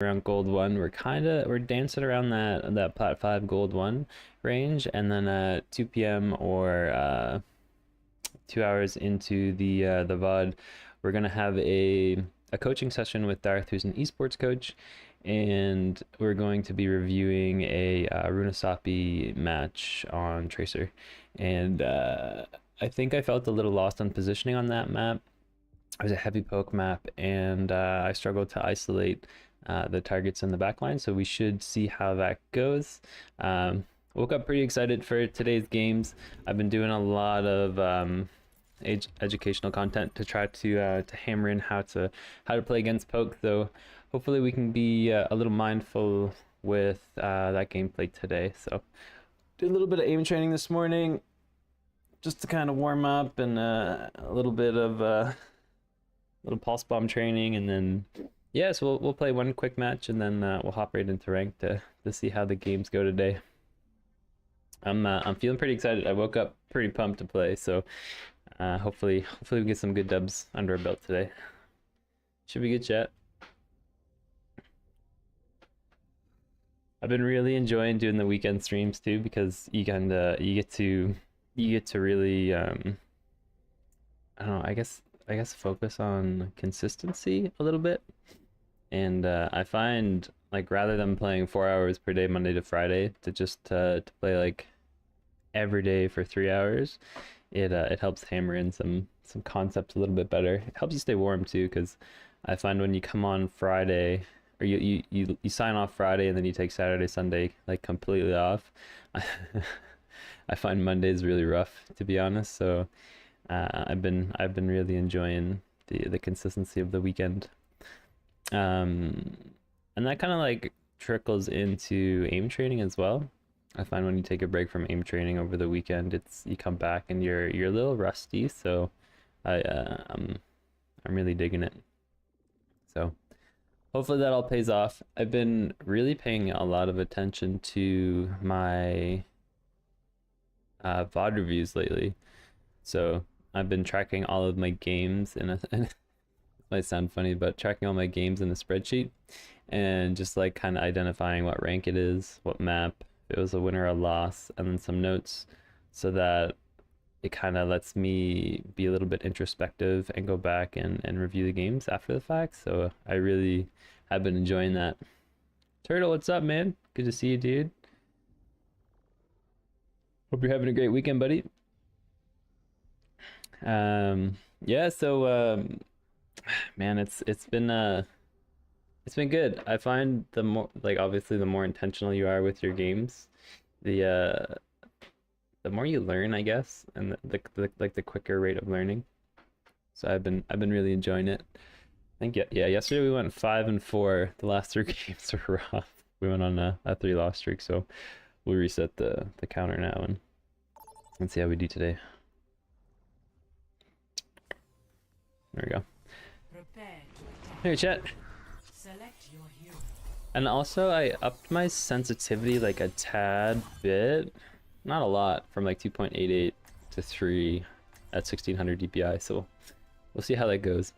around gold 1. We're dancing around that plat 5 gold 1 range, and then at 2 p.m. or 2 hours into the VOD, we're gonna have a coaching session with Darth, who's an esports coach, and we're going to be reviewing a Runasapi match on Tracer. And I think I felt a little lost on positioning on that map. It was a heavy poke map, and I struggled to isolate the targets in the backline, so we should see how that goes. Woke up pretty excited for today's games. I've been doing a lot of educational content to try to hammer in how to play against poke, though hopefully we can be a little mindful with that gameplay today. So did a little bit of aim training this morning just to kind of warm up, and a little bit of little pulse bomb training, and then yeah, so we'll play one quick match, and then we'll hop right into rank to see how the games go today. I'm feeling pretty excited. I woke up pretty pumped to play, so hopefully we get some good dubs under our belt today. Should be good chat. I've been really enjoying doing the weekend streams too, because you get to really I don't know, I guess focus on consistency a little bit. And I find, like, rather than playing 4 hours per day Monday to Friday, to just to play like every day for 3 hours, it helps hammer in some concepts a little bit better. It helps you stay warm too, because I find when you come on Friday, or you sign off Friday and then you take Saturday, Sunday like completely off, I find Mondays really rough, to be honest. So I've been really enjoying the consistency of the weekend, and that kind of like trickles into aim training as well. I find when you take a break from aim training over the weekend, you come back and you're a little rusty. So I'm really digging it. So hopefully that all pays off. I've been really paying a lot of attention to my VOD reviews lately. So I've been tracking all of my games and it might sound funny, but tracking all my games in a spreadsheet, and just like kind of identifying what rank it is, what map, if it was a win or a loss, and then some notes, so that it kind of lets me be a little bit introspective and go back and review the games after the fact. So I really have been enjoying that. Turtle, what's up, man? Good to see you, dude. Hope you're having a great weekend, buddy. Yeah, so man, it's been good. I find the more, like, obviously the more intentional you are with your games, the more you learn, I guess, and the quicker rate of learning. So I've been really enjoying it. I think yeah, yesterday we went 5-4. The last 3 games were rough. We went on a 3-loss streak, so we'll reset the counter now and see how we do today. There we go. Hey, chat. And also, I upped my sensitivity like a tad bit, not a lot, from like 2.88 to 3 at 1600 DPI. So we'll see how that goes.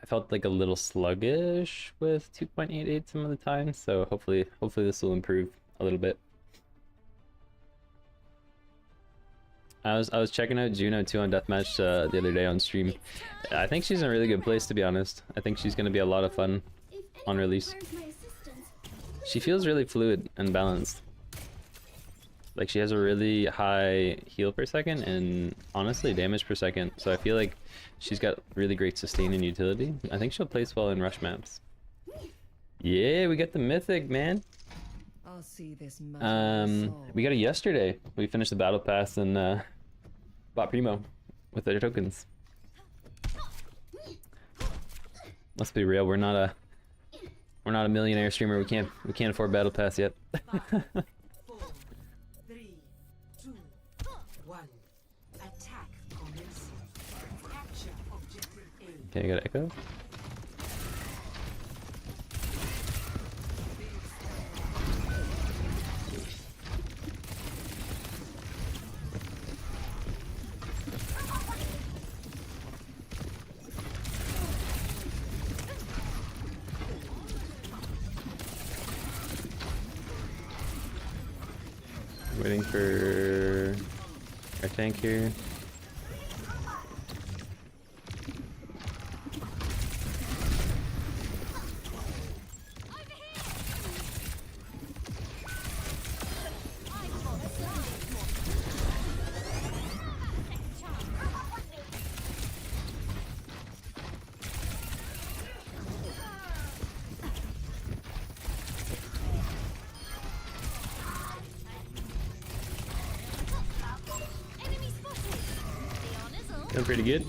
I felt like a little sluggish with 2.88 some of the time, so hopefully this will improve a little bit. I was checking out Juno 2 on Deathmatch the other day on stream. I think she's in a really good place, to be honest. I think she's gonna be a lot of fun on release. She feels really fluid and balanced. Like, she has a really high heal per second and honestly damage per second. So I feel like she's got really great sustain and utility. I think she'll place well in rush maps. Yeah, we got the mythic, man. I'll see this we got it yesterday. We finished the battle pass and bought Primo with their tokens. Let's be real, we're not a millionaire streamer. We can't afford battle pass yet. 5, 4, 3, 2, 1. Attack commencing. Capture objective A. Okay, I got echo. Waiting for our tank here. Doing pretty good.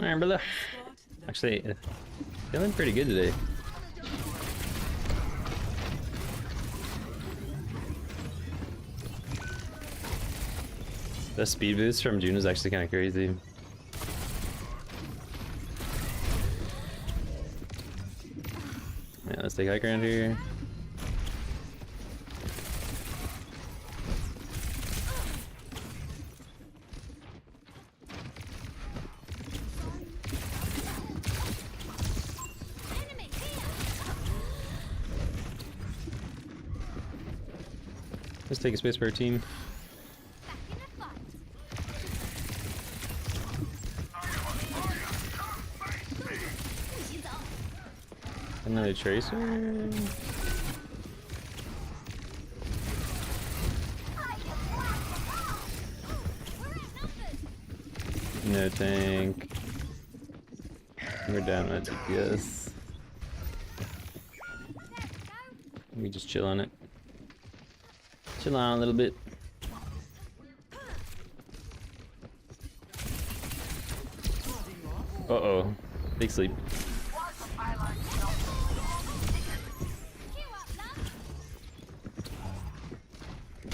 Alright, brother. Actually, feeling pretty good today. The speed boost from June is actually kind of crazy. Yeah, let's take high ground here. Let's take a space for our team. Another tracer. No tank. We're down on DPS. We just chill on it. Chill on a little bit. Uh-oh. Big sleep.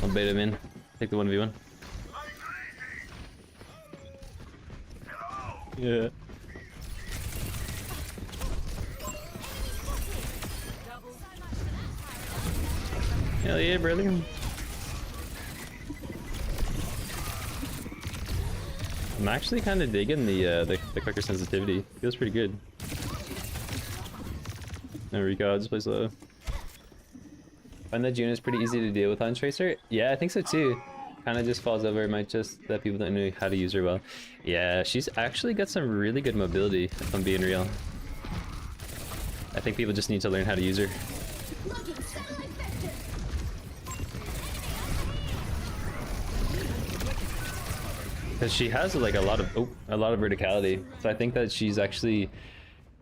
I'll bait him in. Take the 1v1. Yeah. Hell yeah, brother. I'm actually kind of digging the quicker sensitivity. Feels pretty good. There we go. I'll just play slow. Find that June is pretty easy to deal with on Tracer. Yeah, I think so too. Kind of just falls over. It might just that people don't know how to use her well. Yeah, she's actually got some really good mobility, if I'm being real. I think people just need to learn how to use her. Because she has like a lot of verticality, so I think that she's actually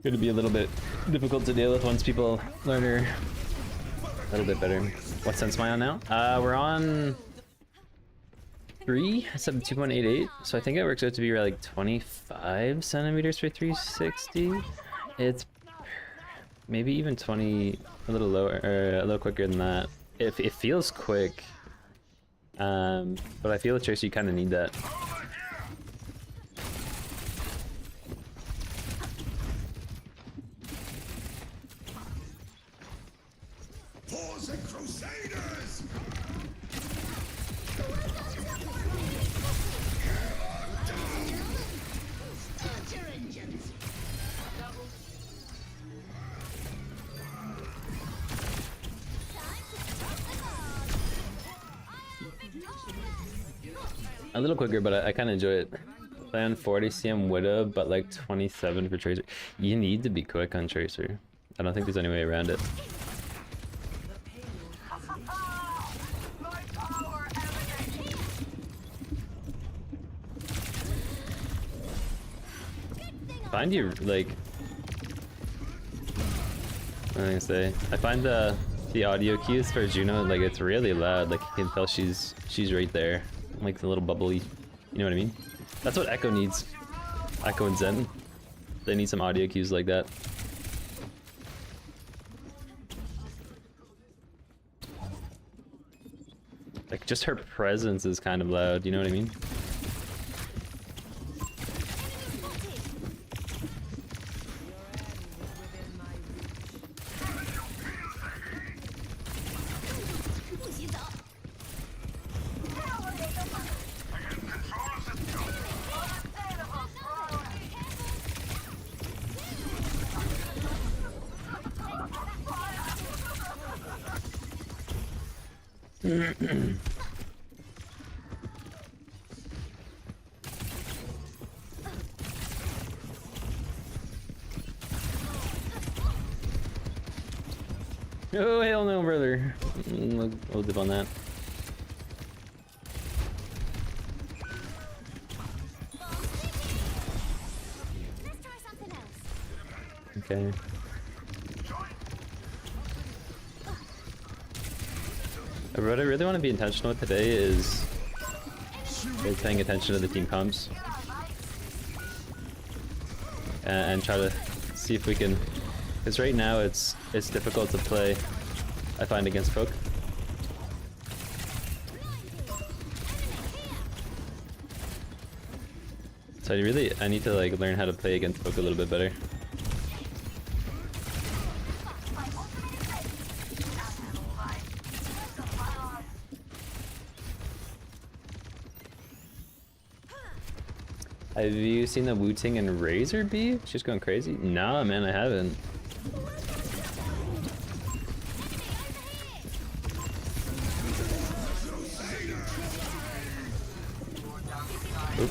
going to be a little bit difficult to deal with once people learn her a little bit better. What sense am I on now? We're on 3, 2.88, so I think it works out to be like 25 centimeters for 360. It's maybe even 20, a little lower, or a little quicker than that. It feels quick, but I feel with Tracer you kind of need that. A little quicker, but I kind of enjoy it. Play on 40 CM Widow, but like 27 for Tracer. You need to be quick on Tracer. I don't think there's any way around it. I find you like, I find the audio cues for Juno, like it's really loud. Like you can tell she's right there, like the little bubbly. You know what I mean? That's what Echo needs. Echo and Zen, they need some audio cues like that. Like just her presence is kind of loud. You know what I mean? Oh, hell no, brother. We'll dip on that. Let's try something else. Okay. What I really want to be intentional with today is paying attention to the team comps. And try to see if we can, because right now it's difficult to play, I find, against folk. So I need to like learn how to play against folk a little bit better. Have you seen the Wu-Ting and Razor B? She's going crazy? Nah, man, I haven't. Oop.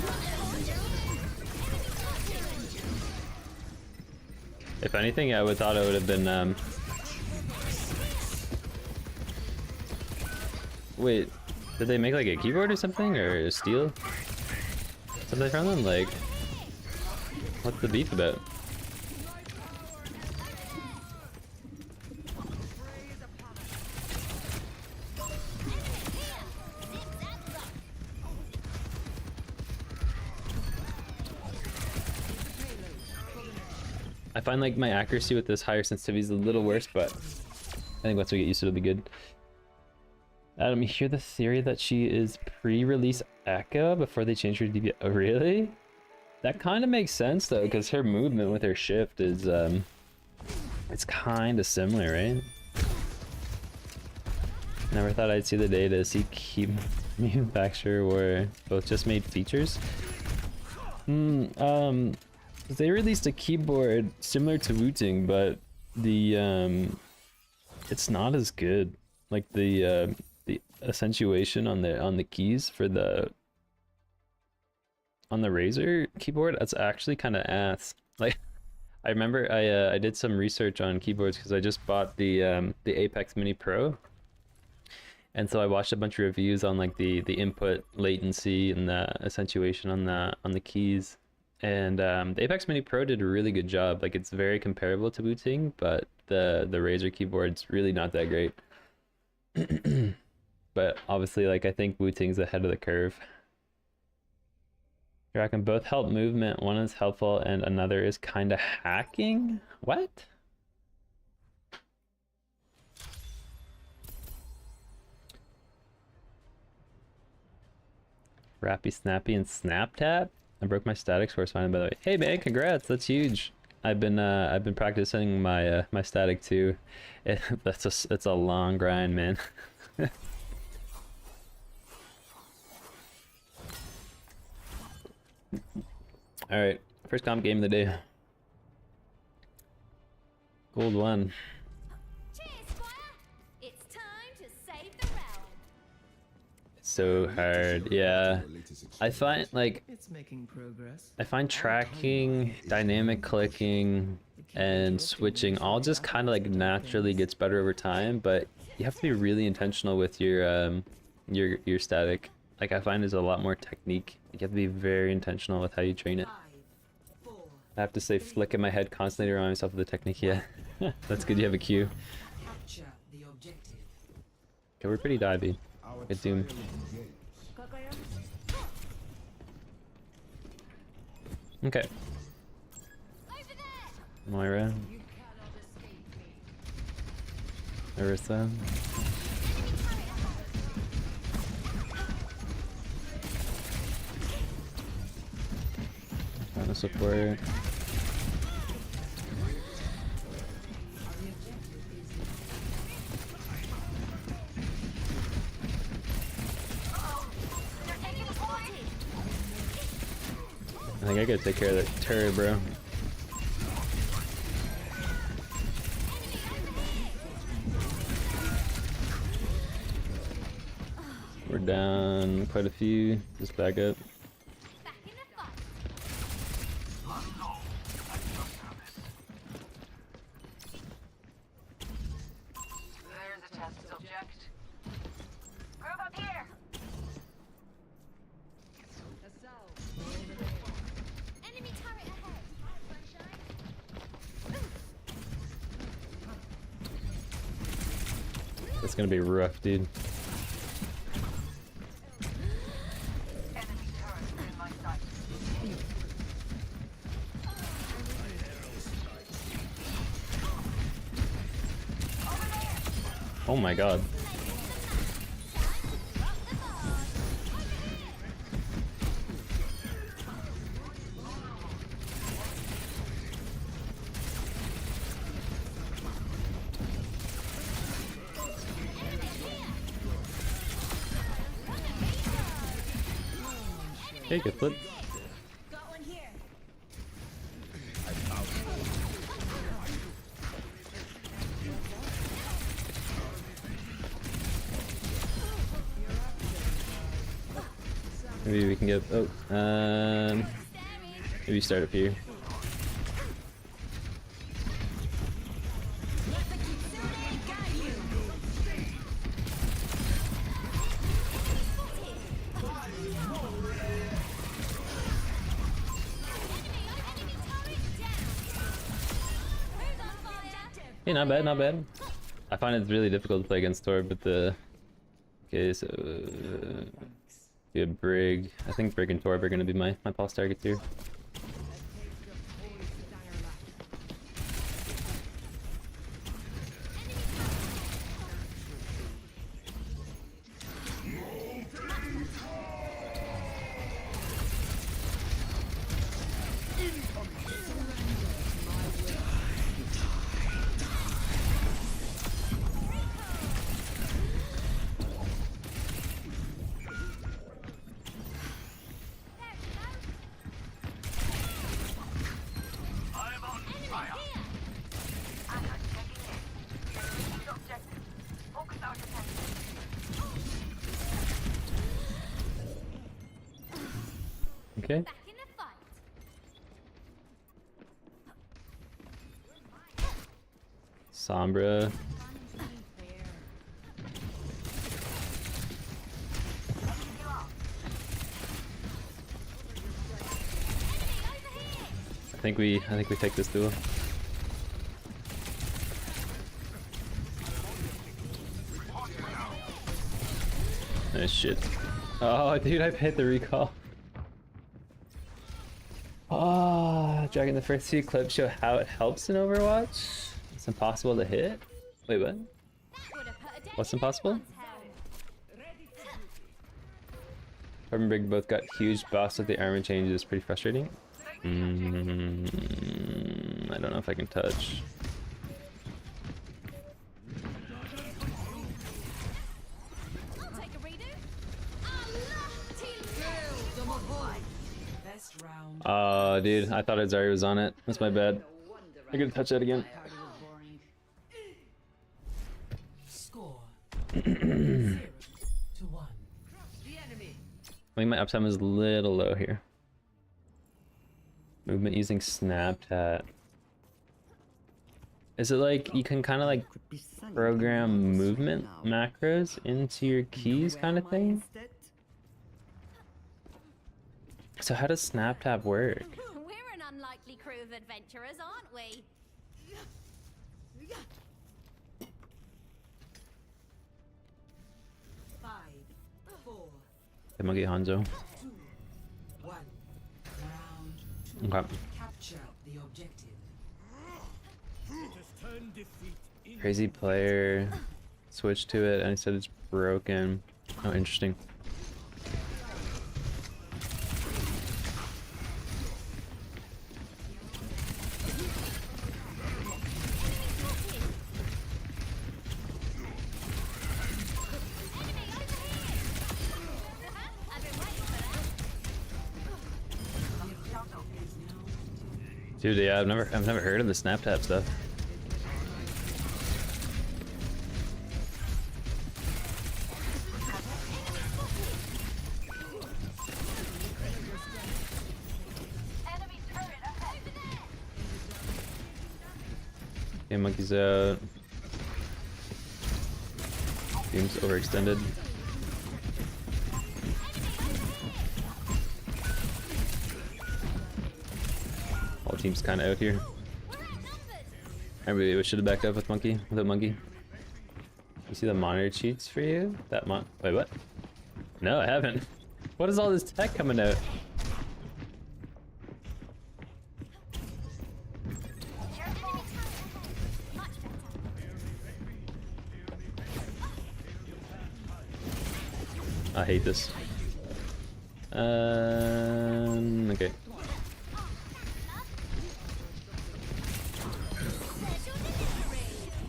If anything, I would thought it would have been wait, did they make like a keyboard or something, or steel? Something from them? Like, what's the beef about? I find like my accuracy with this higher sensitivity is a little worse, but I think once we get used to it, it'll be good. Adam, you hear the theory that she is pre-release Echo before they change her DPI? Oh, really? That kind of makes sense though, because her movement with her shift is it's kind of similar, right? Never thought I'd see the day to see key manufacturer where both just made features. They released a keyboard similar to Wu-Ting, but the it's not as good. Like the accentuation on the keys for on the Razer keyboard, that's actually kind of ass. Like, I remember I did some research on keyboards because I just bought the Apex Mini Pro, and so I watched a bunch of reviews on like the input latency and the accentuation on the keys, and the Apex Mini Pro did a really good job. Like, it's very comparable to Wu-Ting, but the Razer keyboard's really not that great. But obviously, like, I think Wu-Ting's ahead of the curve. I can both help movement. One is helpful and another is kind of hacking. What? Rappy, Snappy, and Snap Tap. I broke my static score fine, by the way. Hey man, congrats! That's huge. I've been practicing my my static too. It's a long grind, man. All right, first comp game of the day. Gold 1. Cheers, Squire! It's time to save the realm. So hard, yeah. I find like It's making progress. I find tracking, dynamic clicking, and switching all just kind of like naturally gets better over time, but you have to be really intentional with your static. Like, I find there's a lot more technique. You have to be very intentional with how you train it. 5, 4, I have to say flick in my head constantly to remind myself of the technique. Yeah, that's good. You have a cue. capture the objective. Okay, we're pretty divey. Good Doom. Okay. Over there! Moira. You cannot escape me. Arissa. Trying to support. I think I gotta take care of that turret, bro. We're down quite a few. Just back up. Back in the fight. There's a test subject. Group up here. Enemy turret ahead. Sunshine. That's gonna be rough, dude. Enemy turret in my sight. Oh my god. Hey, good flip. Got one here. Maybe we can get. Oh, maybe start up here. Hey, not bad, not bad. I find it really difficult to play against Tor, but the... Okay, so... yeah, Brig. I think Brig and Torb are going to be my pulse targets here. Okay. Back in the fight. Sombra. I think we take this duel. Oh shit. Oh dude, I've hit the recall. Oh, dragging the first few clips show how it helps in Overwatch. It's impossible to hit. Wait, what? That would have put a dent What's in impossible? anyone's health. Torb and Brig both got huge buffs with the armor changes. Pretty frustrating. I don't know if I can touch. I'll take a redo. Best round. Oh, dude, I thought Azari was on it. That's my bad. I gotta touch that again. Score 0-1. The enemy. I think my uptime is a little low here. Movement using Snapchat. Is it like you can kind of like program movement macros into your keys kind of thing? So how does Snapchat work? We're an unlikely crew of adventurers, aren't we? 5, 4, The monkey Hanzo. 2, 1. Round 2. Okay. Capture the objective. Crazy player. Switch to it and it said it's broken. Oh, interesting. I've been waiting for that. Dude, yeah, I've never heard of the Snapchat stuff. Okay, monkey's out. Team's overextended. All teams kind of out here. Everybody should have backed up with monkey. Without monkey. You see the monitor cheats for you? Wait, what? No, I haven't. What is all this tech coming out? I hate this. Okay.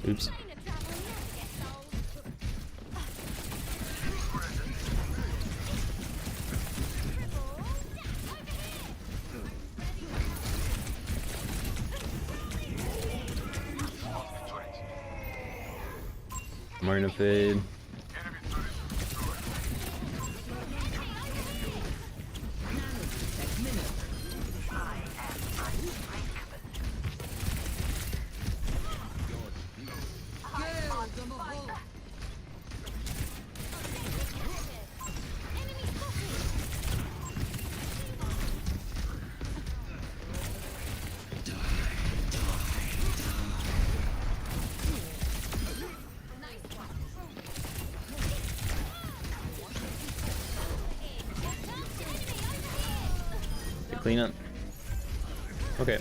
Oops. Marina fade. Clean up. Okay.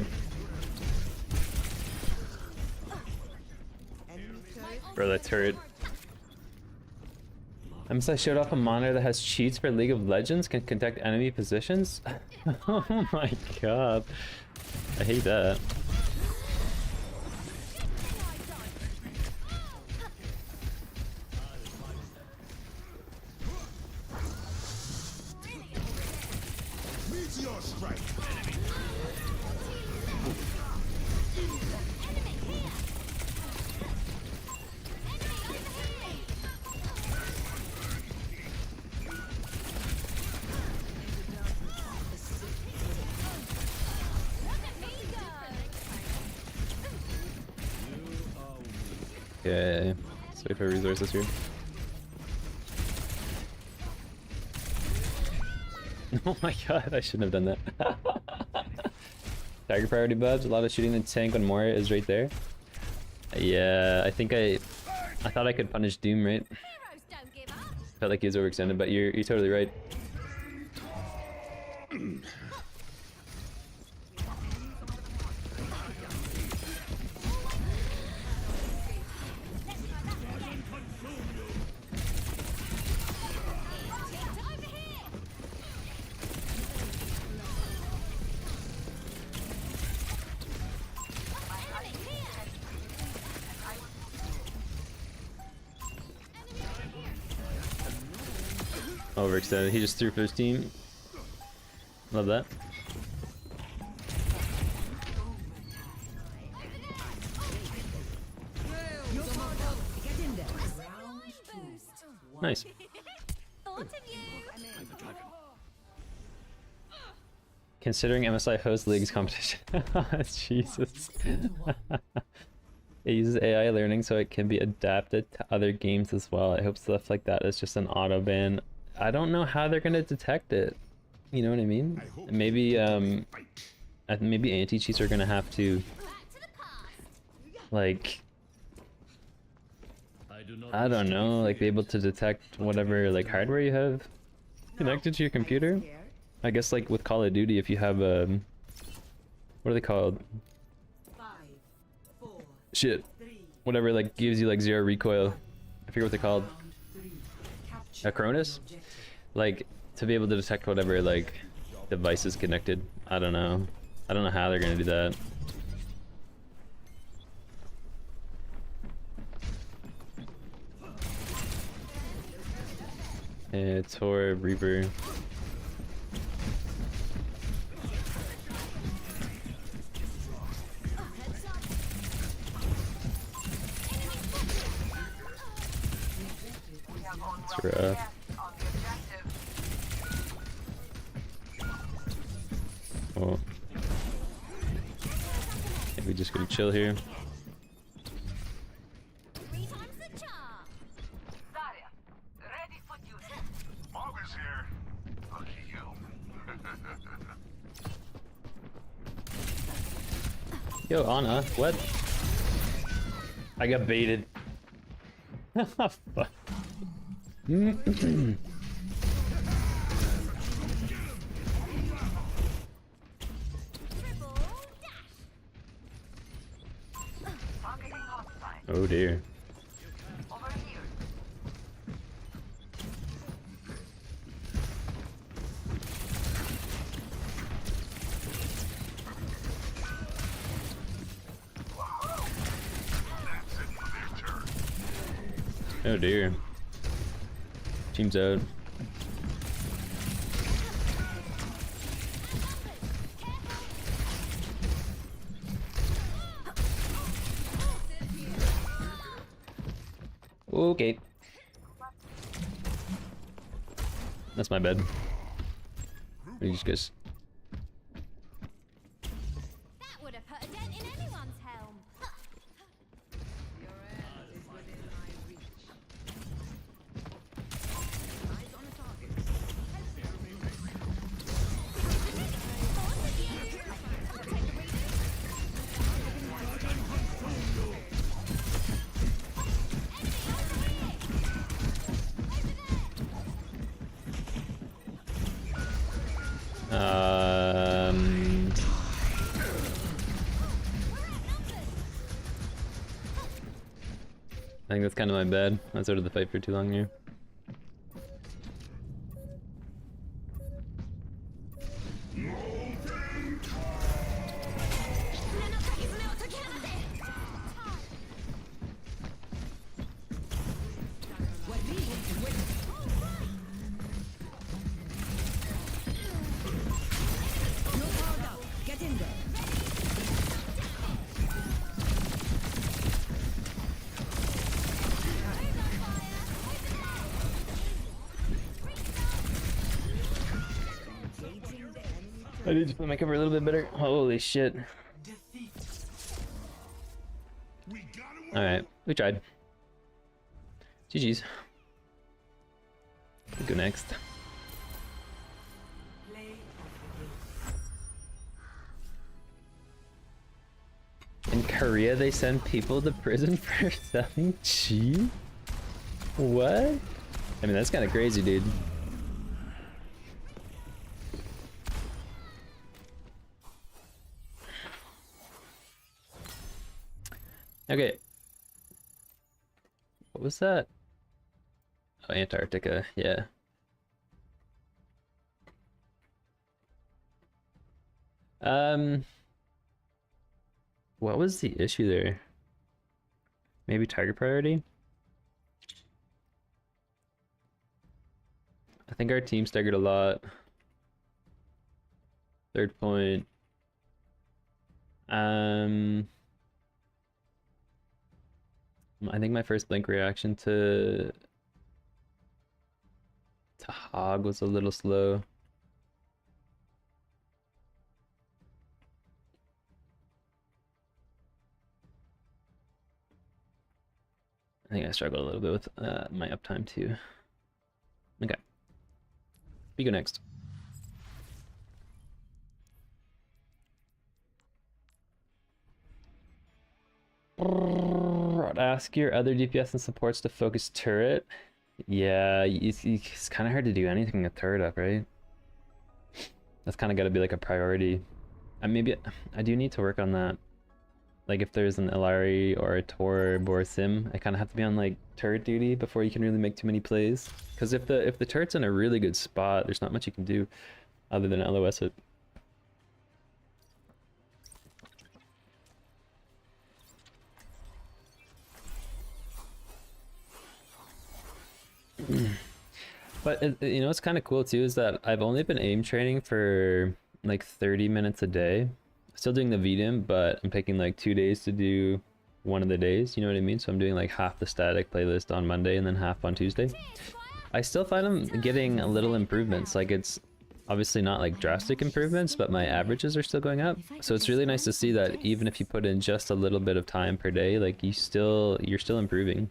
Bro, that turret. MSI showed off a monitor that has cheats for League of Legends, can detect enemy positions. Oh my god. I hate that. Okay, let's wait for resources here. Oh my god, I shouldn't have done that. Tiger priority buffs, a lot of shooting the tank when Moira is right there. Yeah, I think I thought I could punish Doom, right? Felt like he was overextended, but you're totally right. Overextended. He just threw for his team. Love that. Nice. Considering MSI hosts leagues competition. Jesus. It uses AI learning so it can be adapted to other games as well. I hope stuff like that is just an auto ban. I don't know how they're gonna detect it. You know what I mean? Maybe maybe anti-cheats are gonna have to like I don't know, like be able to detect whatever like hardware you have connected to your computer. I guess like with Call of Duty, if you have what are they called? 5, 4, Shit. 3, Whatever like gives you like zero recoil. I forget what they're called. 3. Capture Cronus? the objective. Like to be able to detect whatever like device is connected. I don't know. I don't know how they're gonna do that. It's for Reaper. It's rough. Oh. Maybe just gonna chill here. Yo, Anna, what? I got baited. Fuck. Triple dash. Targeting hostile. Oh dear. Over here. Oh dear. Team's out. Okay. That's my bed. You just That would have put a dent in anyone's helm. Your end is within my reach. Eyes on a target. I think that's kind of my bad. I started the fight for too long here. Get in there. I need to put my cover a little bit better. Holy shit. Alright, we tried. GG's. Go next. In Korea, they send people to prison for selling cheese? What? I mean, that's kind of crazy, dude. Okay. What was that? Oh, Antarctica, yeah. What was the issue there? Maybe target priority? I think our team staggered a lot. Third point. I think my first blink reaction to Hog was a little slow. I think I struggled a little bit with my uptime too. Okay. We go next. Ask your other DPS and supports to focus turret. Yeah, it's kind of hard to do anything with turret up, right? That's kind of got to be like a priority. Maybe I do need to work on that. Like if there's an Ilari or a Torb or a Sim, I kind of have to be on like turret duty before you can really make too many plays. Because if the turret's in a really good spot, there's not much you can do other than LOS it. But you know what's kind of cool too is that I've only been aim training for like 30 minutes a day. Still doing the VDIM, but I'm taking like 2 days to do one of the days, you know what I mean? So I'm doing like half the static playlist on Monday and then half on Tuesday. I still find I'm getting a little improvements. Like it's obviously not like drastic improvements, but my averages are still going up. So it's really nice to see that even if you put in just a little bit of time per day, like you're still improving.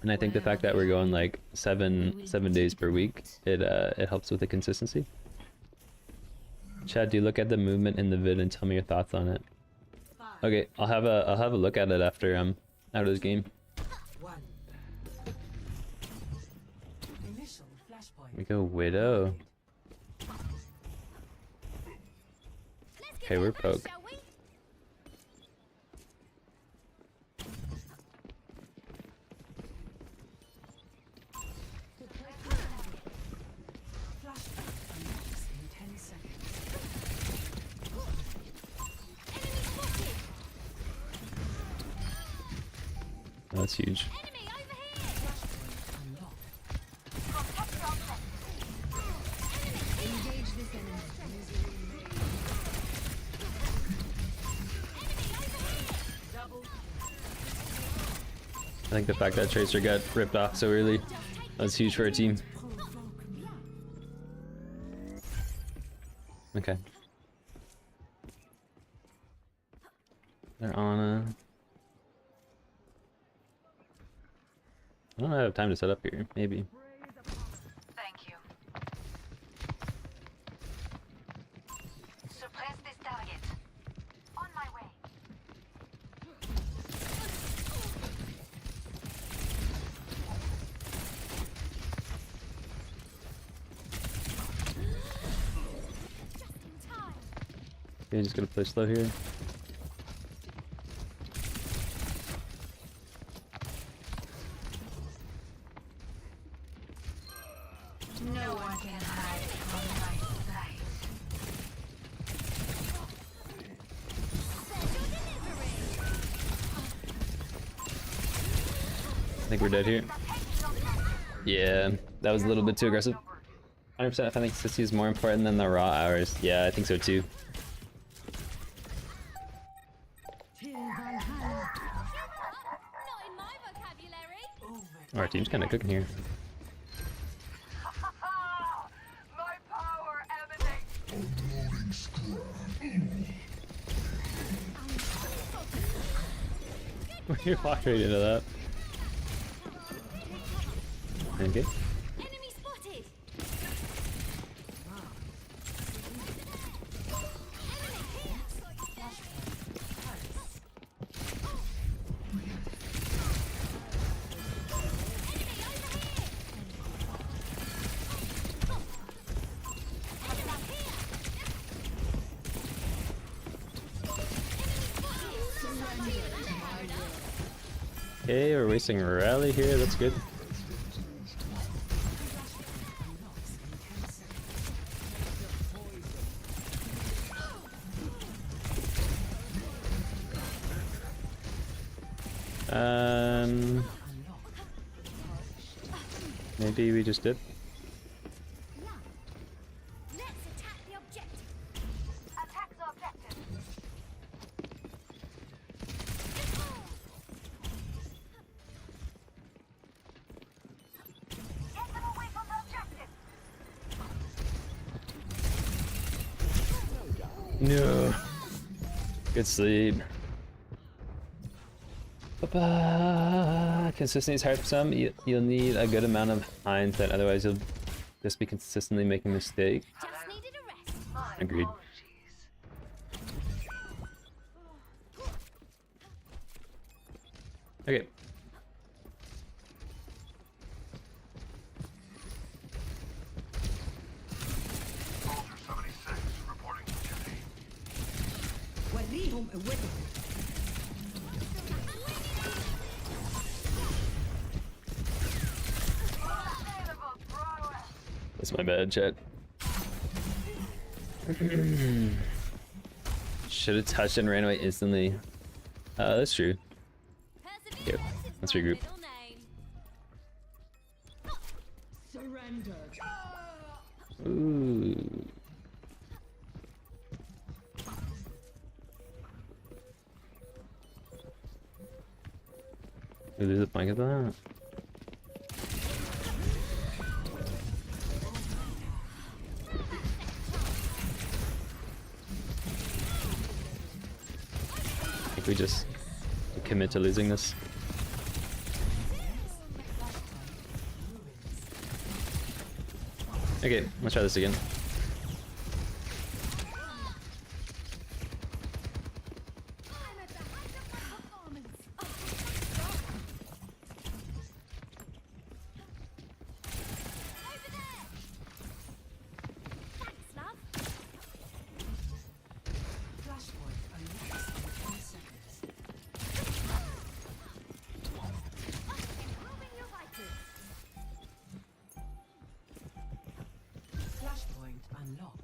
And I think the fact that we're going like seven days per week, it helps with the consistency. Chad, do you look at the movement in the vid and tell me your thoughts on it? 5, Okay, I'll have a look at it after out of this game. One. Initial flashpoint. We go Widow. Let's give Okay, it we're a bash, poke. shall we? Flashpoint unlocks in 10 seconds. Enemy spotted. That's huge. Enemy over here. Flashpoint unlocked. Protect your objective. Engage this enemy. Double. I think the fact that Tracer got ripped off so early, that's huge for our team. Okay. They're on a... I don't have time to set up here, maybe. Thank you. Suppress this target. On my way. Just in time. Okay, just gonna play slow here. No one can hide from my sight. I think we're dead here. Yeah, that was a little bit too aggressive. 100%. I think consistency is more important than the raw hours. Yeah, I think so too. Not in my vocabulary. Our team's kind of cooking here. My power emanates. We walked right into that. Okay. Enemy spotted. Okay, we're wasting a rally here. That's good. Maybe we just did. Let's attack the objective. Attack the objective. Get them away from the objective. No. Good sleep. Consistency is hard for some. You'll need a good amount of hindsight, otherwise you'll just be consistently making mistakes. Just needed a rest. My Agreed. apologies. Okay. وريهم قوتهم. Unbelievable prowess. That's my bad, chat. Should have touched and ran away instantly. That's true. Perseverance is let's my regroup. middle name. Surrender. Ooh. We lose a blanket of that. I think we just commit to losing this. Okay, let's try this again. unlocked.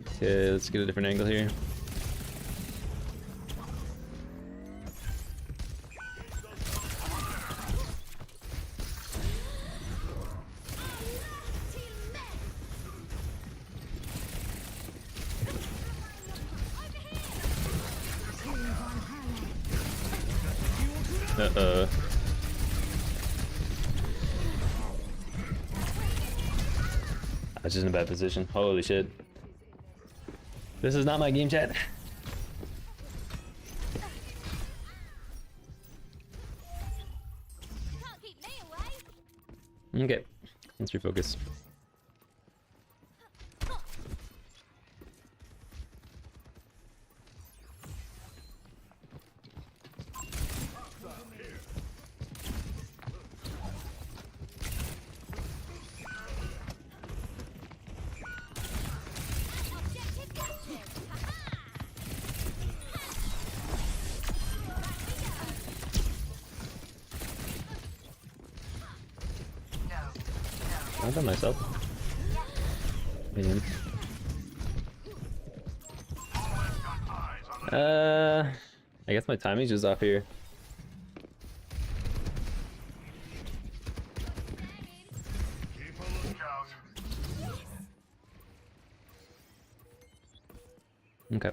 Okay, let's get a different angle here. Uh-oh. I was just in a bad position. Holy shit. This is not my game, chat. Can't keep me away. Okay, let's refocus. Objective captured. I done myself. Man. I guess my timing's just off here. Okay.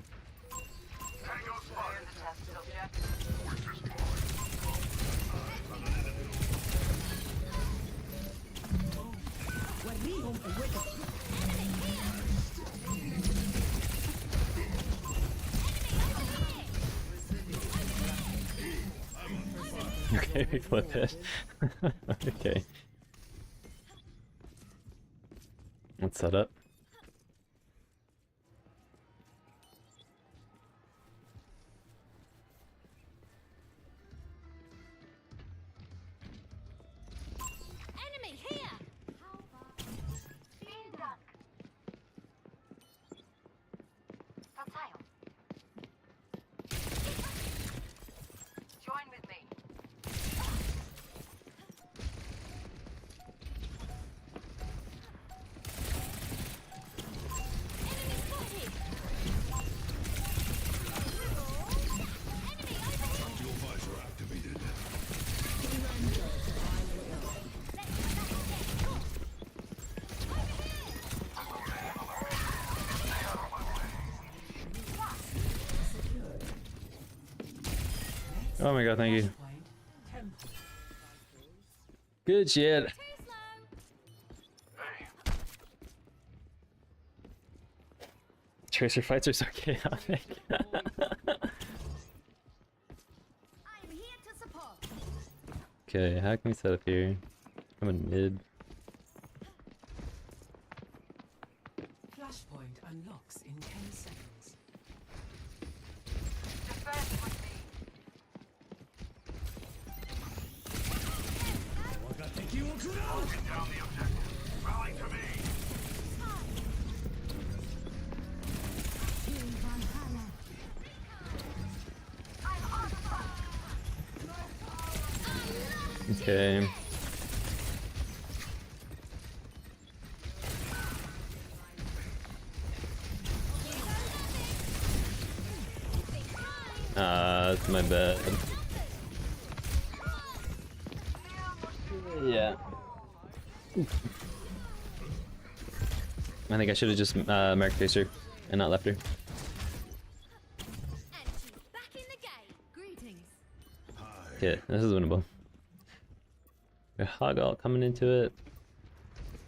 وريهم قوتك. Okay, we flip it. Okay. Let's set up. Enemy here. Vielen Dank. Verzeihung. Join with me. Enemy spotted. Enemy over here. Oh my god, thank you. Point. Temple. Good shit. Too slow. Tracer fights are so chaotic. I am here to support. Okay, how can we set up here? I'm in mid. Flashpoint unlocks in 10 seconds. Defend with me. Okay. That's my bad. Yeah. I think I should have just marked Tracer and not left her. And she's back in the game. Greetings. Okay, this is winnable. Hog all coming into it.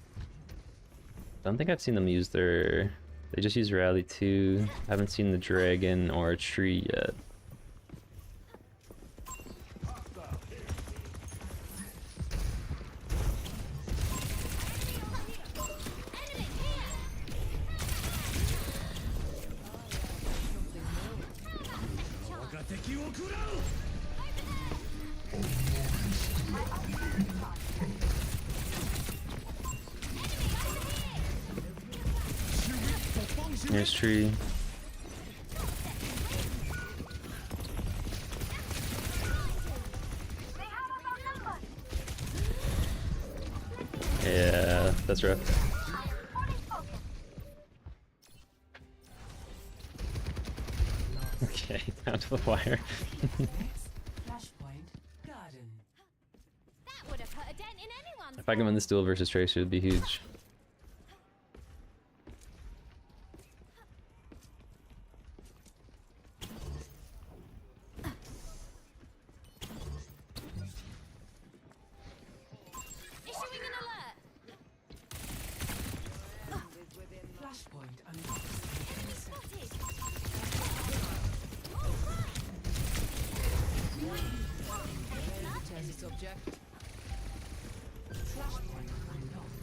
I don't think I've seen them use their... They just use Rally 2. I haven't seen the Dragon or Tree yet. Enemy here. There's Tree. They have us outnumbered. That's rough. Okay, down to the wire. Next, flashpoint garden. That would have put a dent in anyone's. If I can win this duel versus Tracer, it'd be huge. Issuing an alert. Flashpoint unlocked in 10 seconds. Spotted. Flashpoint unlocked.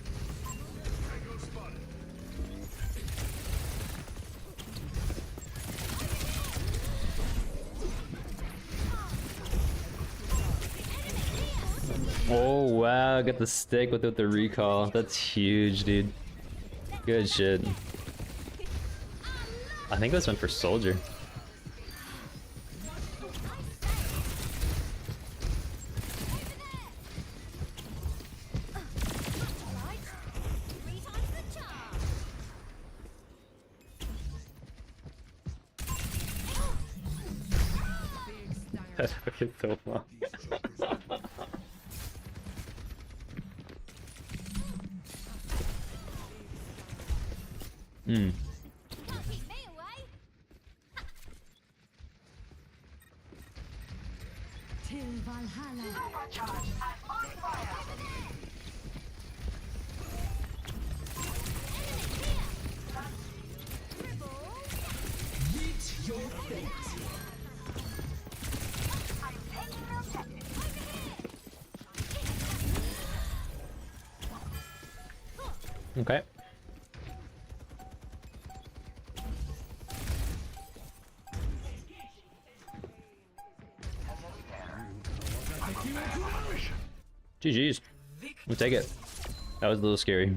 Oh wow, get the stick without the recall. That's huge, dude. Good shit. I think this went for Soldier. Right. 3 times the charge. That took it so long. Hmm. Don't keep me away. Till Valhalla. Supercharged and on fire. I'm taking the objective. Okay. GG's. We'll take it. That was a little scary.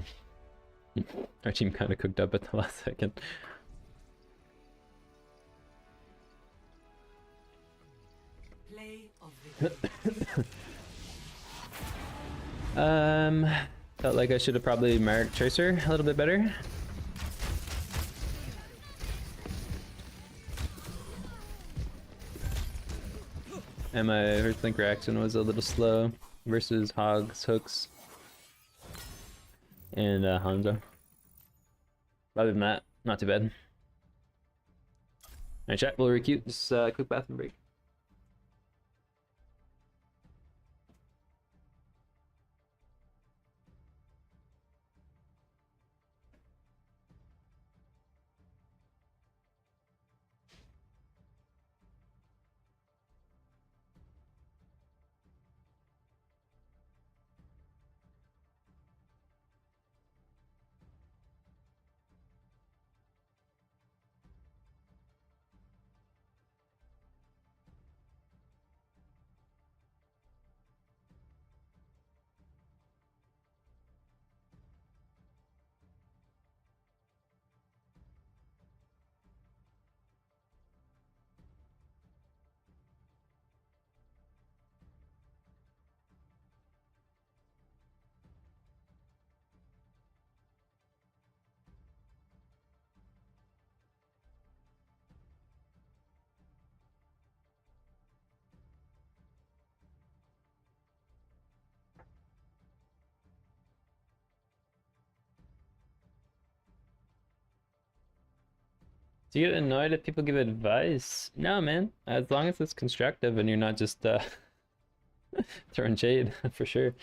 Our team kind of cooked up at the last second. Play of victory. Felt like I should have probably marked Tracer a little bit better. And my Earthlink reaction was a little slow versus Hogs, Hooks, and Hanzo. Other than that, not too bad. Alright chat, we'll recute this quick bathroom break. Do you get annoyed if people give advice? No, man. As long as it's constructive and you're not just throwing shade, for sure.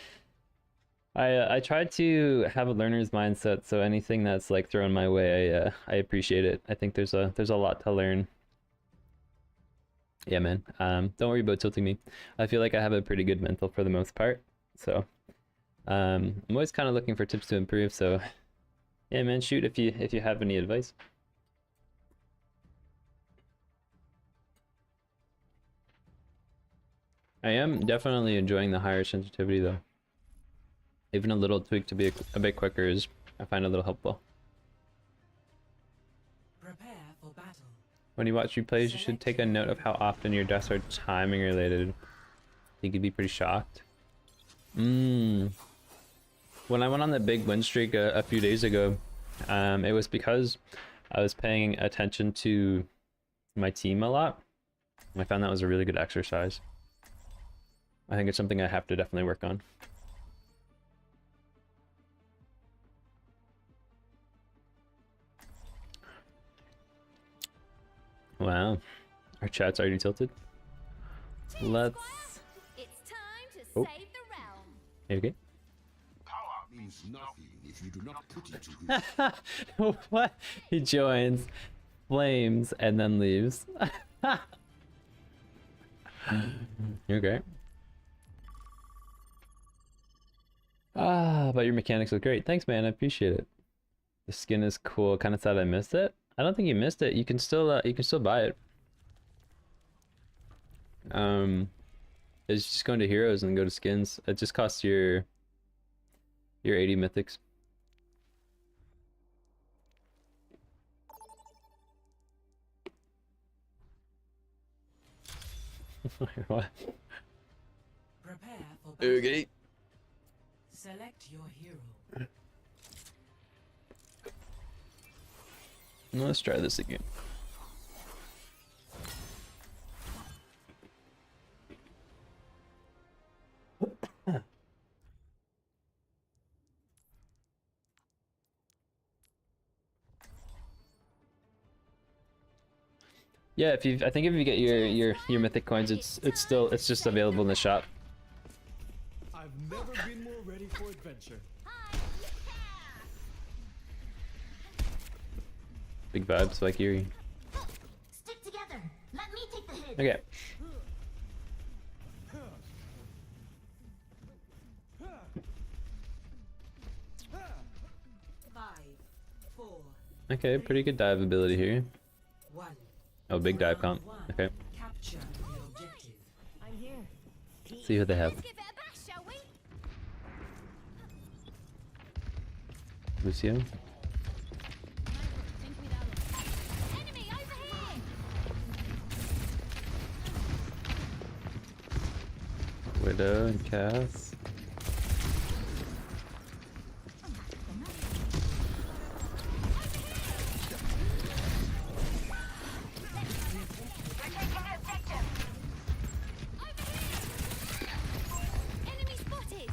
I try to have a learner's mindset, so anything that's like thrown my way, I appreciate it. I think there's a lot to learn. Yeah, man. Don't worry about tilting me. I feel like I have a pretty good mental for the most part, so I'm always kind of looking for tips to improve. So yeah, man, shoot if you have any advice. I am definitely enjoying the higher sensitivity though. Even a little tweak to be a bit quicker is, I find, a little helpful. Prepare for battle. When you watch replays, you should take a note of how often your deaths are timing related. I think you'd be pretty shocked. When I went on the big win streak a few days ago, it was because I was paying attention to my team a lot. I found that was a really good exercise. I think it's something I have to definitely work on. Wow, our chat's already tilted. Let's. It's time to Oh. save the realm. Okay. Power means nothing if you do not put it to use. What? He joins, flames, and then leaves. Okay. But your mechanics look great. Thanks, man. I appreciate it. The skin is cool. Kind of thought I missed it. I don't think you missed it. You can still buy it. It's just going to heroes and go to skins. It just costs your 80 mythics. What? Prepare for battle. Okay. Select your hero. Let's try this again. Yeah, I think if you get your mythic coins, it's just available in the shop. I've never been more ready for adventure. Big vibes like Yuri. Stick together. Let me take the hit. Okay. Five, four, Okay, pretty good dive ability here. one. Oh, big dive Round comp. one. Okay. Capture the objective. I'm here. See what they have. Let's give it a bash, shall we? Lucio. Enemy over here. Widow and Cass. You're taking the objective. Enemy spotted.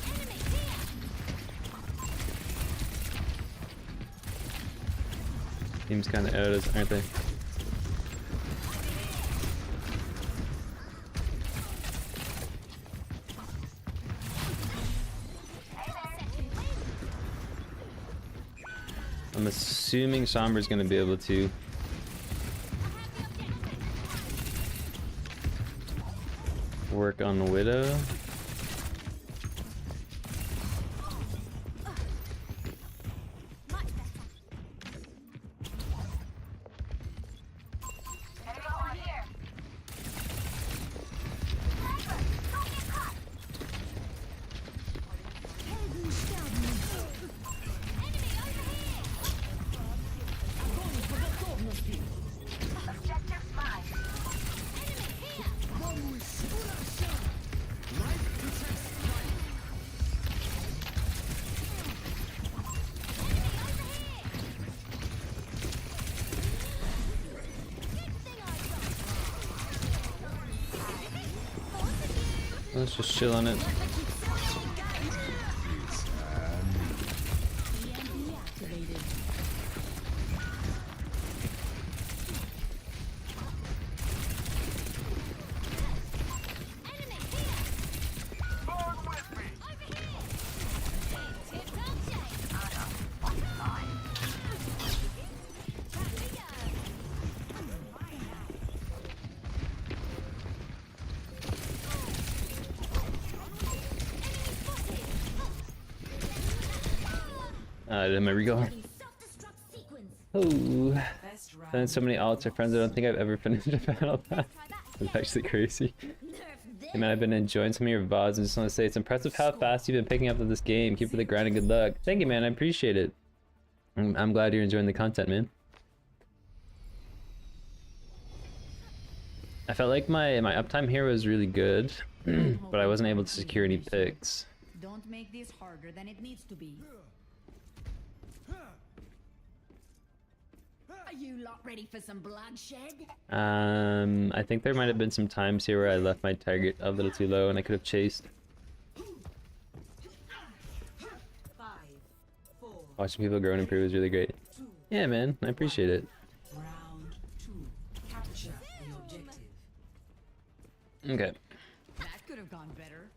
Enemy here. Team's kind of out, aren't they? I'm assuming Sombra's gonna be able to. Work on the Widow. Much better. Enemy over here. Objective mine. Let's just chill on it. Did my regal? Self-destruct sequence. Oh, Best round. then so many alts or friends. I don't think I've ever finished a battle pass. It's actually crazy. Nerf Hey man, I've been enjoying some of your VODs and just want to say it's impressive how fast you've been picking up with this game. Keep up the grind and good luck. Thank you, man. I appreciate it. I'm glad you're enjoying the content, man. I felt like my uptime here was really good, but I wasn't able to secure any picks. Don't make this harder than it needs to be. Are you lot ready for some bloodshed? I think there might have been some times here where I left my target a little too low and I could have chased. 5, 4, Watching people grow and improve is really great. 2, Yeah, man, I appreciate it. round 2. Capture the objective. Okay. That could have gone better.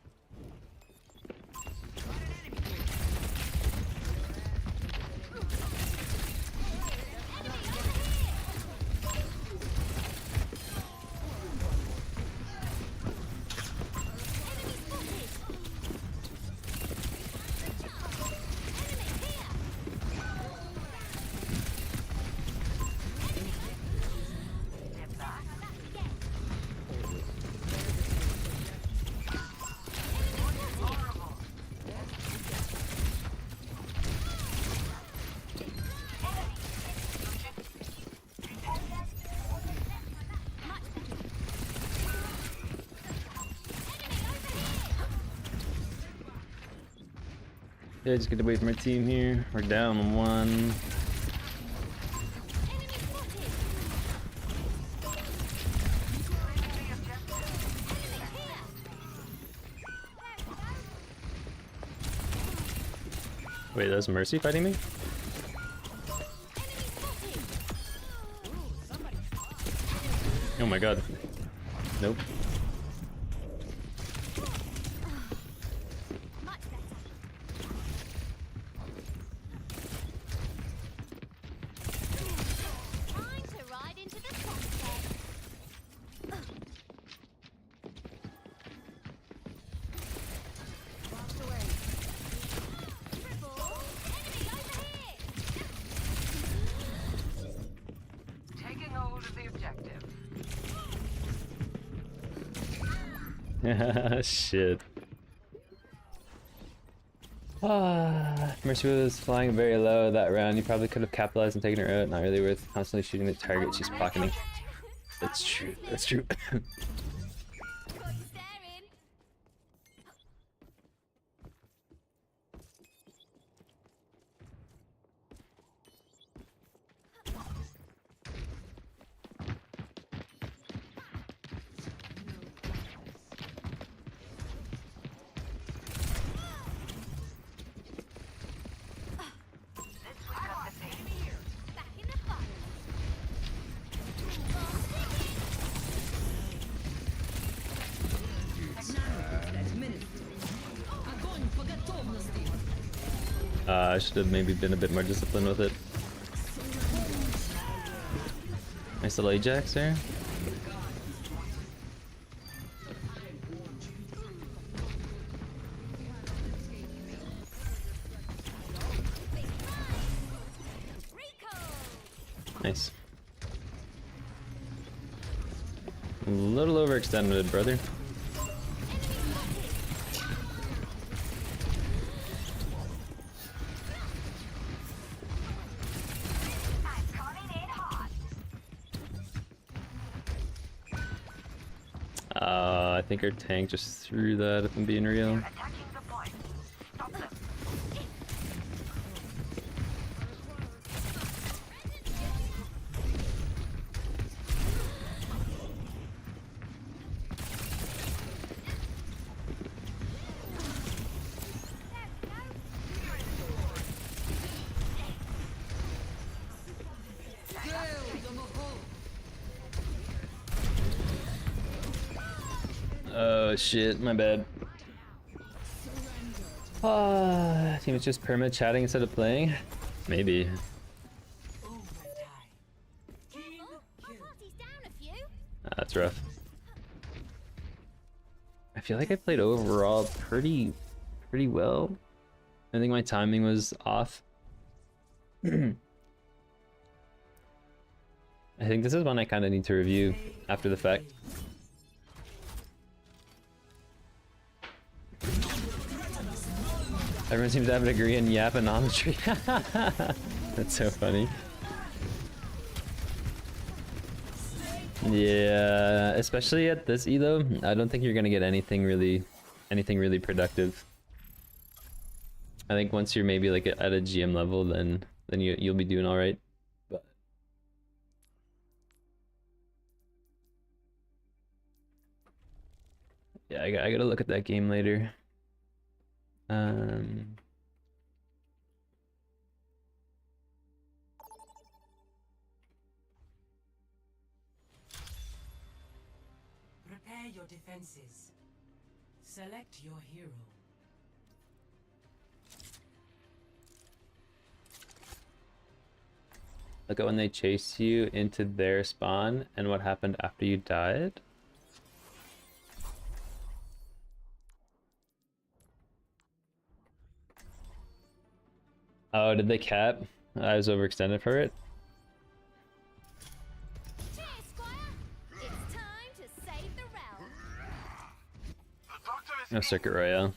Yeah, just get away from my team here. We're down 1. Wait, that's Mercy fighting me? Oh my god. Nope. Much better. Time to ride into the sunset. Triple. Enemy over here. Taking hold of the objective. Shit. Mercy was flying very low that round. You probably could have capitalized and taken her out. Not really worth constantly shooting the target she's pocketing. That's true. That's true. Got you staring. Back in the fight. I should have maybe been a bit more disciplined with it. Nice little Ajax there. Nice. A little overextended, brother. I think our tank just threw that, if I'm being real. Attacking the point. Stop them. Oh shit, my bad. Team is just perma chatting instead of playing? Maybe. Overtime. King My kill. party's down a few. That's rough. I feel like I played overall pretty well. I think my timing was off. I think this is one I kind of need to review after the fact. Everyone seems to have a degree in yaponometry. That's so funny. Yeah, especially at this elo, I don't think you're gonna get anything really productive. I think once you're maybe like at a GM level, then you'll be doing all right. But yeah, I gotta look at that game later. Prepare your defenses. Select your hero. Look at when they chase you into their spawn and what happened after you died. Oh, did they cap? I was overextended for it. Cheers, Squire! It's time to save the realm. No Circuit Royale.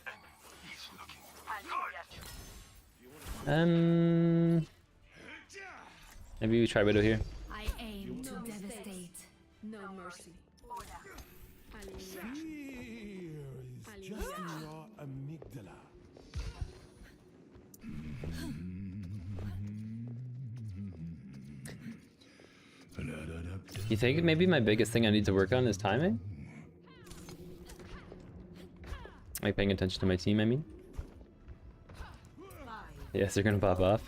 Maybe we try Widow here. I aim to devastate. No mercy. Fear is just in your amygdala. You think maybe my biggest thing I need to work on is timing? Like paying attention to my team, I mean? Yes, they're gonna pop off.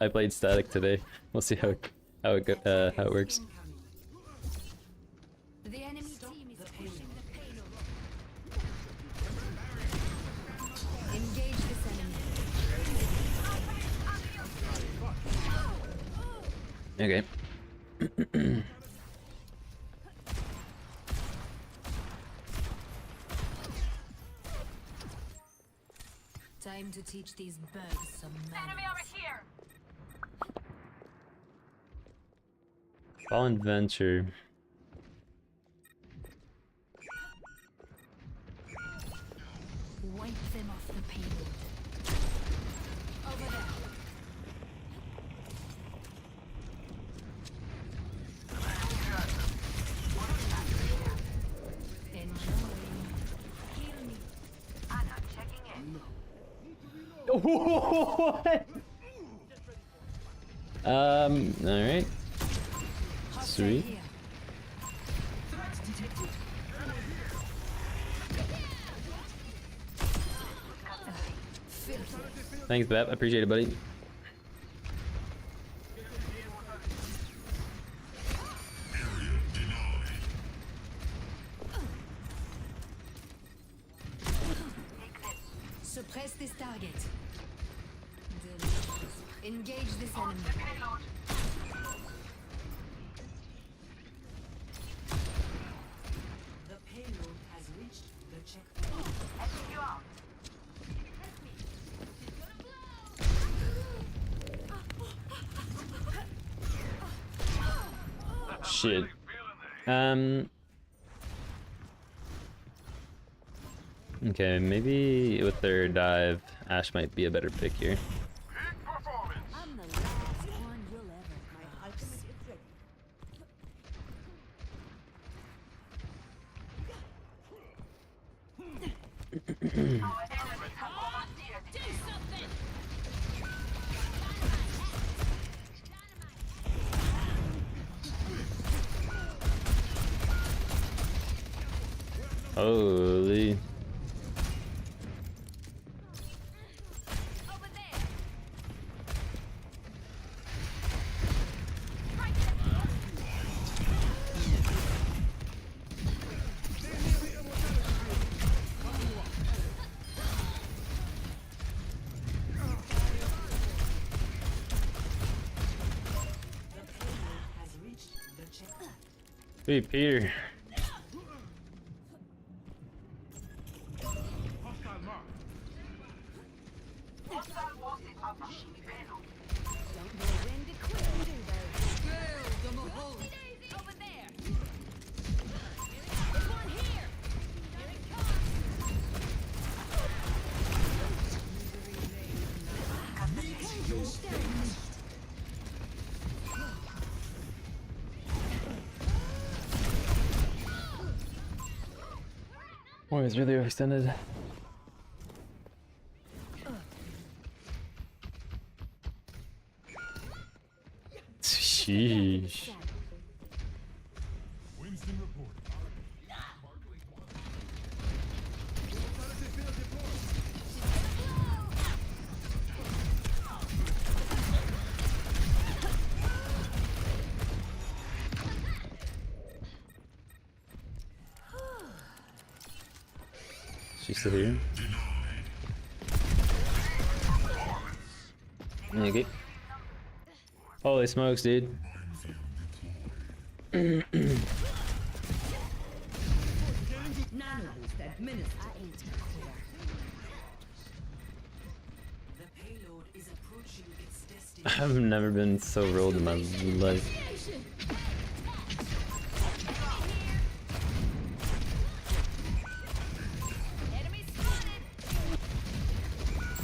I played static today. We'll see how it works. The enemy team is pushing the payload. Engage this enemy. Okay. Time to teach these birds some manners. Here. Fallen Venture. Wipe them off the payload. Over there. Enjoy. Heal me. Anna, checking in. What? Alright. Sweet. Here. Thanks, Bep. I appreciate it, buddy. Suppress this target. Delicious. Engage this enemy. Payload. The payload has reached the checkpoint. Heading you out. Shit. Okay, maybe with their dive, Ash might be a better pick here. I'm the last one you'll ever cross. Our enemies have commandeered the Holy. Over there. Has reached the checkpoint. Hey, Peter. hostile forces are pushing payload. Don't know when to quit, do they? Over there. There's one here. Here it comes. Oh, it's really overextended. Sheesh. Winston report. She's still here. Okay. Holy smokes, dude. Nanoboost administered. The payload is approaching its destination. I've never been so rolled in my life. Enemy spotted.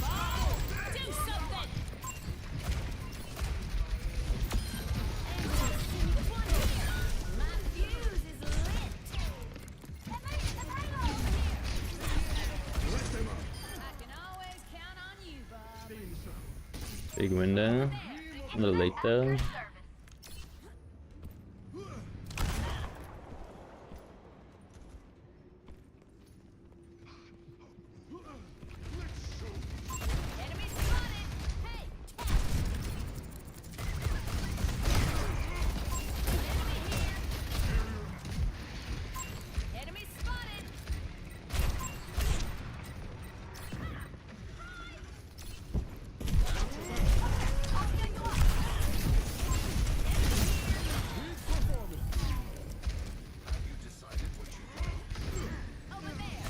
Oh, do something. This one here. My fuse is lit. The payload here. I can always count on you, Bob. Big window. A little late though. Enemy spotted. Hey, test. Enemy here. Enemy spotted. Over there.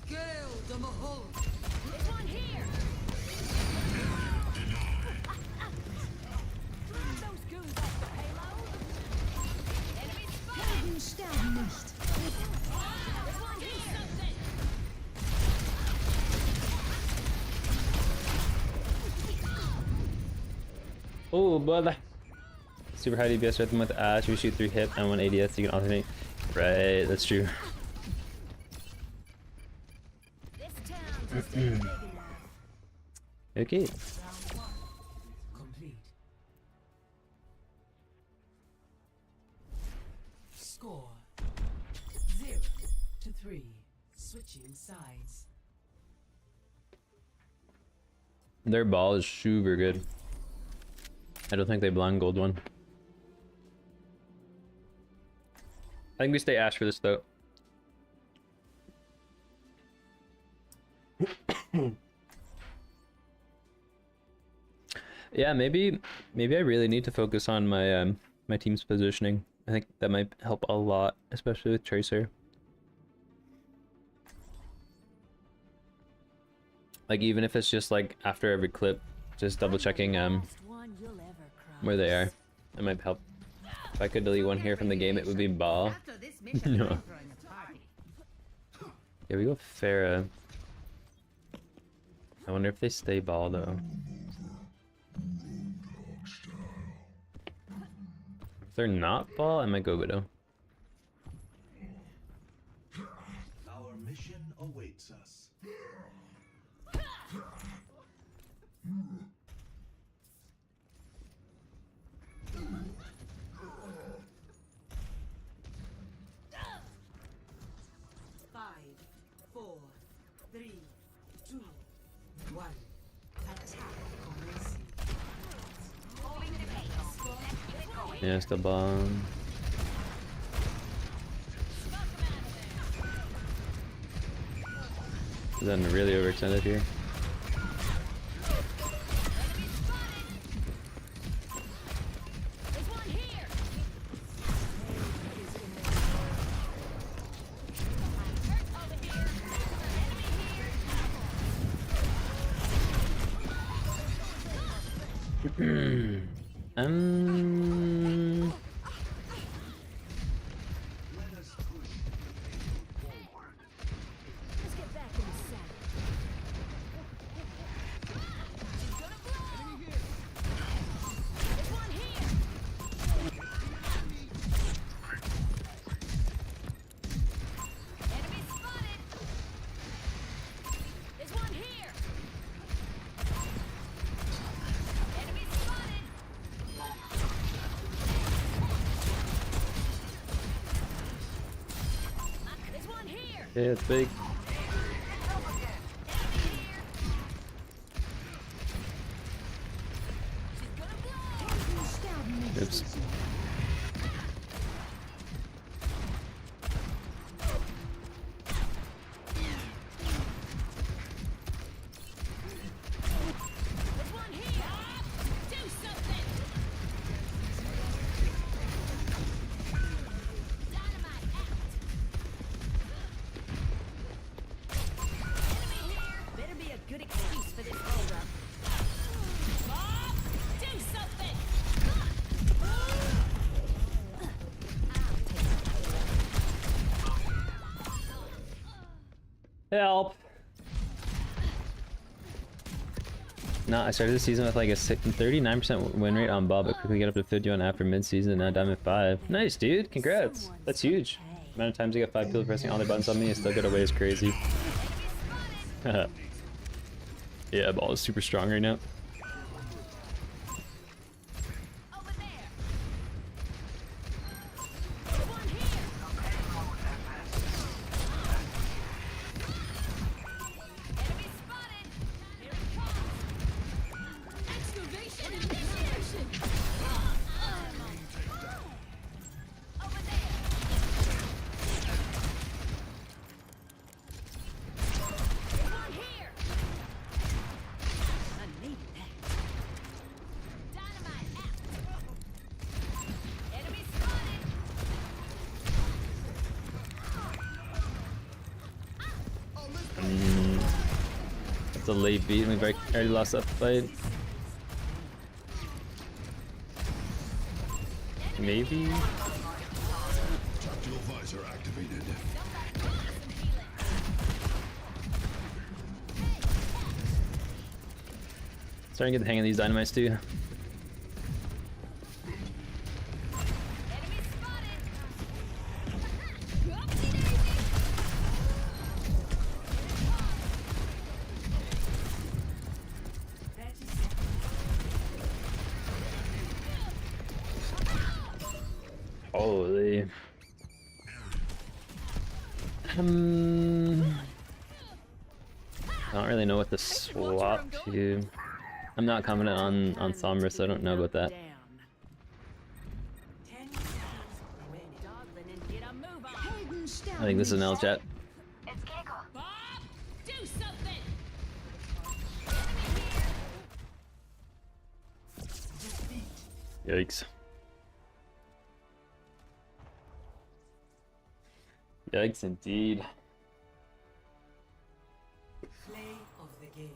Gale the Mahal. This one here. Those goons off the payload. Enemy spotted. This one here. Something. Oh, brother. Super high DPS rhythm with Ash. We shoot 3 hit and 1 ADS. You can alternate. Right, that's true. This town just ain't big enough. Okay. Round 1 complete. Score 0-3. Switching sides. Their ball is super good. I don't think they blind gold one. I think we stay Ash for this though. Yeah, maybe I really need to focus on my my team's positioning. I think that might help a lot, especially with Tracer. Like even if it's just like after every clip, just double checking where they are. That might help. If I could delete one here from the game, it would be ball. After this mission, No. I'm throwing a party. Yeah, we go Farah. I wonder if they stay ball though. If they're not ball, I might go Widow. Our mission awaits us. Five, 4, 3, 2, 1. Attack commencing. Yeah, still ball. Is that really overextended here? This one here. Over here. Enemy here. Let us push forward. Let's get back in the saddle. She's gonna blow. This one here. Yeah, it's big. Oops. There's one here. Do something. Dynamite out. Enemy here. Better be a good excuse for this hold up. Bob, do something. Help! No, I started the season with like a 39% win rate on Bob, but quickly get up to 51 after mid-season and now Diamond 5. Nice, dude! Congrats! That's huge! The amount of times you get 5 people pressing all their buttons on me and still get away is crazy. Yeah, ball is super strong right now. Over there. There's one here. Enemy spotted. Here it comes. Excavation initiation. Over there. There's one here. I need that. Dynamite out. Enemy spotted. It's a late beat and we've already lost that fight. Maybe? Tactical visor activated. Starting to get the hang of these dynamites too. Enemy spotted. Oopsie daisy. Holy. I don't really know what to swap to. I'm not confident on Sombra, so I don't know about that. Down. 10 seconds remaining. Dawdling and get a move on. I think this is an L chat. It's Keiko. Bob, do something. Yikes. Yikes indeed. Play of the game.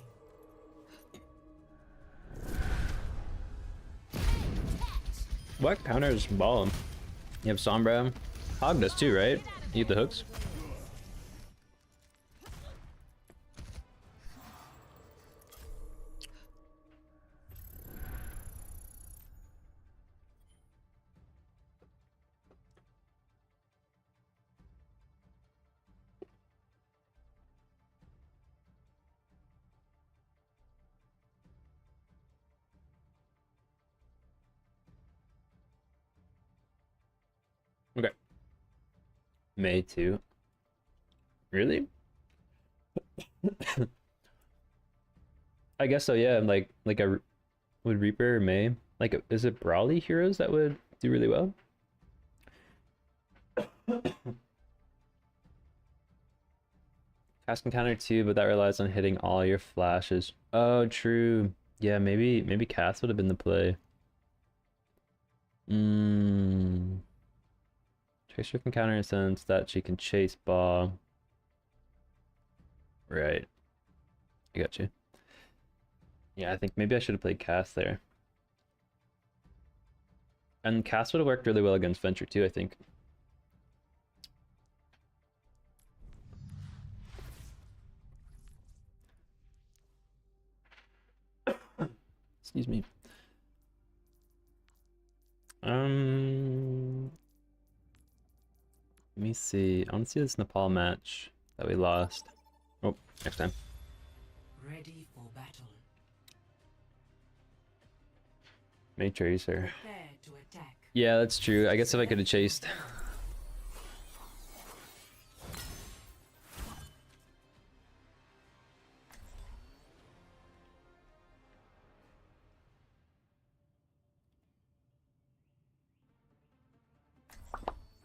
What counters ball? You have Sombra. Hog does too, right? You get the hooks. Okay. May 2. Really? I guess so, yeah. Like a would Reaper or May? Like, is it Brawly heroes that would do really well? Cast can counter too, but that relies on hitting all your flashes. Oh, true. Yeah, maybe Cass would have been the play. Tracer can counter in a sense that she can chase Ball. Right. I got you. Yeah, I think maybe I should have played Cass there. And Cass would have worked really well against Venture too, I think. Excuse me. Let me see. I want to see this Nepal match that we lost. Oh, next time. Ready for battle. May Tracer. Prepare to attack. Yeah, that's true. I guess if I could have chased.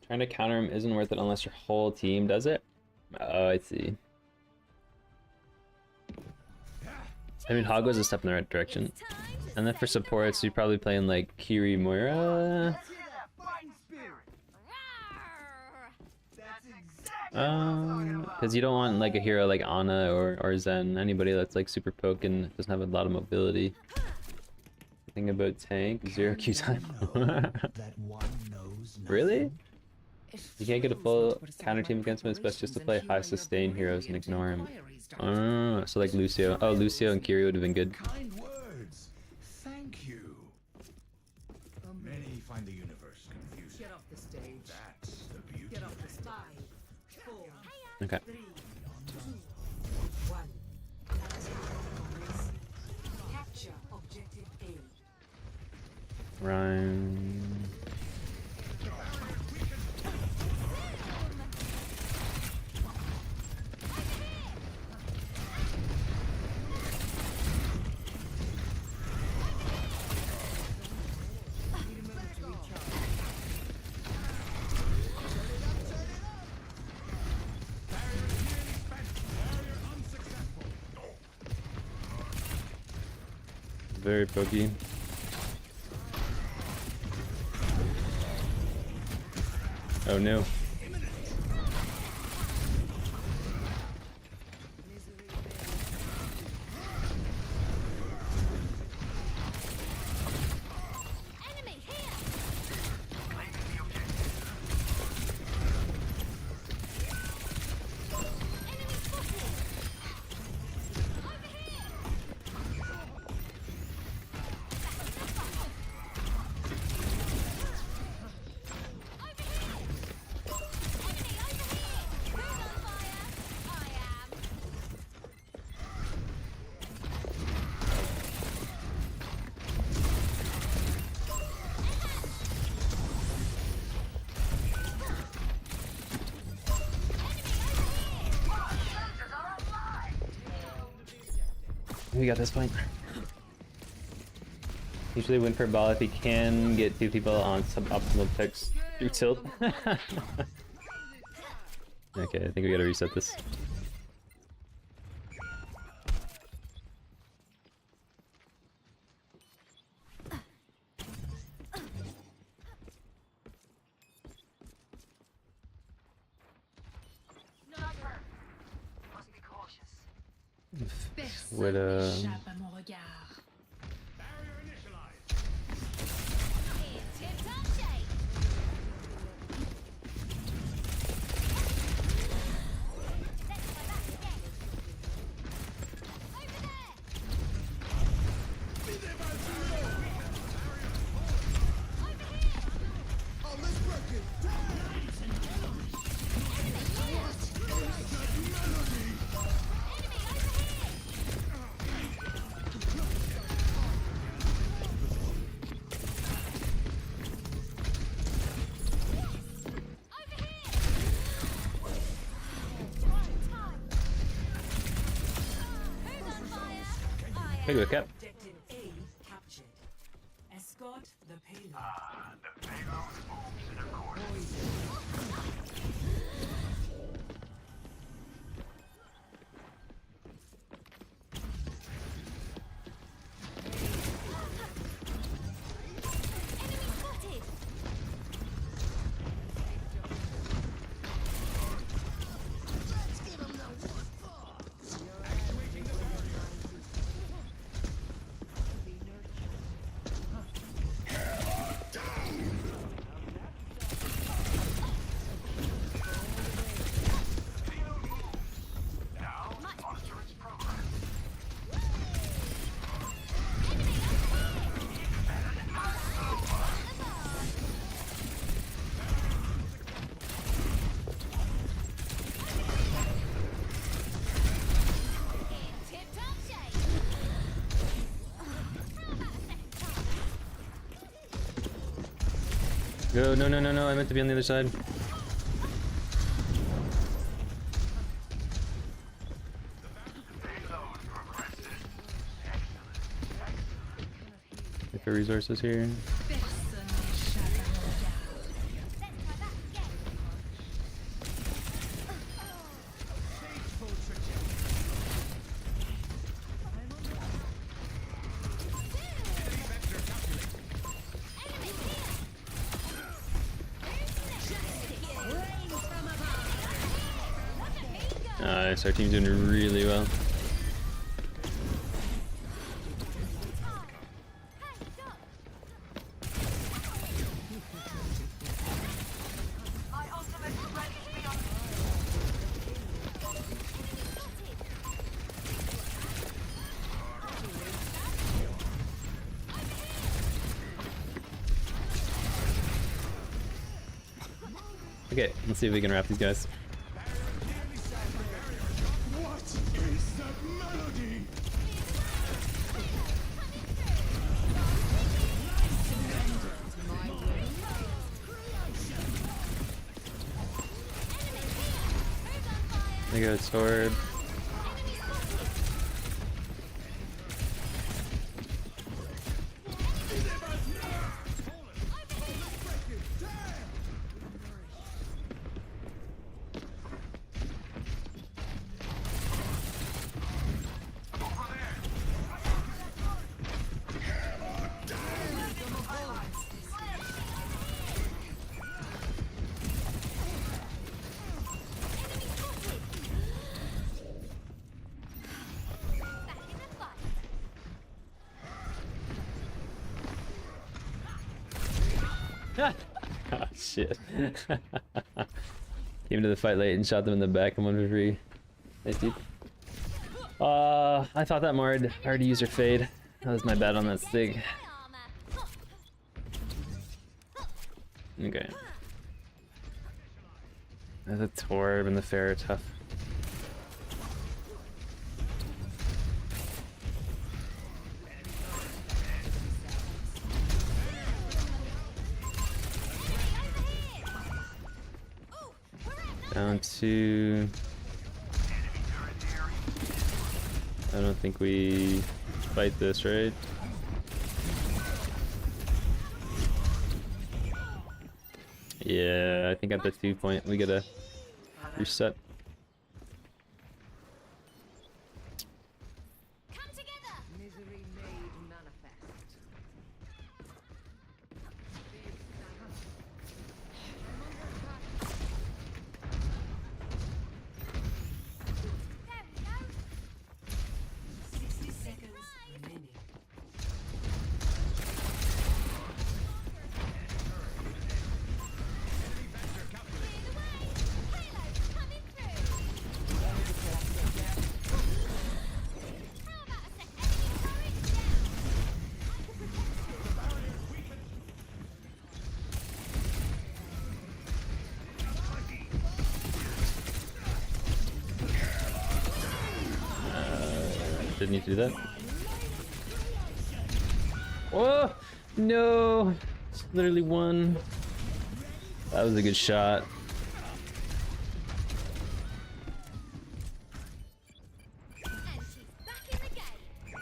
Trying to counter him isn't worth it unless your whole team does it. Oh, I see. I mean, Hog was a step in the right direction. It's time to And then for set the supports, you're probably playing like Kiri Moira. Let's hear that fighting spirit. Rawr. That's exactly what I'm talking about. Because you don't want like a hero like Ana or Zen, anybody that's like super poke and doesn't have a lot of mobility. Thing about tank, 0 Q time. That one knows Really? nothing. You can't get a full counter team against him, it's best just to play high sustain heroes and ignore him. Oh, so like Lucio. Oh, Lucio and Kiri would have been good. Kind words. Thank you. Many find the universe confusing. Get off the stage. That's the beauty. Get off the stage. 5, 4, Okay. 3, 2, 1. Capture objective A. Rhyme. Very pokey. Oh no. Enemy here. Enemy spotted. Over here. We got this point. Usually win for ball if he can get 2 people on suboptimal picks through tilt. Okay, I think we gotta reset this. Sniper. Must be cautious. Widow. In tip-top shape. Let's go back again. Over there. Over here. Oh, let's work it. Big wicket. Objective A captured. Escort the payload. The payload moves in accordance. Enemy spotted. In tip-top shape. How about a second time? Go, no, no, no, no, I meant to be on the other side. Get the resources here. Let's try that again. Nice, our team's doing really well. My ultimate is ready beyond. Okay, let's see if we can wrap these guys. What is that melody? I go sword. Oh shit. Came to the fight late and shot them in the back and 1 for free. Nice dude. I thought that Mard already used her fade. That was my bad on that stig. Okay. The Torb and the Fair are tough. Down to... I don't think we fight this, right? Yeah, I think at the 2 point we gotta reset. Come together. Misery made manifest. There we go. 60 seconds remaining. Payload coming through. How about a sec? Enemy turret down. Didn't need to do that. Oh no! It's literally one. That was a good shot. And she's back in the game.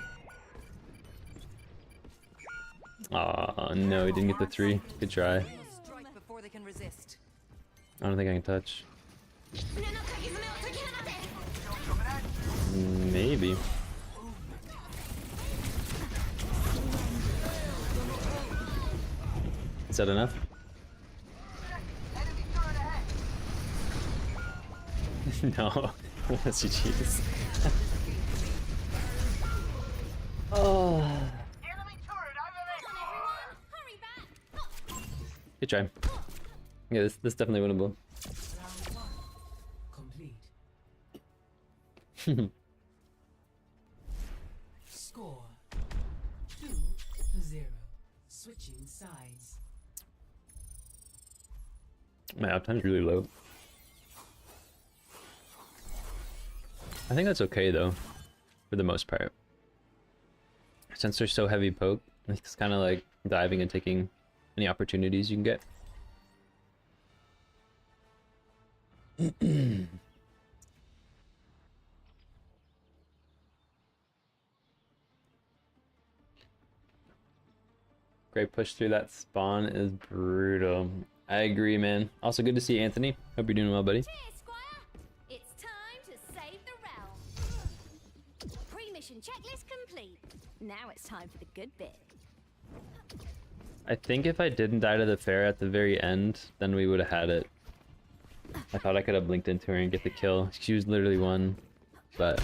Aw, no, he didn't get the 3. Good try. Strike before they can resist. I don't think I can touch. Maybe. Is that enough? Enemy turret ahead. No. That's GG's. Oh. Enemy turret over Come on, everyone. Hurry back. Good try. Yeah, this definitely winnable. Round 1 complete. Score 2-0. Switching sides. My uptime's really low. I think that's okay though, for the most part. Since they're so heavy poke, it's kind of like diving and taking any opportunities you can get. Great push through that spawn is brutal. I agree, man. Also good to see Anthony. Hope you're doing well, buddy. Cheers, Squire. It's time to save the realm. Pre-mission checklist complete. Now it's time for the good bit. I think if I didn't die to the fair at the very end, then we would have had it. I thought I could have blinked into her and get the kill. She was literally one, but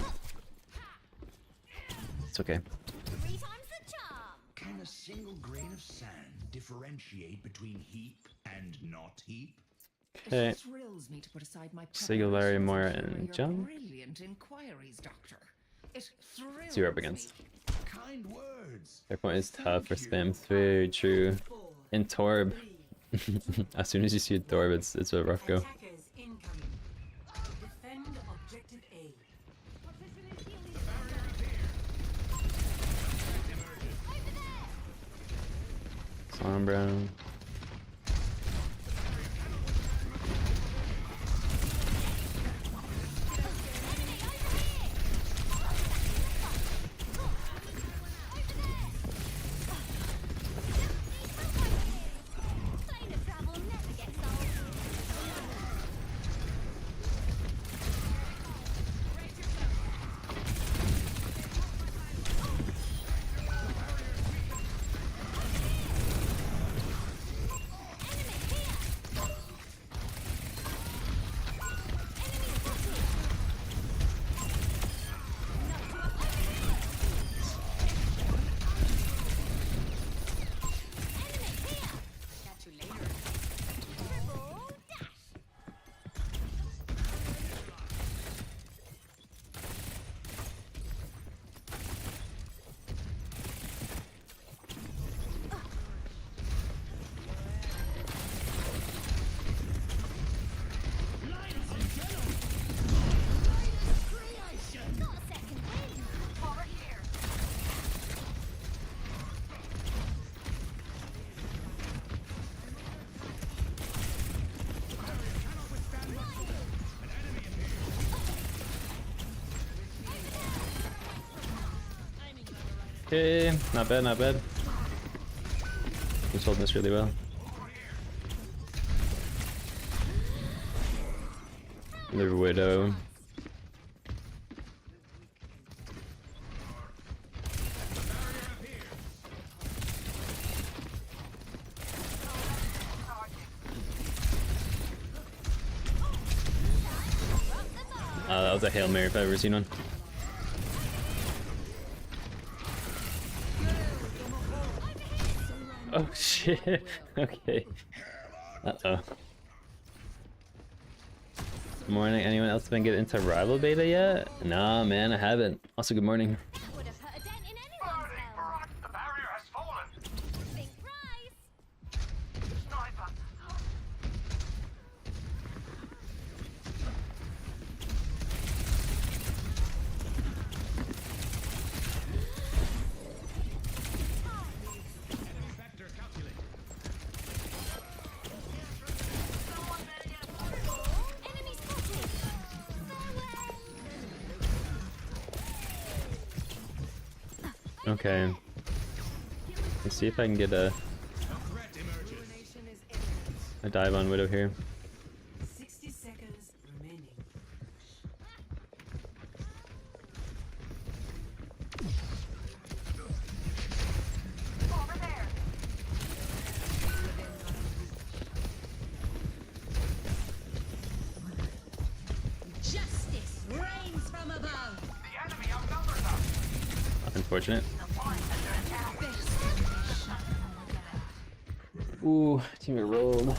it's okay. 3 times the charm. Can a single grain of sand differentiate between heap and not heap? Okay. It thrills me to put aside my Singularity, preparations Moira, and hear and your jump. brilliant inquiries, Doctor. It thrills See her up against. me. Kind words. Their point is tough for spam. It's very true. In Torb, as soon as you see a Torb, it's a rough go. Attackers incoming. Defend objective A. Sombra. Plane of travel never gets old. Catch you later. Triple dash. Got a second wind. Over here. Okay, not bad, not bad. He's holding this really well. The Widow. That was a Hail Mary if I've ever seen one. Oh shit. Okay. Uh-oh. Morning. Anyone else been getting into rival beta yet? Nah, man, I haven't. Also, good morning. That would have put a dent in anyone's Burning helm. Barat, the barrier has fallen. Think price. Sniper. Enemy spotted. Okay. Let's see if I can get a dive on Widow here. 60 seconds remaining. Over there. Justice reigns from above. The enemy outnumbers us. Unfortunate. Ooh, team it rolled.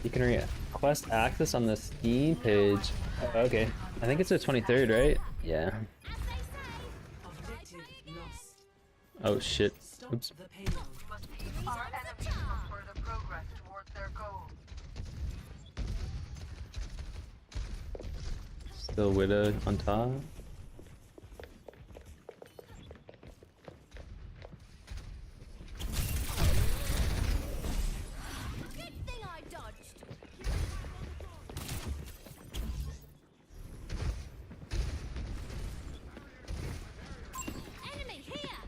You can request access on the Steam page. Okay. I think it's the 23rd, right? Yeah. As they say. Objective lost. Oh shit. Stop Oops. the payload. Must keep our enemies from further progress towards their goal. Still Widow on top. Good thing I dodged. Enemy here.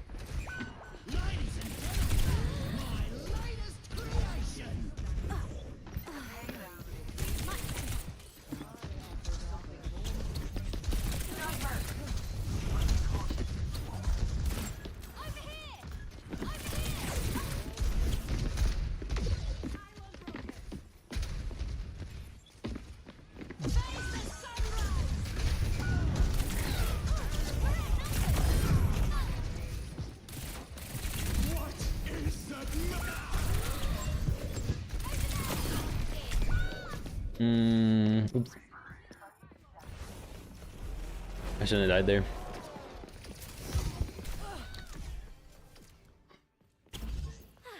Oops. I shouldn't have died there.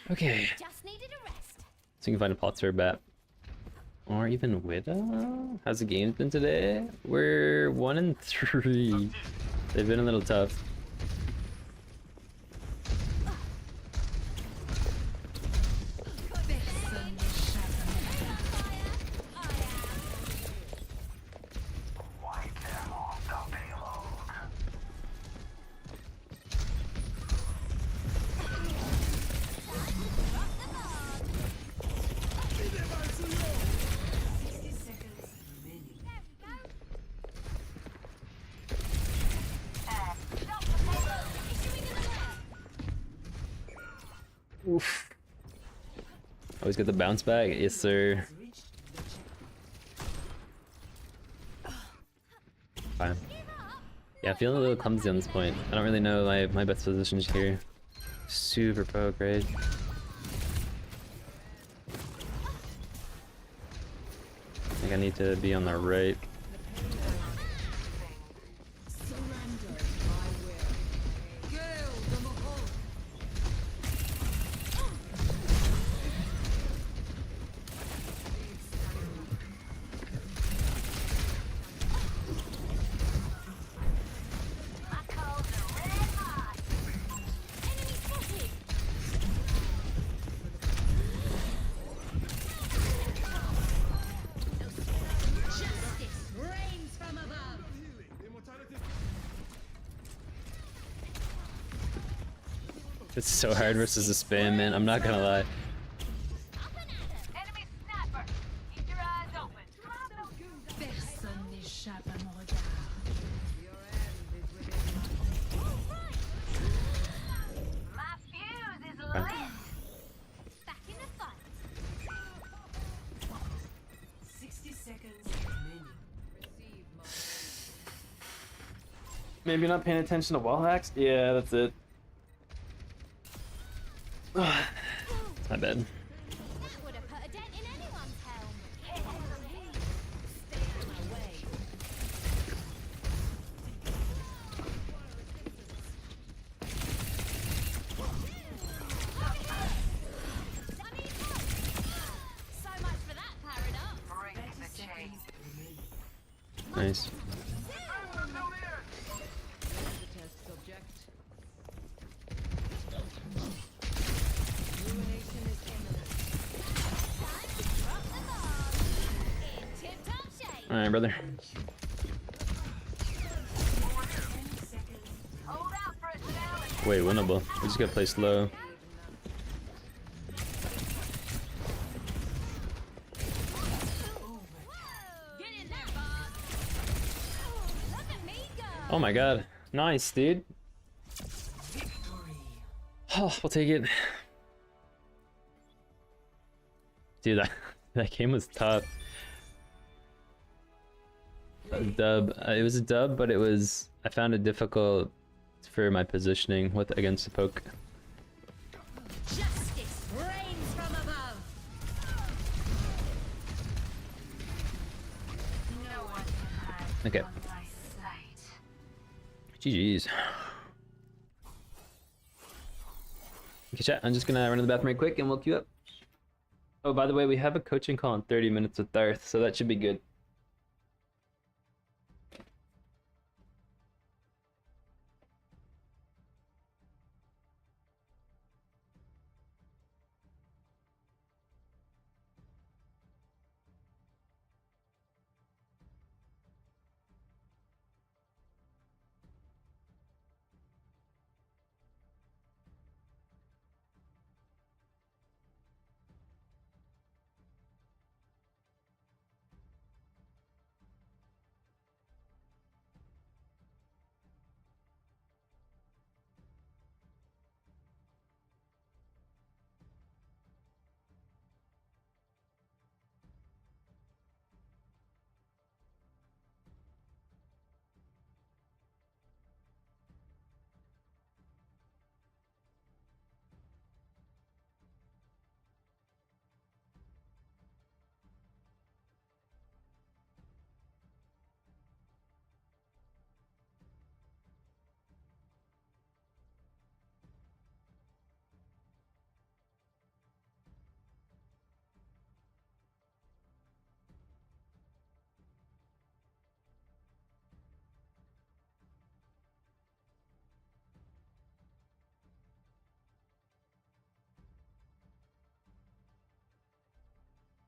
Okay. Just needed a rest. So you can find a plot or bat. Or even Widow? How's the game been today? We're 1 and 3. They've been a little tough. Oof. Always get the bounce back. Yes, sir. Fine. Yeah, feeling a little clumsy on this point. I don't really know my best positions here. Super poke, right? I think I need to be on the right. It's so hard versus the spam, man. I'm not gonna lie. Enemy sniper. Keep your eyes open. Personne n'échappe à mon regard. My fuse is lit. Back in the fight. 60 seconds remaining. Maybe not paying attention to wall hacks? Yeah, that's it. It's my bad. That would have put a dent in anyone's helm. Stay out of my way. So much for that paradox. Bring the change. Nice. Test subject. Ruination is imminent. Time to drop the bomb. In tip-top shape. Alright, brother. Hold out for us now. Wait, winnable. We just gotta play slow. Get in there, boss. Look at me go. Oh my god. Nice, dude. Oh, we'll take it. Dude, that game was tough. A dub. It was a dub, but I found it difficult for my positioning with against the poke. Justice reigns from above. No one can hide Okay. from my sight. GG's. Okay, chat. I'm just gonna run to the bathroom right quick and we'll queue up. Oh, by the way, we have a coaching call in 30 minutes with Darth, so that should be good.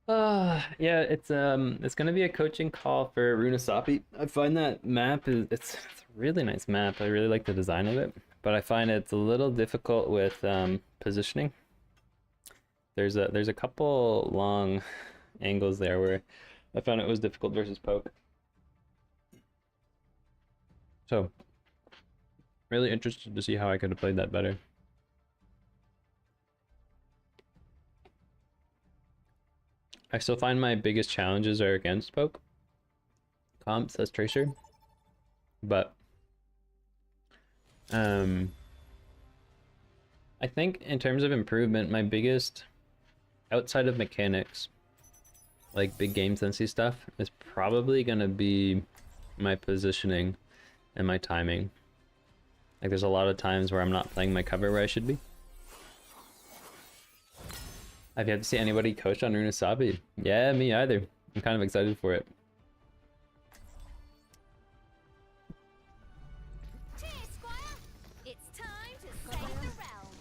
Yeah, it's gonna be a coaching call for Runasapi. I find that map is it's a really nice map. I really like the design of it, but I find it's a little difficult with positioning. There's a couple long angles there where I found it was difficult versus poke. So really interested to see how I could have played that better. I still find my biggest challenges are against poke comps as tracer, but I think in terms of improvement, my biggest outside of mechanics, like big game sensey stuff, is probably gonna be my positioning and my timing. Like there's a lot of times where I'm not playing my cover where I should be. I've yet to see anybody coach on Runasapi. Yeah, me either. I'm kind of excited for it. Cheers, Squire! It's time to save the realm.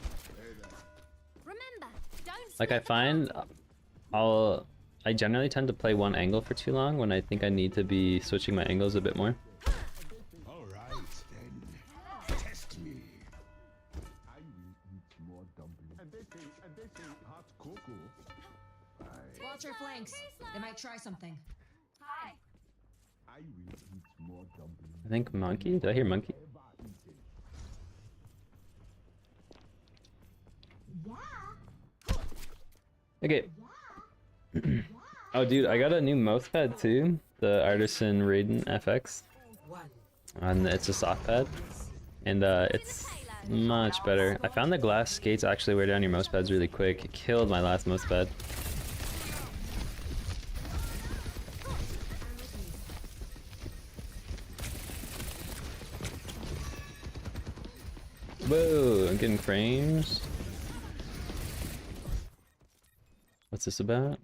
Remember, don't Like I split the find party. I generally tend to play one angle for too long when I think I need to be switching my angles a bit more. All right, then. Test me. I will eat more dumplings. And they say hot cocoa. Watch your flanks. They might try something. Hi. I will eat more dumplings. I think monkey? Did I hear monkey? Okay. Oh dude, I got a new mouse pad too. The Artisan Raiden FX. And it's a soft pad. And it's much better. I found the glass skates actually wear down your mouse pads really quick. It killed my last mouse pad. Whoa, I'm getting frames. What's this about?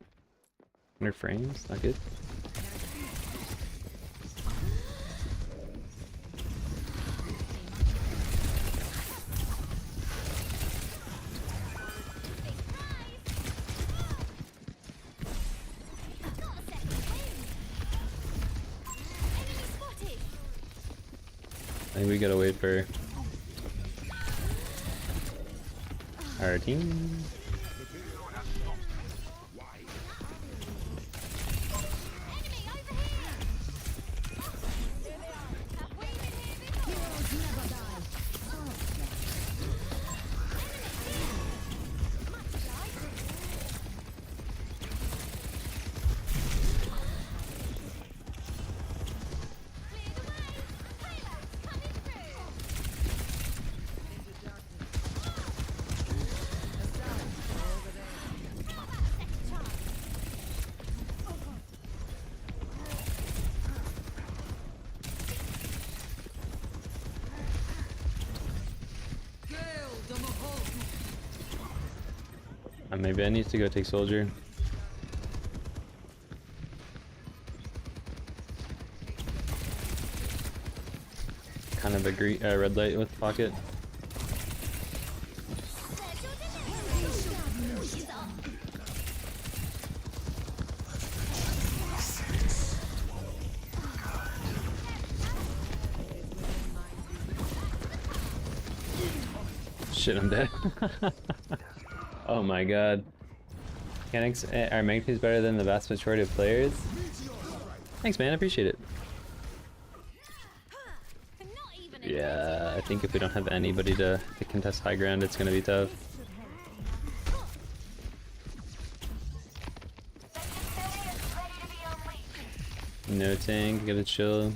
100 frames? Not good. I think we gotta wait for our team. Maybe I need to go take soldier. Kind of agree. Red light with pocket. Shit, I'm dead. Oh my god. Mechanics are magnifies better than the vast majority of players. Thanks, man. I appreciate it. Yeah, I think if we don't have anybody to contest high ground, it's gonna be tough. No tank, gotta chill.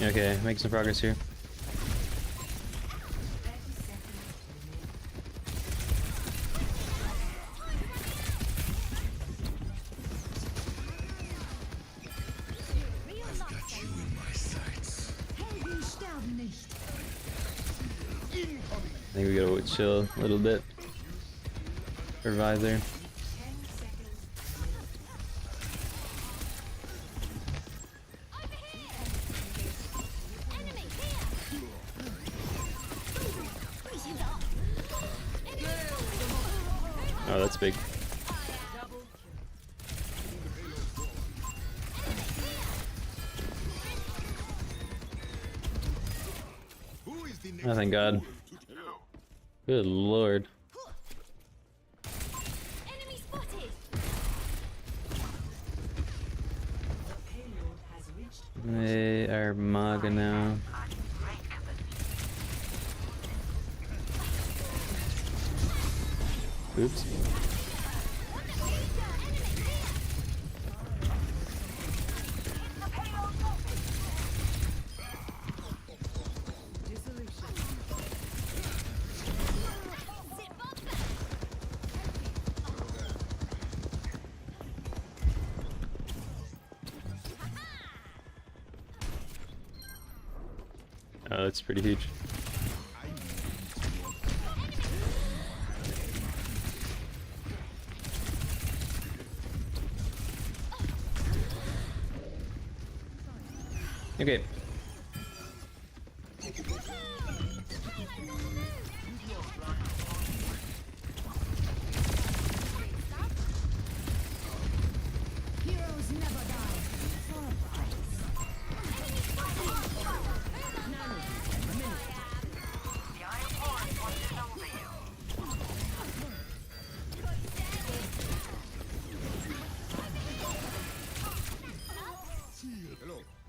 Okay, making some progress here. I think we gotta chill a little bit. Revive there. Oh, that's big. Oh, thank God. Good Lord. Enemy spotted. They are Maga now. Oops. Oh, that's pretty huge. Okay. Heroes never die.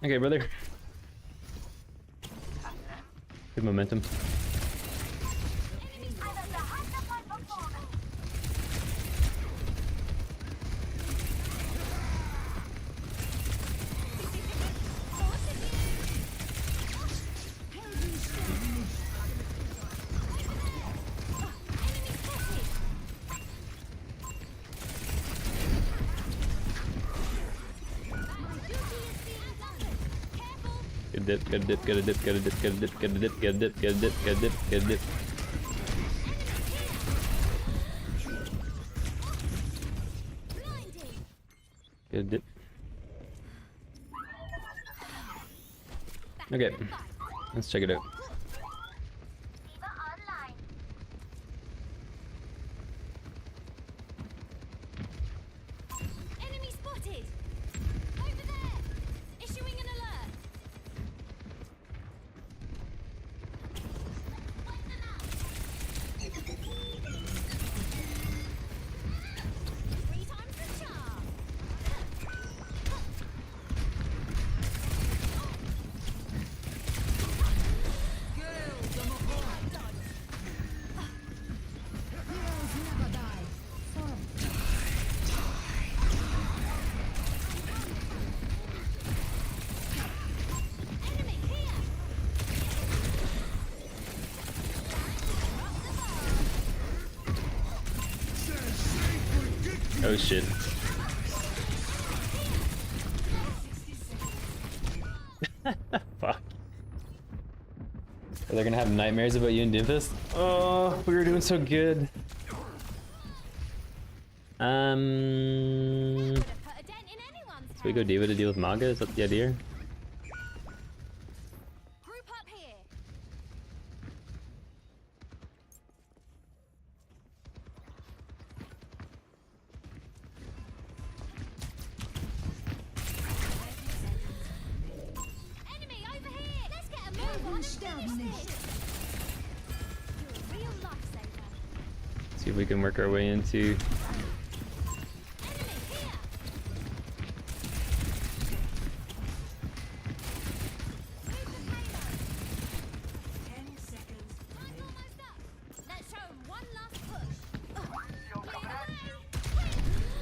Okay, brother. Good momentum. Good dip, good dip, good dip, good dip, good dip, good dip, good dip, good dip, good dip, good dip. Good dip. Okay, let's check it out. Enemy spotted. Over there. Issuing an alert. Three times the charm. Enemy here. Oh shit. Fuck. They're gonna have nightmares about you and Doomfist? Oh, we were doing so good. Put a dent in anyone's So we go Diva to deal with Maga? Is that the idea? Group up here. Enemy over here. Let's get a move on and finish this. You're a real lifesaver. See if we can work our way into. Enemy here. Move the payload. 10 seconds. Time's almost up. Let's show 'em one last push. Clear the way.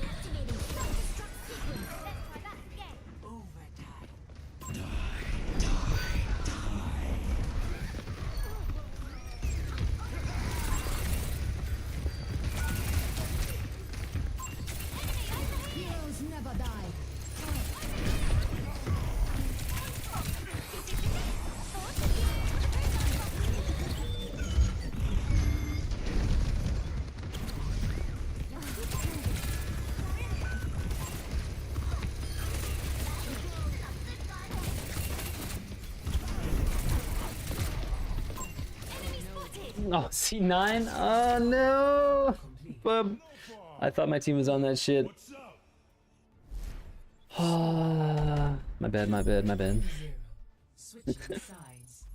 Activating self-destruct sequence. Let's try that again. Overtime. Oh, C9? Oh no! Bub. I thought my team was on that shit. Ah, my bad, my bad, my bad. Switching sides.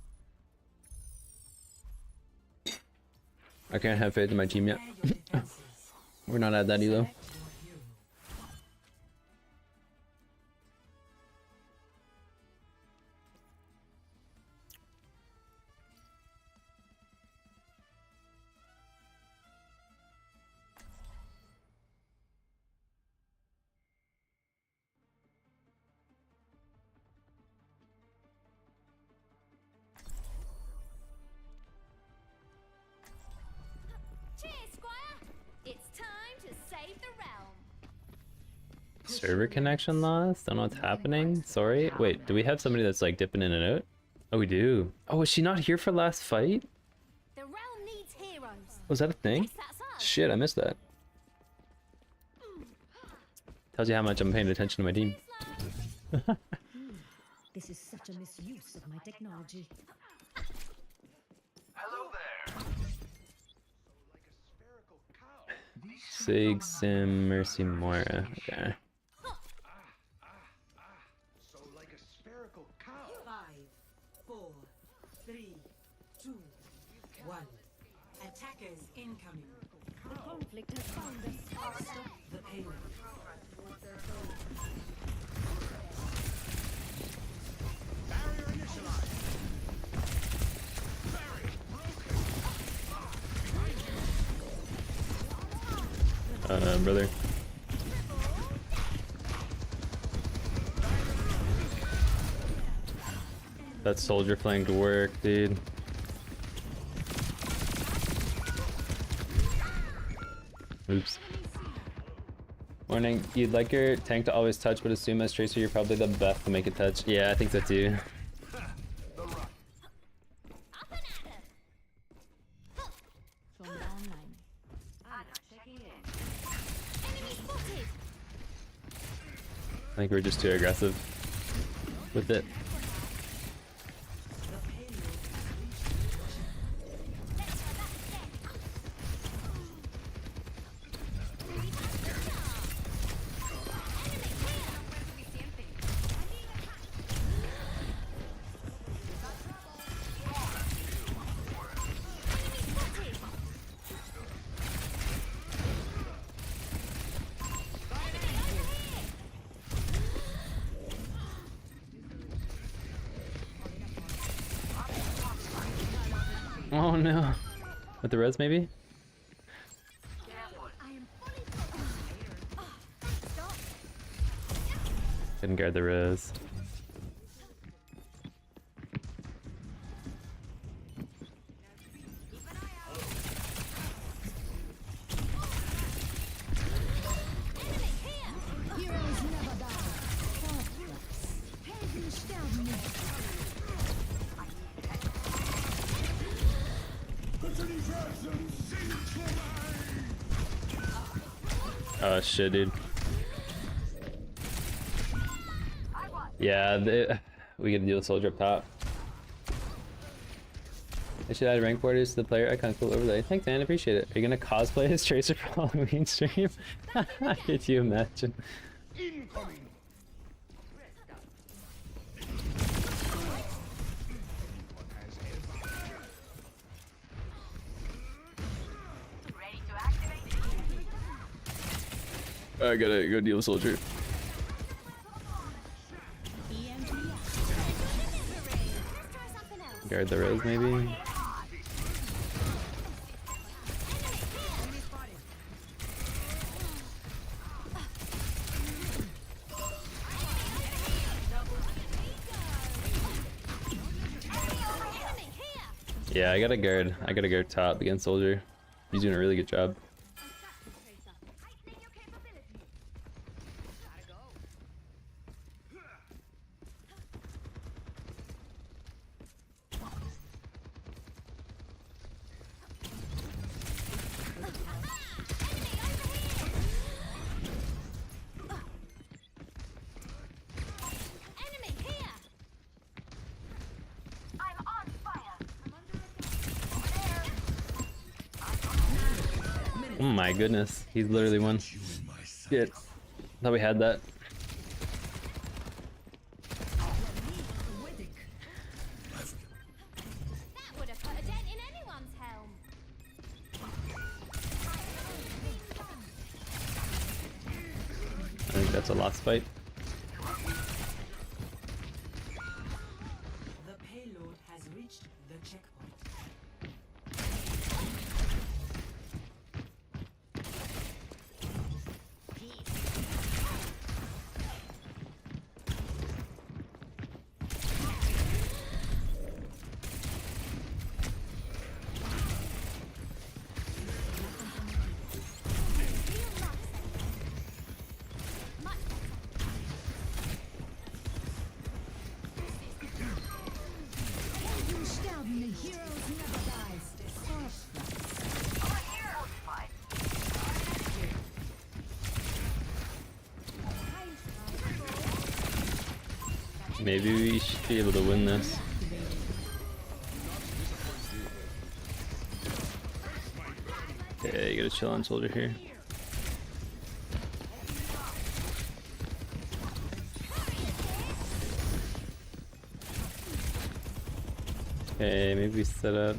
I can't have faith in my team yet. Prepare your defenses. We're not at that elo. Select your hero. Cheers, Squire! It's time to save the realm. Server connection lost? Don't know what's happening. Sorry. Wait, do we have somebody that's like dipping in and out? Oh, we do. Oh, was she not here for last fight? The realm needs heroes. Was that a thing? Guess that's us. Shit, I missed that. Tells you how much I'm paying attention to my team. This is such a misuse of my technology. Hello there. Sig, Sim, Mercy, Moira. Okay. So like a spherical cow. 5, 4, 3, 2, 1. Attackers incoming. The conflict has found us. Stop the payload. Barrier initialized. Brother. That soldier flank work, dude. Oops. Warning, you'd like your tank to always touch, but assume as Tracer you're probably the best to make it touch. Yeah, I think so too. Up and at 'em. From online. Enemy spotted. I think we're just too aggressive with it. The payload has reached Let's try that again. Oh no. With the res maybe? I am fully focused. Oh, thanks, Doc. Couldn't guard the res. Keep an eye out. Enemy here. Heroes never die. Helden sterben nicht. Oh shit, dude. Yeah, we gotta deal with soldier up top. I should add rank borders to the player icon cool overlay. Thanks, man. Appreciate it. Are you gonna cosplay as Tracer for Halloween stream? Could you imagine? Incoming. Ready to activate? I gotta go deal with soldier. EMP. Let's try something else. Guard the res maybe. Enemy here. Yeah, I gotta guard top against soldier. He's doing a really good job. Heightening your capabilities. Gotta go. Enemy here. I'm on fire. I'm under attack. Oh my goodness, he's literally won. Shit. Thought we had that. That would have put a dent in anyone's helm. I think that's a lost fight. The payload has reached the checkpoint. Maybe we should be able to win this. Okay, you gotta chill on soldier here. Okay, maybe we set up.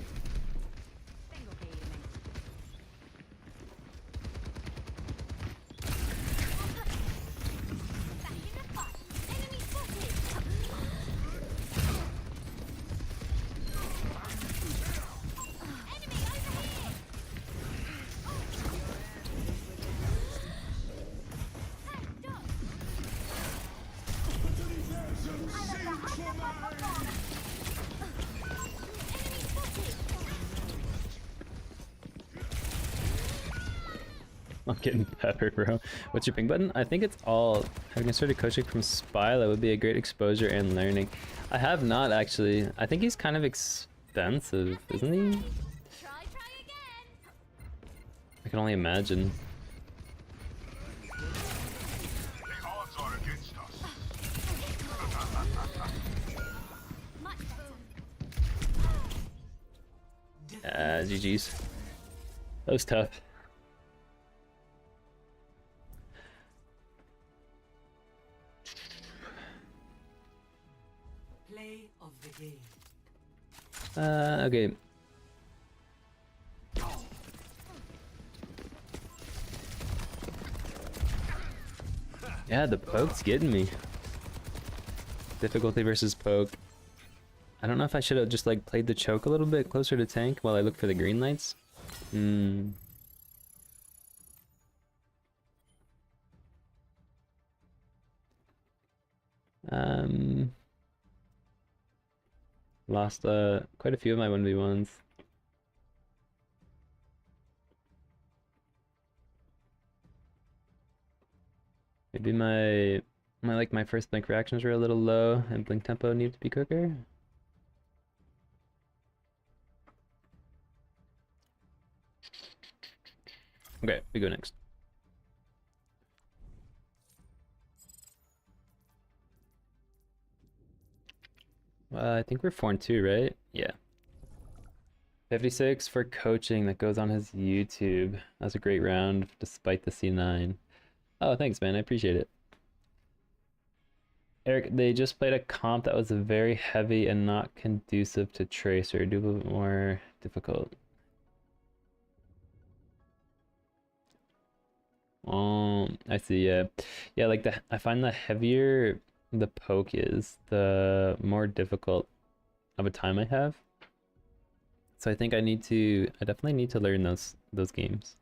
I'm getting peppered, bro. What's your ping button? I think it's all. Having started coaching from Spy, that would be a great exposure and learning. I have not actually. I think he's kind of expensive, isn't he? Try again. I can only imagine. The odds are against us. Much better. GG's. That was tough. Play of the game. Okay. Yeah, the poke's getting me. Difficulty versus poke. I don't know if I should have just like played the choke a little bit closer to tank while I look for the green lights. Lost quite a few of my 1v1s. Maybe my first blink reactions were a little low and blink tempo needed to be quicker. Okay, we go next. I think we're 4-2, right? Yeah. 56 for coaching that goes on his YouTube. That was a great round despite the C9. Oh, thanks, man. I appreciate it. Eric, they just played a comp that was very heavy and not conducive to Tracer. Do a little bit more difficult. Oh, I see. Yeah, yeah. Like I find the heavier the poke is, the more difficult of a time I have. So I think I definitely need to learn those games.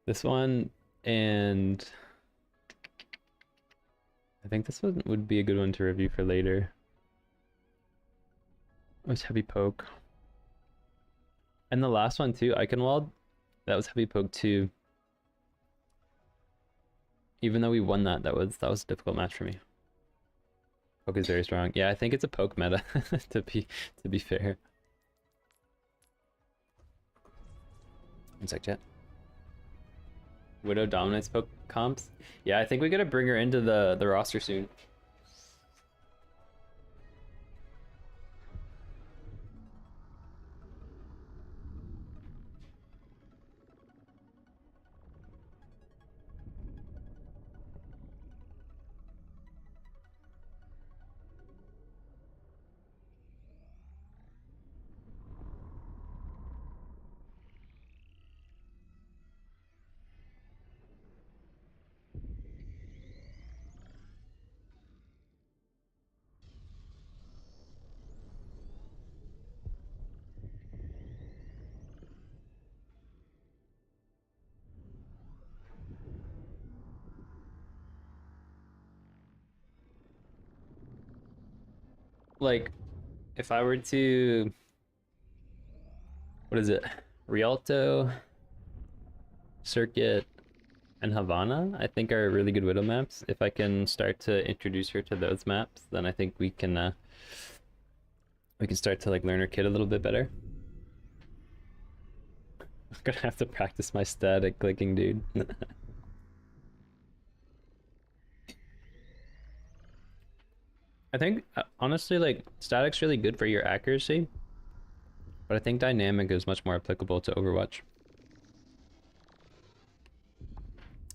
This one, and I think this one would be a good one to review for later. It was heavy poke. And the last one too, Eichenwald, that was heavy poke too. Even though we won that was a difficult match for me. Poke is very strong. Yeah, I think it's a poke meta to be fair. One sec, chat. Widow dominates poke comps. Yeah, I think we gotta bring her into the roster soon. like, if I were to, what is it? Rialto, Circuit, and Havana, I think are really good Widow maps. If I can start to introduce her to those maps, then I think we can start to like learn her kit a little bit better. I'm gonna have to practice my static clicking, dude. I think honestly, like, static's really good for your accuracy, but I think dynamic is much more applicable to Overwatch.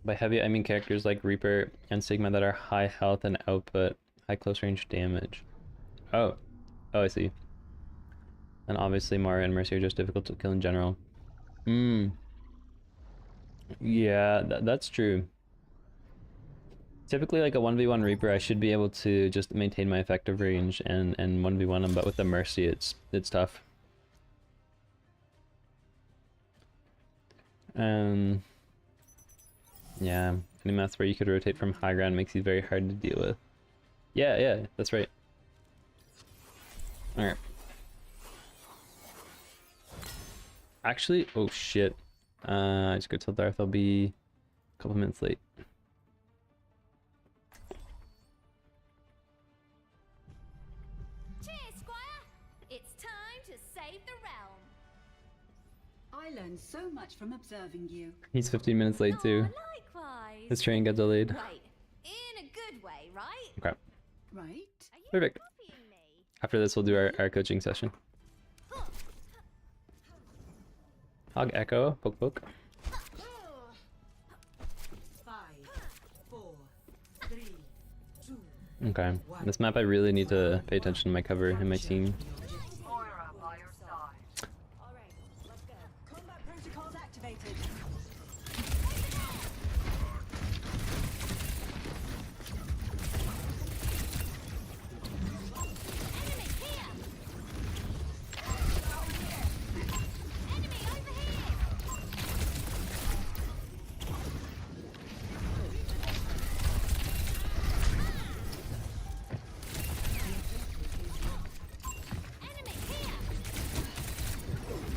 By heavy, I mean characters like Reaper and Sigma that are high health and output, high close range damage. Oh, I see. And obviously Mara and Mercy are just difficult to kill in general. Yeah, that's true. Typically, like a 1v1 Reaper, I should be able to just maintain my effective range and 1v1 them, but with the Mercy, it's tough. Yeah, any maps where you could rotate from high ground makes you very hard to deal with. Yeah, that's right. Alright. Actually, oh shit. I just go tell Darth I'll be a couple minutes late. Cheers, Squire! It's time to save the realm. I learned so much from observing you. He's 15 minutes late too. Aw, likewise. His train got delayed. Wait, in a good way, right? Okay, Right? Are you perfect. copying me? After this, we'll do our coaching session. Hog Echo, poke poke. 5, 4, 3, 2. Okay, this map I really need to pay attention to my cover and my team. Moira by your side. Alright, let's go. Combat protocols activated. Enemy here! Enemy over here! Enemy here!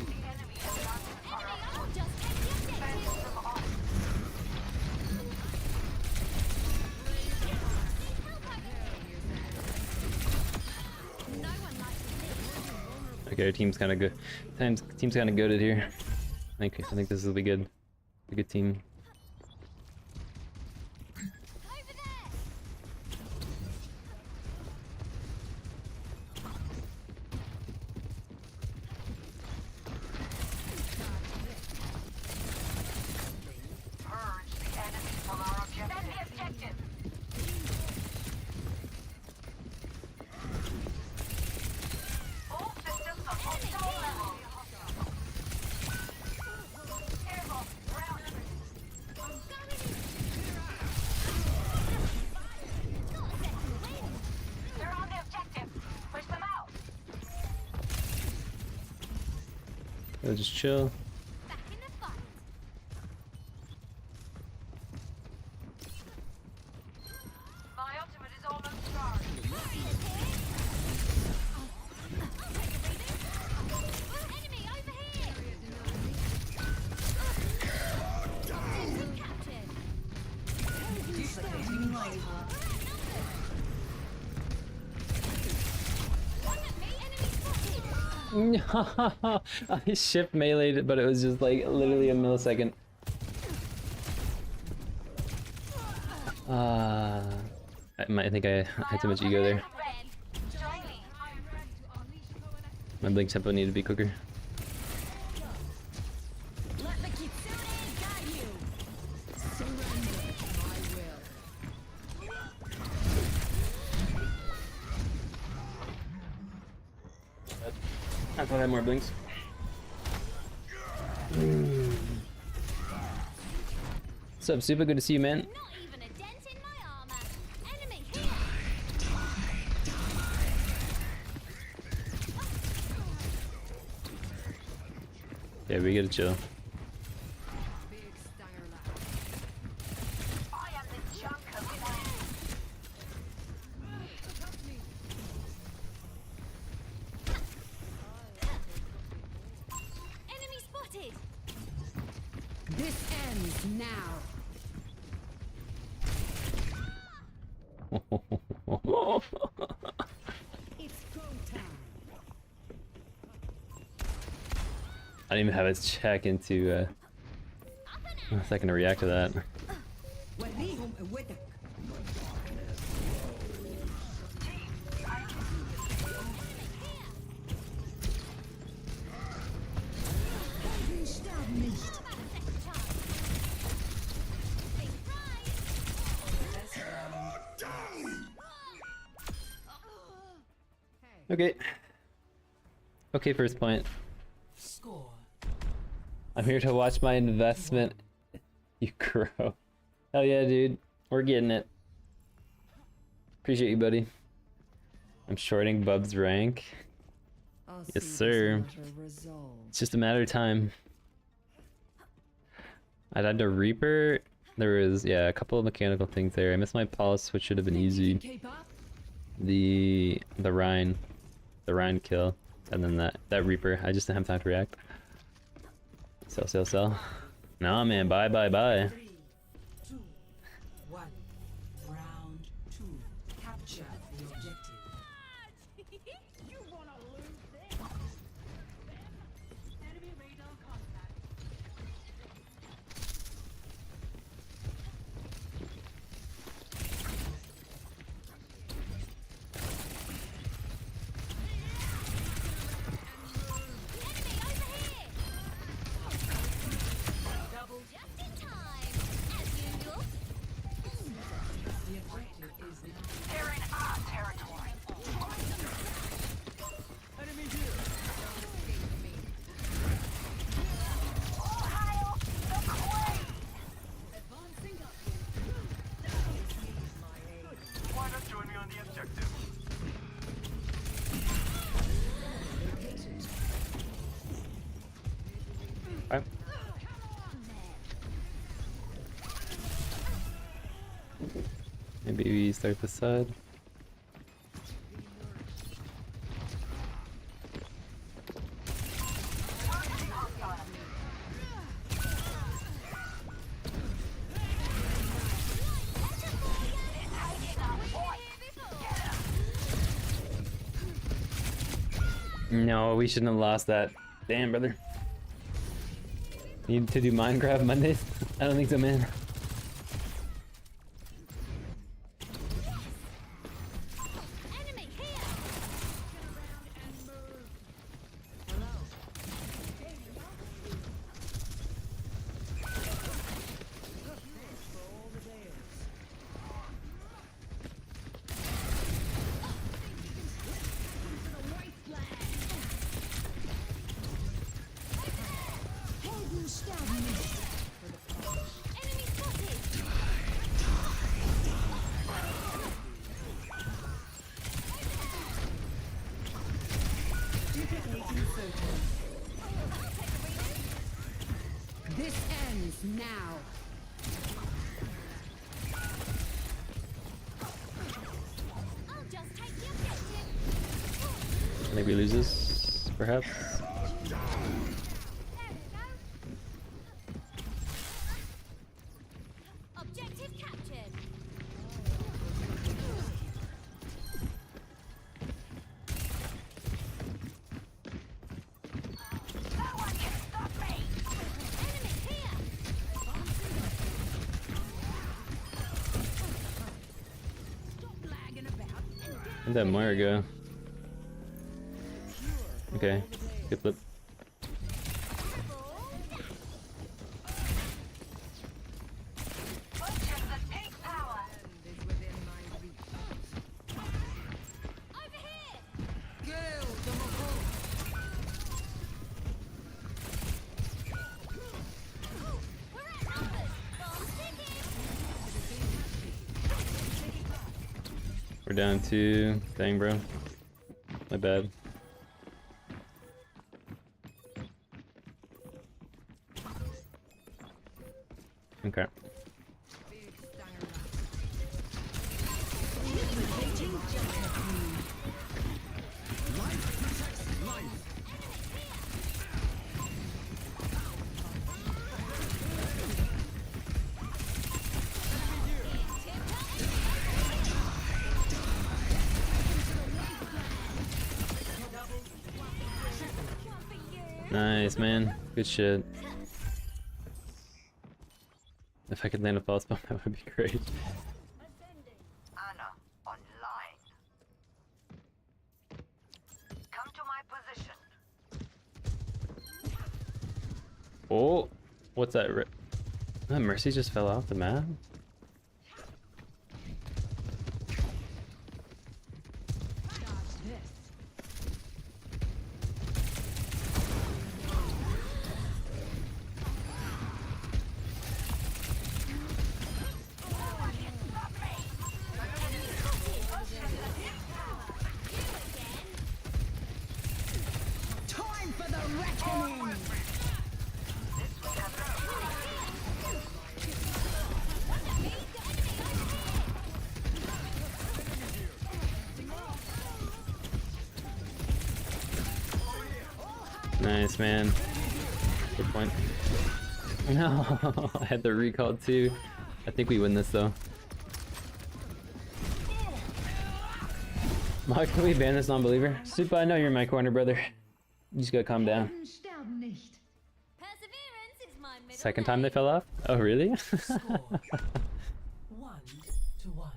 The enemy has landed Enemy our all just take the fence objective! them off. No one likes to see. Okay, our team's kind of good. Team's kind of goated here. I think this will be good. A good team. Over there! Purge the enemy from our objective. That's the objective. All systems are optimal level. Careful, round. They're on the objective. Push them out. We'll just chill. Back in the fight! My ultimate is almost charged. Enemy over here! Objective captured! Duplicating Reinhardt. One at me, enemy spotted! I shift meleeed it, but it was just like literally a millisecond. I think I had too much ego there. Join me! My blink tempo needed to be quicker. Let the kitsune guide you. Surrender to my will. I thought I had more blinks. What's up, Super? Good to see you, man. Not even a dent in my armor! Enemy here! Yeah, we gotta chill. I am the junk of ends now. It's go time. I didn't even have a check into a second to react to that. وريهم قوتك. Okay. Okay, first point. Score. I'm here to watch my investment. You grow. Hell yeah, dude. We're getting it. Appreciate you, buddy. I'm shorting Bub's rank. Yes, sir. It's just a matter of time. I died to Reaper. There was, yeah, a couple of mechanical things there. I missed my pulse, which should have been easy. The Rhine kill, and then that Reaper. I just didn't have time to react. Sell. Nah, man. Bye. 3, 2, 1. Round 2. Capture the objective. You wanna lose this? Enemy radar contact. Just in time, as usual. The objective is now. They're in our territory. Enemy here. All hail the Queen! Why not join me on the objective? Okay. Maybe we start this side. No, we shouldn't have lost that. Damn, brother. Need to do Minecraft Mondays? I don't think so, man. Enemy here. Enemy spotted. This ends now. I'll just take the objective. Maybe loses, perhaps. There we go. Objective captured. No one can stop me! Enemy here. Where'd that Moira go? Okay, good flip. Butchers that take power! Over here. Kill the Mongol. We're outnumbered. Bomb ticking. We're down 2. Dang, bro. My bad. Okay. Nice, man. Good shit. If I could land a false bomb, that would be great. Anna, online. Come to my position. Oh, what's that? Oh, Mercy just fell off the map. Time for the reckoning! Nice, man. Good point. No, I had the recall too. I think we win this though. Mark, can we ban this non-believer? Super, I know you're in my corner, brother. You just gotta calm down. Sterben nicht. Perseverance is my middle Second time they name. fell off? Oh, really? Score 1-1.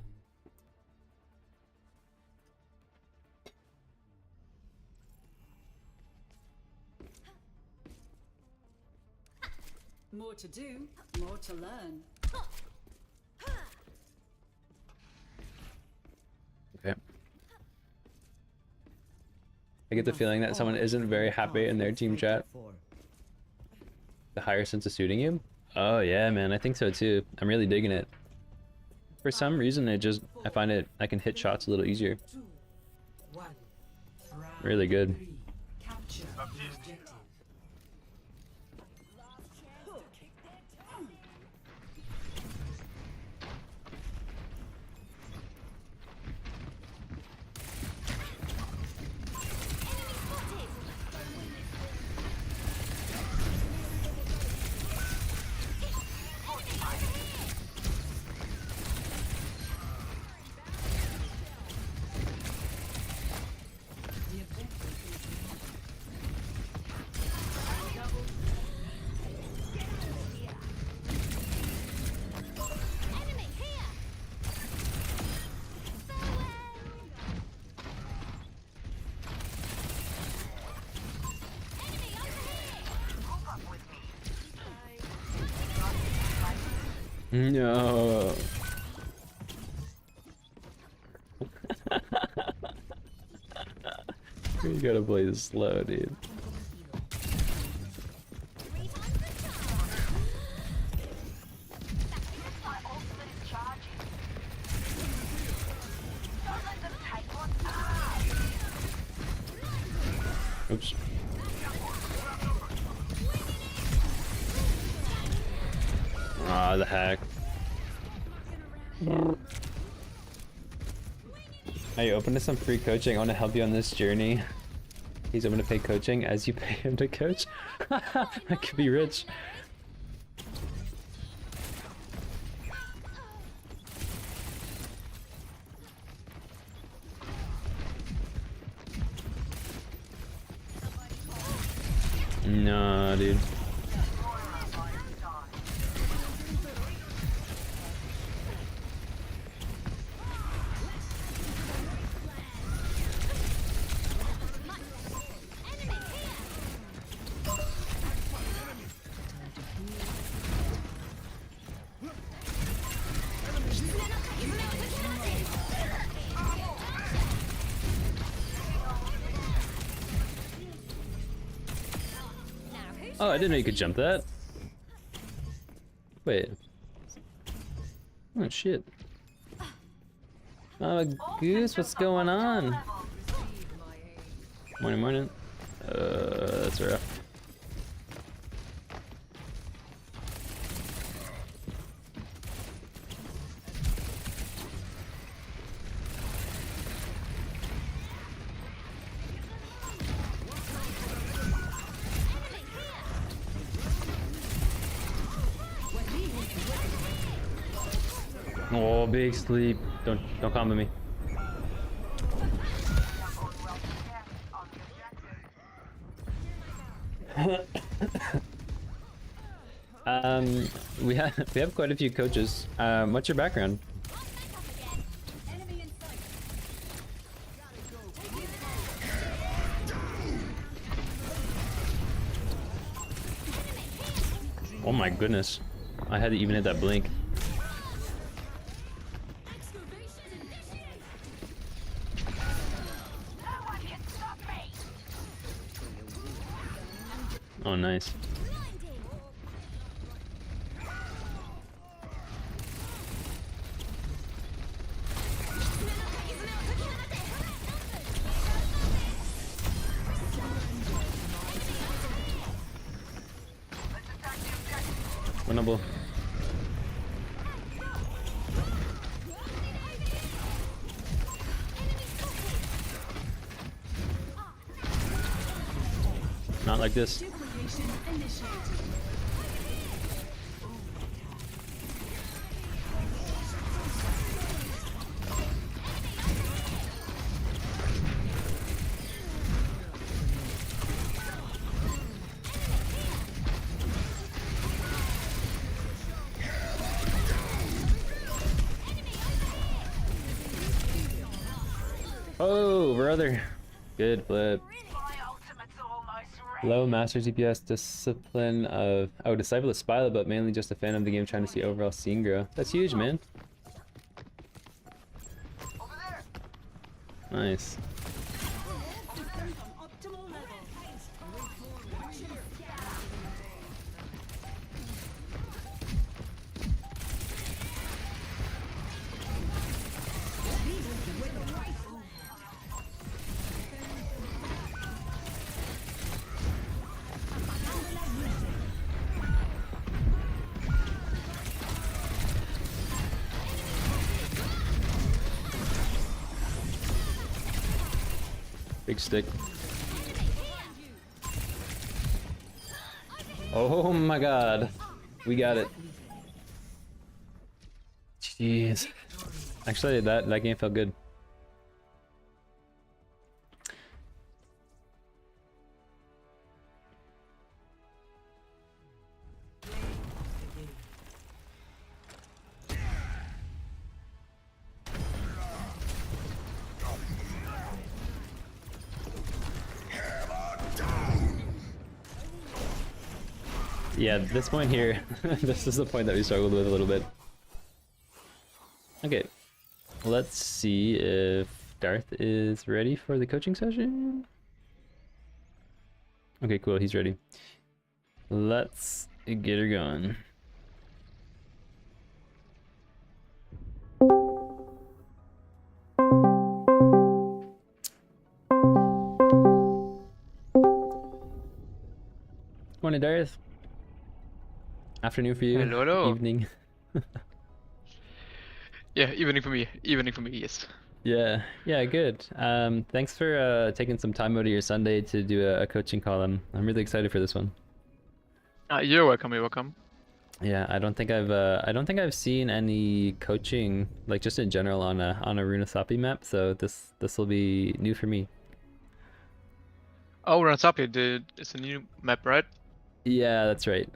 More to do, more to learn. Okay. I get the feeling that someone isn't very happy in their team chat. The higher sense of suiting you? Oh yeah, man, I think so too. I'm really digging it. For some reason, I find it, I can hit shots a little easier. 2-1. Round Really good. 3. Capture the objective. Enemy here. Enemy over here. Group up with me. No. You gotta play this slow, dude. 3 times the charge. My ultimate is charging. Don't let them take one. Oops. Ah, the hack. Are you open to some free coaching? I want to help you on this journey. He's open to pay coaching as you pay him to coach. I could be rich. No, dude. Enemy here. Oh, I didn't know you could jump that. Wait. Oh, shit. Oh, Goose, what's going on? Morning, morning. That's rough. Oh, big sleep. Don't combo me. We have quite a few coaches. What's your background? Oh my goodness. I had to even hit that blink. Oh, nice. Winnable. Not like this. Oh, brother. Good flip. My ultimate's almost ready. Low master DPS, discipline of... Oh, disciple of Spila, but mainly just a fan of the game trying to see overall scene grow. That's huge, man. Over there. Nice. Big stick. Oh my god. We got it. Jeez. Actually, that game felt good. Yeah, this point here, this is the point that we struggled with a little bit. Okay, let's see if Darth is ready for the coaching session. Okay, cool, he's ready. Let's get her going. Morning, Darth. Afternoon for you. Hello, hello. Evening. Yeah, evening for me. Evening for me, yes. Yeah, good. Thanks for taking some time out of your Sunday to do a coaching call. I'm really excited for this one. You're welcome, you're welcome. Yeah, I don't think I've seen any coaching, like just in general on a Runasapi map, so this will be new for me. Oh, Runasapi, it's a new map, right? Yeah, that's right.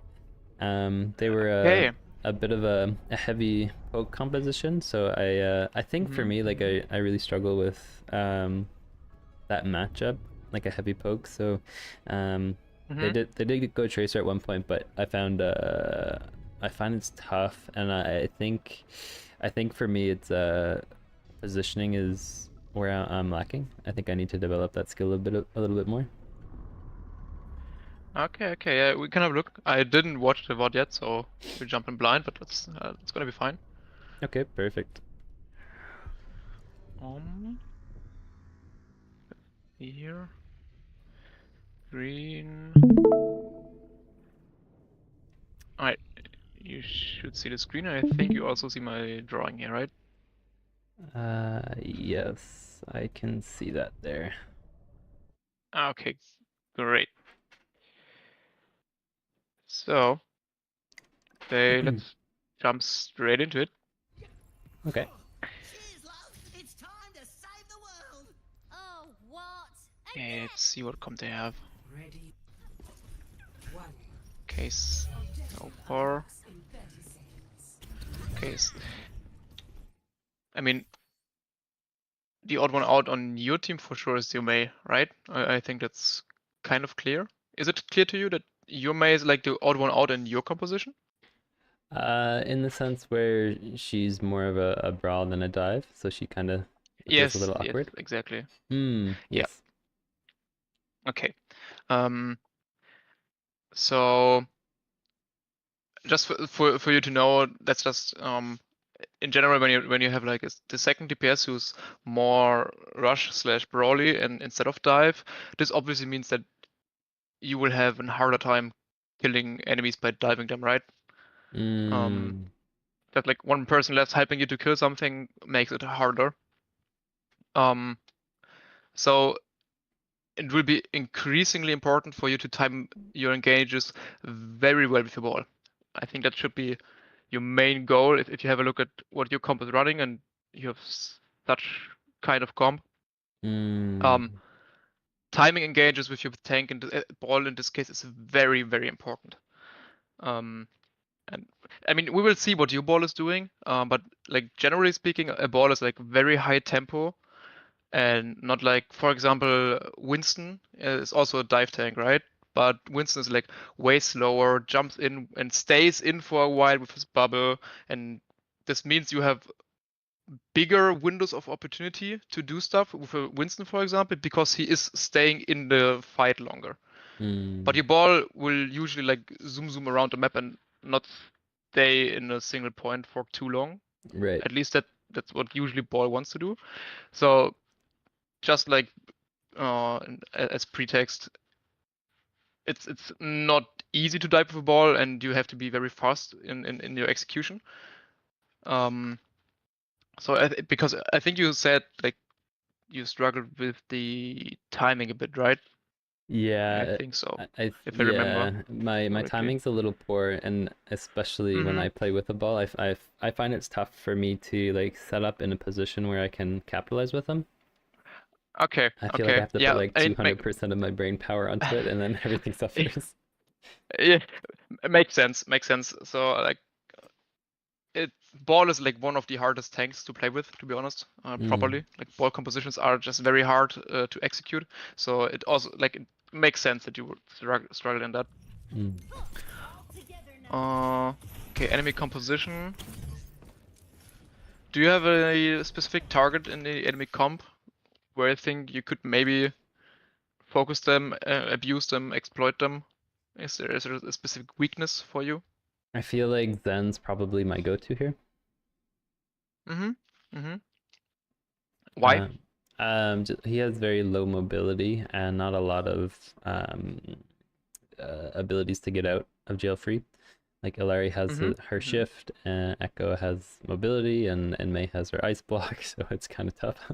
They were Okay. a bit of a heavy poke composition, so I think for me, like I really struggle with that matchup, like a heavy poke. So they did go tracer at one point, but I find it's tough, and I think for me it's positioning is where I'm lacking. I think I need to develop that skill a little bit more. Okay, yeah, we can have a look. I didn't watch the VOD yet, so we're jumping blind, but it's gonna be fine. Okay, perfect. Here. Green. Alright, you should see the screen, and I think you also see my drawing here, right? Yes, I can see that there. Okay, great. So, let's jump straight into it. Okay. It's time to save the world. Oh, what? Let's see what comp they have. Ready. Case so far. Case. I mean, the odd one out on your team for sure is Yumei, right? I think that's kind of clear. Is it clear to you that Yumei is like the odd one out in your composition? In the sense where she's more of a brawl than a dive, so she kind of feels a Yes, little yes, awkward. exactly. Hmm, Yeah. yes. Okay. So just for you to know, that's just in general when you have like the second DPS who's more rush slash brawly and instead of dive, this obviously means that you will have a harder time killing enemies by diving them, right? Mm, That like one person less helping you to kill something makes it harder. Um, so it will be increasingly important for you to time your engages very well with your ball. I think that should be your main goal if you have a look at what your comp is running and you have such kind of comp. mm, Um, timing engages with your tank and ball in this case is very, very important. And I mean, we will see what your ball is doing, but like generally speaking, a ball is like very high tempo and not like, for example, Winston is also a dive tank, right? But Winston is like way slower, jumps in and stays in for a while with his bubble, and this means you have bigger windows of opportunity to do stuff with a Winston, for example, because he is staying in the fight longer. But mm. your ball will usually like zoom around the map and not stay in a single point for too long. Right. At least that's what usually ball wants to do. So just like as pretext, it's not easy to dive with a ball, and you have to be very fast in your execution. Um, so because I think you said like you struggled with the timing a bit, right? I Yeah, think so, if I remember yeah, my correctly. timing's a little poor, and especially when Mm-hmm. I play with the ball, I find it's tough for me to like set up in a position where I can capitalize with them. Okay, I feel like I okay. have to put Yeah, like I mean, 200% of my brain power onto it, and then everything suffers. yeah, it makes sense. Makes sense. So like, it ball is like one of the hardest tanks to play with, to be honest. Mm, Properly, like ball compositions are just very hard to execute. So it also like it makes sense that you would struggle in that. mm. Uh, okay, enemy composition. Do you have a specific target in the enemy comp where you think you could maybe focus them, abuse them, exploit them? Is there a specific weakness for you? I feel like Zen's probably my go-to here. Mm-hmm. Mm-hmm. Why? Um, he has very low mobility and not a lot of abilities to get out of jail free. Like Ilari has Mm-hmm. her Mm-hmm. shift, and Echo has mobility, and Mei has her ice block, so it's kind of tough.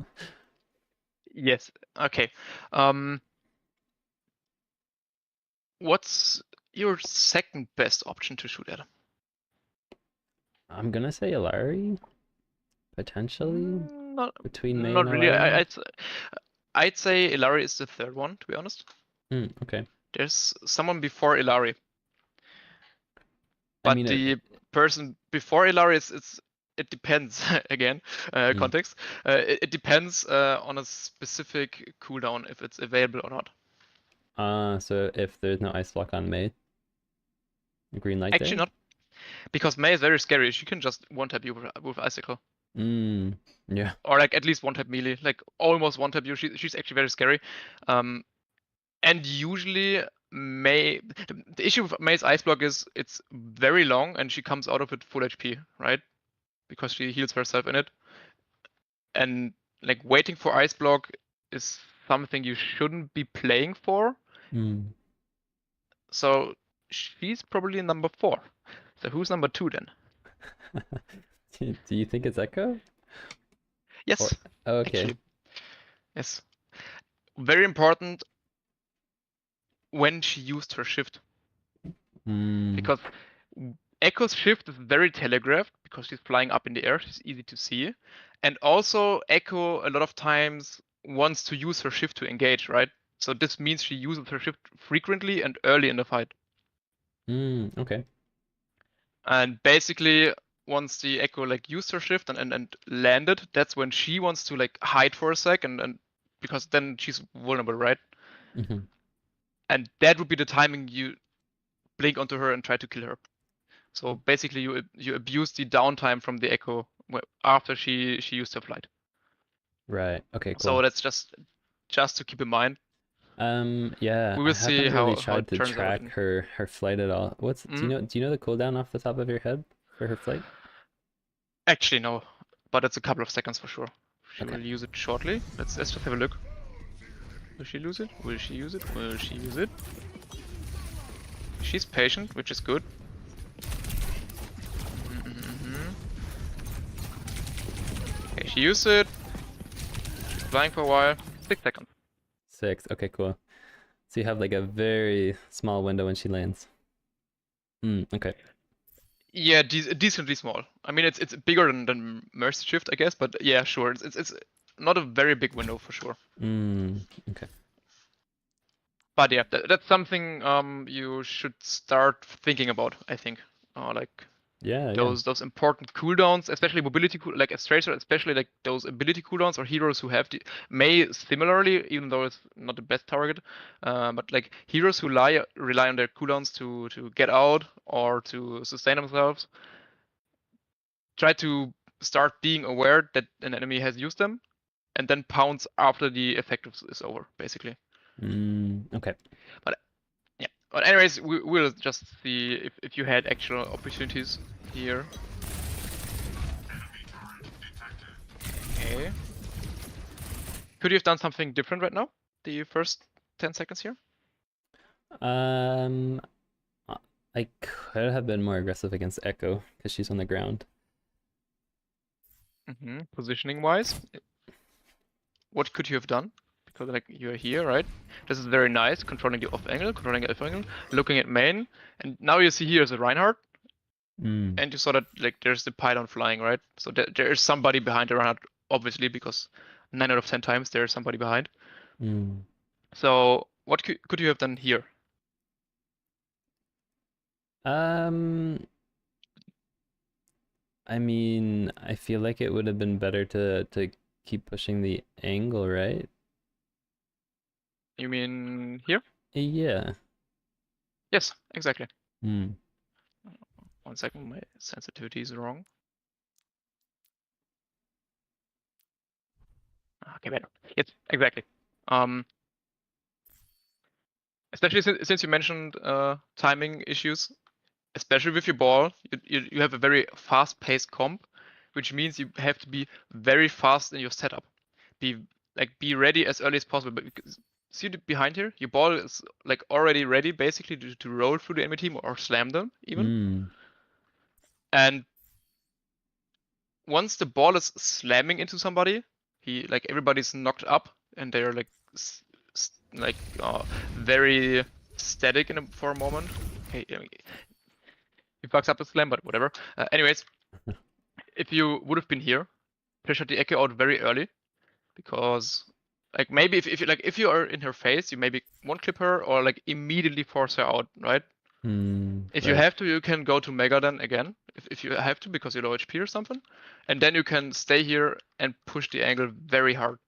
Yes. Okay. Um, what's your second best option to shoot at? I'm gonna say Ilari, potentially, Not, between Mei not and really. Ilari. I'd say Ilari is the third one, to be honest. Okay. There's someone before Ilari, I but mean, the person before Ilari it depends again, mm, context. It depends on a specific cooldown if it's available or not. so if there's no ice block on Mei, green light Actually, there. not because Mei is very scary. She can just one tap you with Icicle. Yeah. Or like at least one tap melee, like almost one tap you. She's actually very scary. And usually Mei, the issue with Mei's ice block is it's very long and she comes out of it full HP, right? Because she heals herself in it. And like waiting for ice block is something you shouldn't be playing for. Mm. So she's probably number 4. So who's number 2 then? Do you think it's Echo? Or Yes, oh, okay. actually. Yes. Very important when she used her shift. Mm, Because Echo's shift is very telegraphed because she's flying up in the air. She's easy to see. And also, Echo a lot of times wants to use her shift to engage, right? So this means she uses her shift frequently and early in the fight. Okay. And basically, once the Echo like used her shift and landed, that's when she wants to like hide for a sec and because then she's vulnerable, right? Hmm. And that would be the timing you blink onto her and try to kill her. So basically, you abuse the downtime from the Echo after she used her flight. Right. Okay, So cool. that's just to keep in mind. Yeah, We I will see haven't really how tried it to turns out. track her flight at all. Mm, Do you know the cooldown off the top of your head for her flight? actually, no, but it's a couple of seconds for sure. She Okay. will use it shortly. Let's just have a look. Will she lose it? Will she use it? Will she use it? She's patient, which is good. Okay, she used it. She's flying for a while. 6 seconds. 6. Okay, cool. So you have like a very small window when she lands. Okay. Yeah, decently small. I mean, it's bigger than Mercy Shift, I guess, but yeah, sure. It's not a very big window for sure. Okay. But yeah, that's something you should start thinking about, I think. Like Yeah, yeah. those important cooldowns, especially mobility like as Tracer, especially like those ability cooldowns or heroes who have may similarly, even though it's not the best target, but like heroes who rely on their cooldowns to get out or to sustain themselves, try to start being aware that an enemy has used them, and then pounce after the effect is over, basically. Okay. But yeah. But anyways, we'll just see if you had actual opportunities here. Okay. Could you have done something different right now? The first 10 seconds here? Um, I could have been more aggressive against Echo because she's on the ground. Positioning wise, what could you have done? Because like you're here, right? This is very nice, controlling the off angle, controlling the F angle, looking at main, and now you see here is a Reinhardt, and you saw that like there's the pylon flying, right? So there is somebody behind the Reinhardt, obviously, because 9 out of 10 times there's somebody behind. So what could you have done here? I mean, I feel like it would have been better to keep pushing the angle, right? You mean here? Yeah. Yes, exactly. Hmm. 1 second, my sensitivity is wrong. Okay, better. Yes, exactly. Especially since you mentioned timing issues, especially with your ball, you have a very fast-paced comp, which means you have to be very fast in your setup. Be ready as early as possible. But because, see behind here, your ball is like already ready basically to roll through the enemy team or slam them even. And once the ball is slamming into somebody, everybody's knocked up and they're like very static for a moment. Okay, he fucks up the slam, but whatever. Anyways, if you would have been here, pressured the Echo out very early, because like maybe if you are in her face, you maybe won't clip her or like immediately force her out, right? If you Right. have to, you can go to Mega then again, if you have to because you're low HP or something, and then you can stay here and push the angle very hard.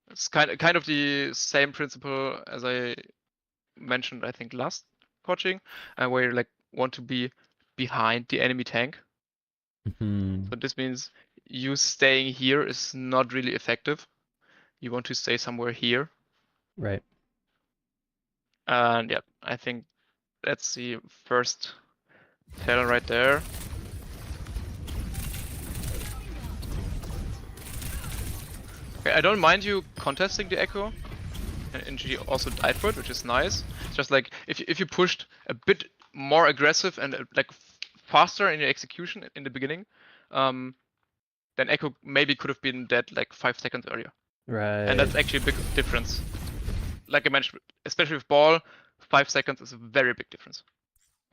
It's kind of the same principle as I mentioned, I think last coaching, where you like want to be behind the enemy tank. So this means you staying here is not really effective. You want to stay somewhere here. Right. And yeah, I think that's the first tell right there. Okay, I don't mind you contesting the Echo, and she also died for it, which is nice. It's just like if you pushed a bit more aggressive and like faster in your execution in the beginning, then Echo maybe could have been dead like 5 seconds earlier. Right. And that's actually a big difference. Like I mentioned, especially with ball, 5 seconds is a very big difference.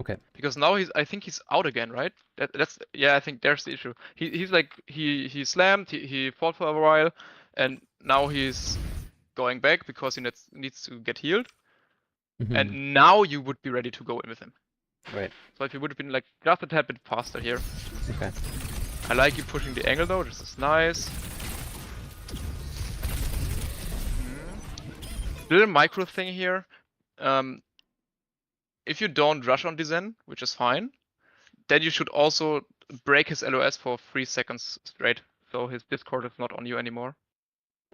Okay. Because now I think he's out again, right? That's yeah, I think there's the issue. He's like he slammed, he fought for a while, and now he's going back because he needs to get healed. and now you would be ready to go in with him. Right. So if you would have been like just a tad bit faster here. Okay. I like you pushing the angle though, this is nice. Little micro thing here. If you don't rush on Dizen, which is fine, then you should also break his LOS for 3 seconds straight. So his Discord is not on you anymore.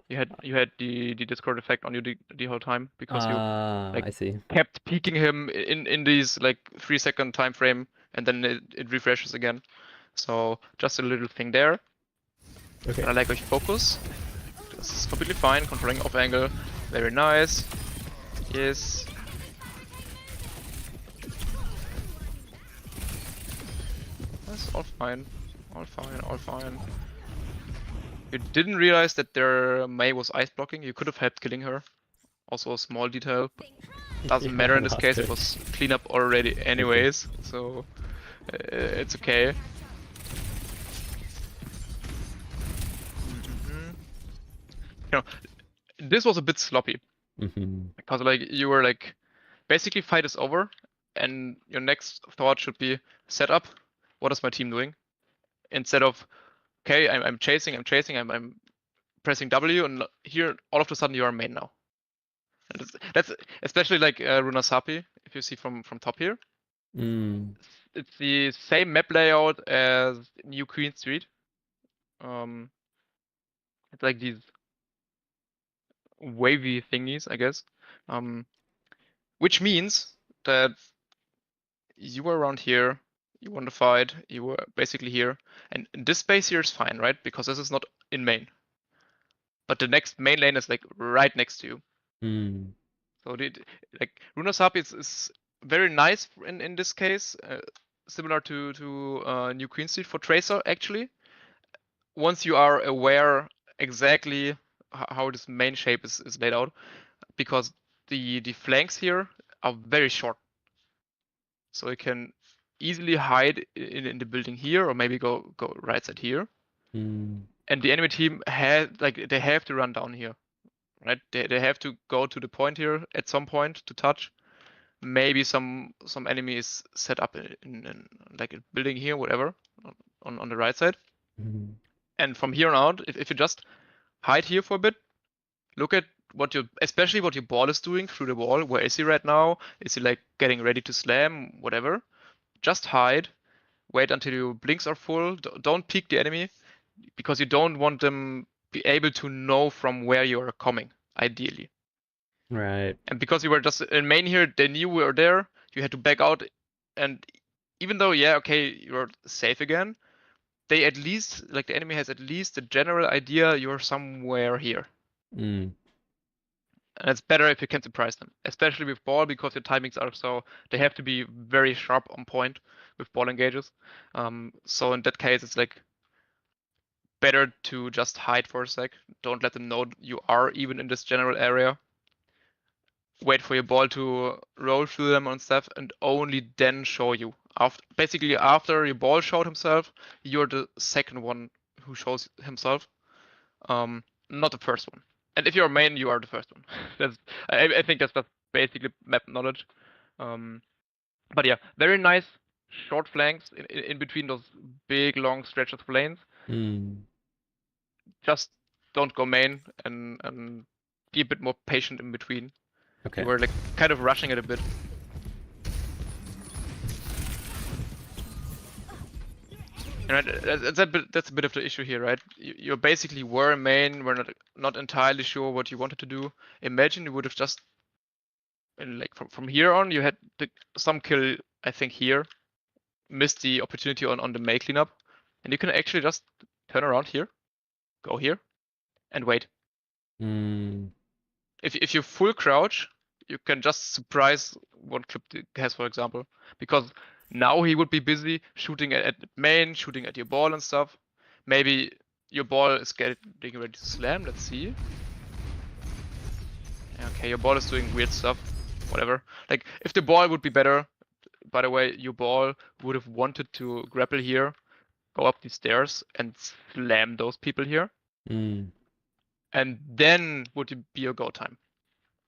You had the Discord effect on you the whole time because you I see. kept peeking him in these like 3-second time frame, and then it refreshes again. So just a little thing there. Okay. And I like how you focus. This is completely fine. Controlling off angle, very nice. Yes. That's all fine. All fine, all fine. You didn't realize that their Mei was ice blocking. You could have helped killing her. Also a small detail. Doesn't Yeah, matter in this lost case. her. It was cleanup already anyways. So it's okay. You know, this was a bit sloppy. Because like you were like, basically fight is over, and your next thought should be set up. What is my team doing? Instead of, okay, I'm chasing, I'm pressing W, and here all of a sudden you are main now. And that's especially like Runasapi, if you see from top here. It's the same map layout as New Queen Street. It's like these wavy thingies, I guess. Which means that you were around here, you won the fight, you were basically here, and this space here is fine, right? Because this is not in main. But the next main lane is like right next to you. So like Runasapi is very nice in this case, similar to New Queen Street for Tracer actually. Once you are aware exactly how this main shape is laid out, because the flanks here are very short. So you can easily hide in the building here, or maybe go right side here. And the enemy team they have to run down here, right? They have to go to the point here at some point to touch. Maybe some enemy is set up in like a building here, whatever, on the right side. And from here on out, if you just hide here for a bit, look at especially what your ball is doing through the wall. Where is he right now? Is he like getting ready to slam? Whatever. Just hide. Wait until your blinks are full. Don't peek the enemy, because you don't want them be able to know from where you are coming, ideally. Right. And because you were just in main here, they knew we were there. You had to back out, and even though, yeah, okay, you're safe again, they at least, like the enemy has at least a general idea you're somewhere here. And it's better if you can surprise them, especially with ball, because your timings are so, they have to be very sharp on point with ball engages. So in that case, it's like better to just hide for a sec. Don't let them know you are even in this general area. Wait for your ball to roll through them and stuff, and only then show you. Basically, after your ball showed himself, you're the second one who shows himself, not the first one. And if you're a main, you are the first one. I think that's just basically map knowledge. But yeah, very nice short flanks in between those big long stretches of lanes. Just don't go main and be a bit more patient in between. Okay. You were like kind of rushing it a bit. And that's a bit of the issue here, right? You basically were main, we're not entirely sure what you wanted to do. Imagine you would have just, like from here on, you had some kill, I think here, missed the opportunity on the Mei cleanup, and you can actually just turn around here, go here, and wait. If you full crouch, you can just surprise one clip has, for example, because now he would be busy shooting at main, shooting at your ball and stuff. Maybe your ball is getting ready to slam. Let's see. Okay, your ball is doing weird stuff. Whatever. Like, if the ball would be better, by the way, your ball would have wanted to grapple here, go up these stairs, and slam those people here. And then would be your go time.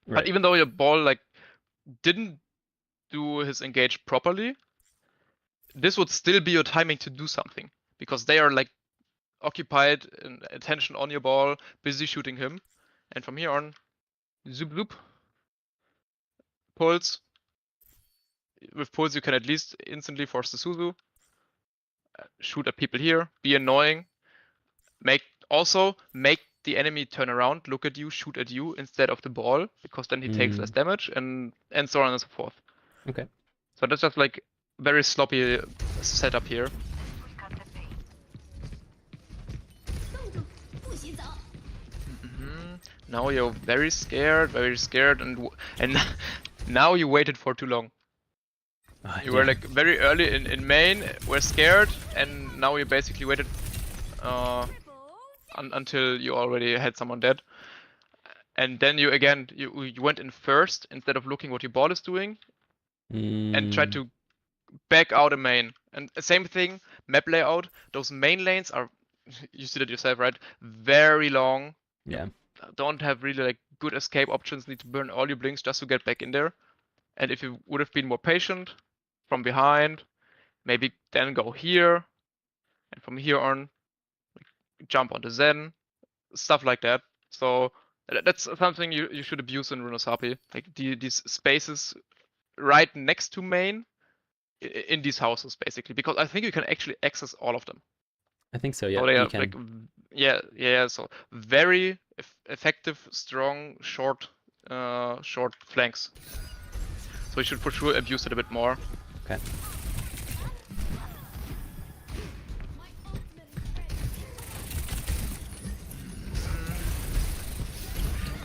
Right. But even though your ball like didn't do his engage properly, this would still be your timing to do something, because they are like occupied and attention on your ball, busy shooting him. And from here on, zoop zoop, pulse. With pulse you can at least instantly force the Suzu, shoot at people here, be annoying, make the enemy turn around, look at you, shoot at you instead of the ball, because then he takes less damage, and so on and so forth. Okay. So that's just like very sloppy setup here. Now you're very scared, and now you waited for too long. You were like very early in main, were scared, and now you basically waited until you already had someone dead. And then you went in first instead of looking what your ball is doing, and tried to back out a main. And same thing, map layout. Those main lanes are, you see that yourself, right? Very long. Yeah. Don't have really like good escape options. Need to burn all your blinks just to get back in there. And if you would have been more patient from behind, maybe then go here, and from here on, jump onto Zen, stuff like that. So that's something you should abuse in Runasapi. Like these spaces right next to main in these houses, basically, because I think you can actually access all of them. I think so. Yeah, So they you are can. like, yeah. So very effective, strong, short flanks. So you should for sure abuse it a bit more. Okay.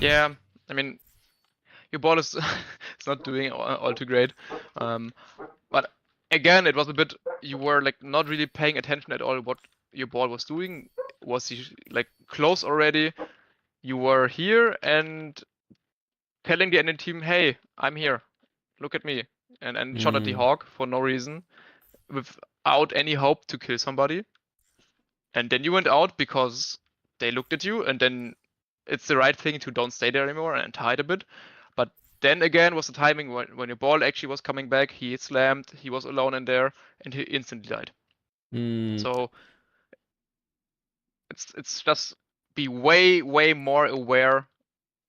Yeah, I mean, your ball is it's not doing all too great. But again, it was a bit, you were like not really paying attention at all what your ball was doing. Was he like close already? You were here and telling the enemy team, hey, I'm here, look at me, and shot at the hawk for no reason, without any hope to kill somebody. And then you went out because they looked at you, and then it's the right thing to don't stay there anymore and hide a bit. But then again was the timing when your ball actually was coming back, he slammed, he was alone in there, and he instantly died. So it's just be way more aware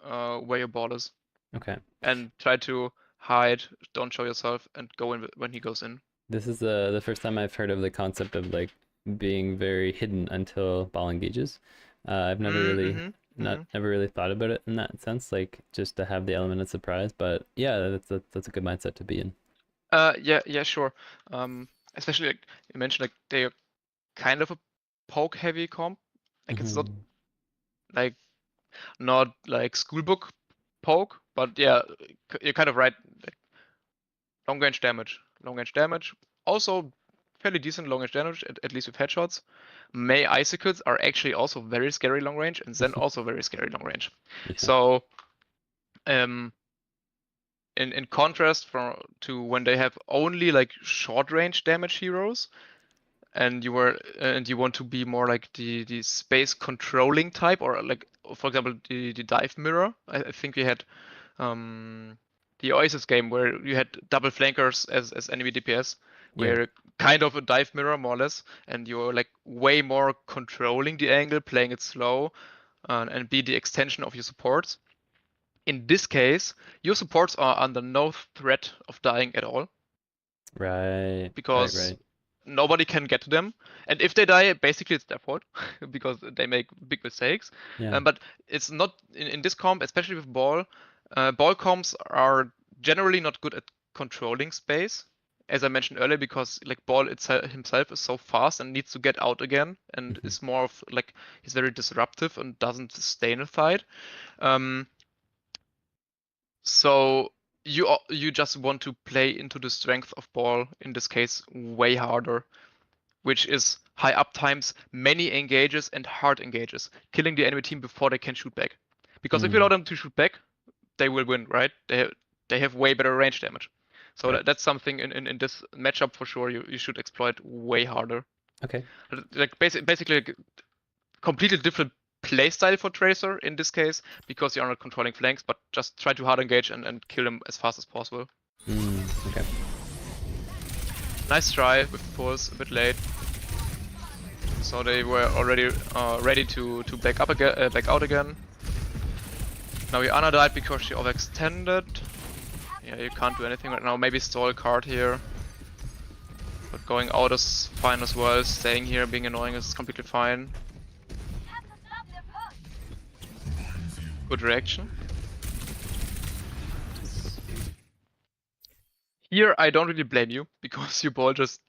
where your ball is. Okay. And try to hide, don't show yourself, and go in when he goes in. This is the first time I've heard of the concept of like being very hidden until ball engages. I've never really never really thought about it in that sense, like just to have the element of surprise. But yeah, that's a good mindset to be in. Yeah, sure. Especially like you mentioned, like they are kind of a poke heavy comp. Like it's not like schoolbook poke, but yeah, you're kind of right. Like, long range damage. Also fairly decent long range damage, at least with headshots. May icicles are actually also very scary long range, and Zen also very scary long range. Yeah. So, in contrast to when they have only like short range damage heroes, and you want to be more like the space controlling type, or like for example the dive mirror. I think we had the Oasis game where you had double flankers as enemy DPS, where kind of a dive mirror more or less, and you're like way more controlling the angle, playing it slow, and be the extension of your supports. In this case, your supports are under no threat of dying at all. Right. Because nobody can get to them, and if they die, basically it's their fault because they make big mistakes. Yeah. But it's not in this comp, especially with ball. Ball comps are generally not good at controlling space, as I mentioned earlier, because like ball himself is so fast and needs to get out again, and is more of like he's very disruptive and doesn't stay in a fight. So you just want to play into the strength of ball, in this case way harder, which is high uptimes, many engages, and hard engages, killing the enemy team before they can shoot back. Because if you allow them to shoot back, they will win, right? They have way better range damage. So that's something in this matchup for sure you should exploit way harder. Okay. Like basically like, completely different playstyle for Tracer in this case, because you're not controlling flanks, but just try to hard engage and kill them as fast as possible. Okay. Nice try with the pulse, a bit late. So they were already ready to back up again, back out again. Now Anna died because she overextended. Yeah, you can't do anything right now. Maybe stall a card here. But going out is fine as well. Staying here, being annoying is completely fine. Good reaction. Here I don't really blame you, because your ball just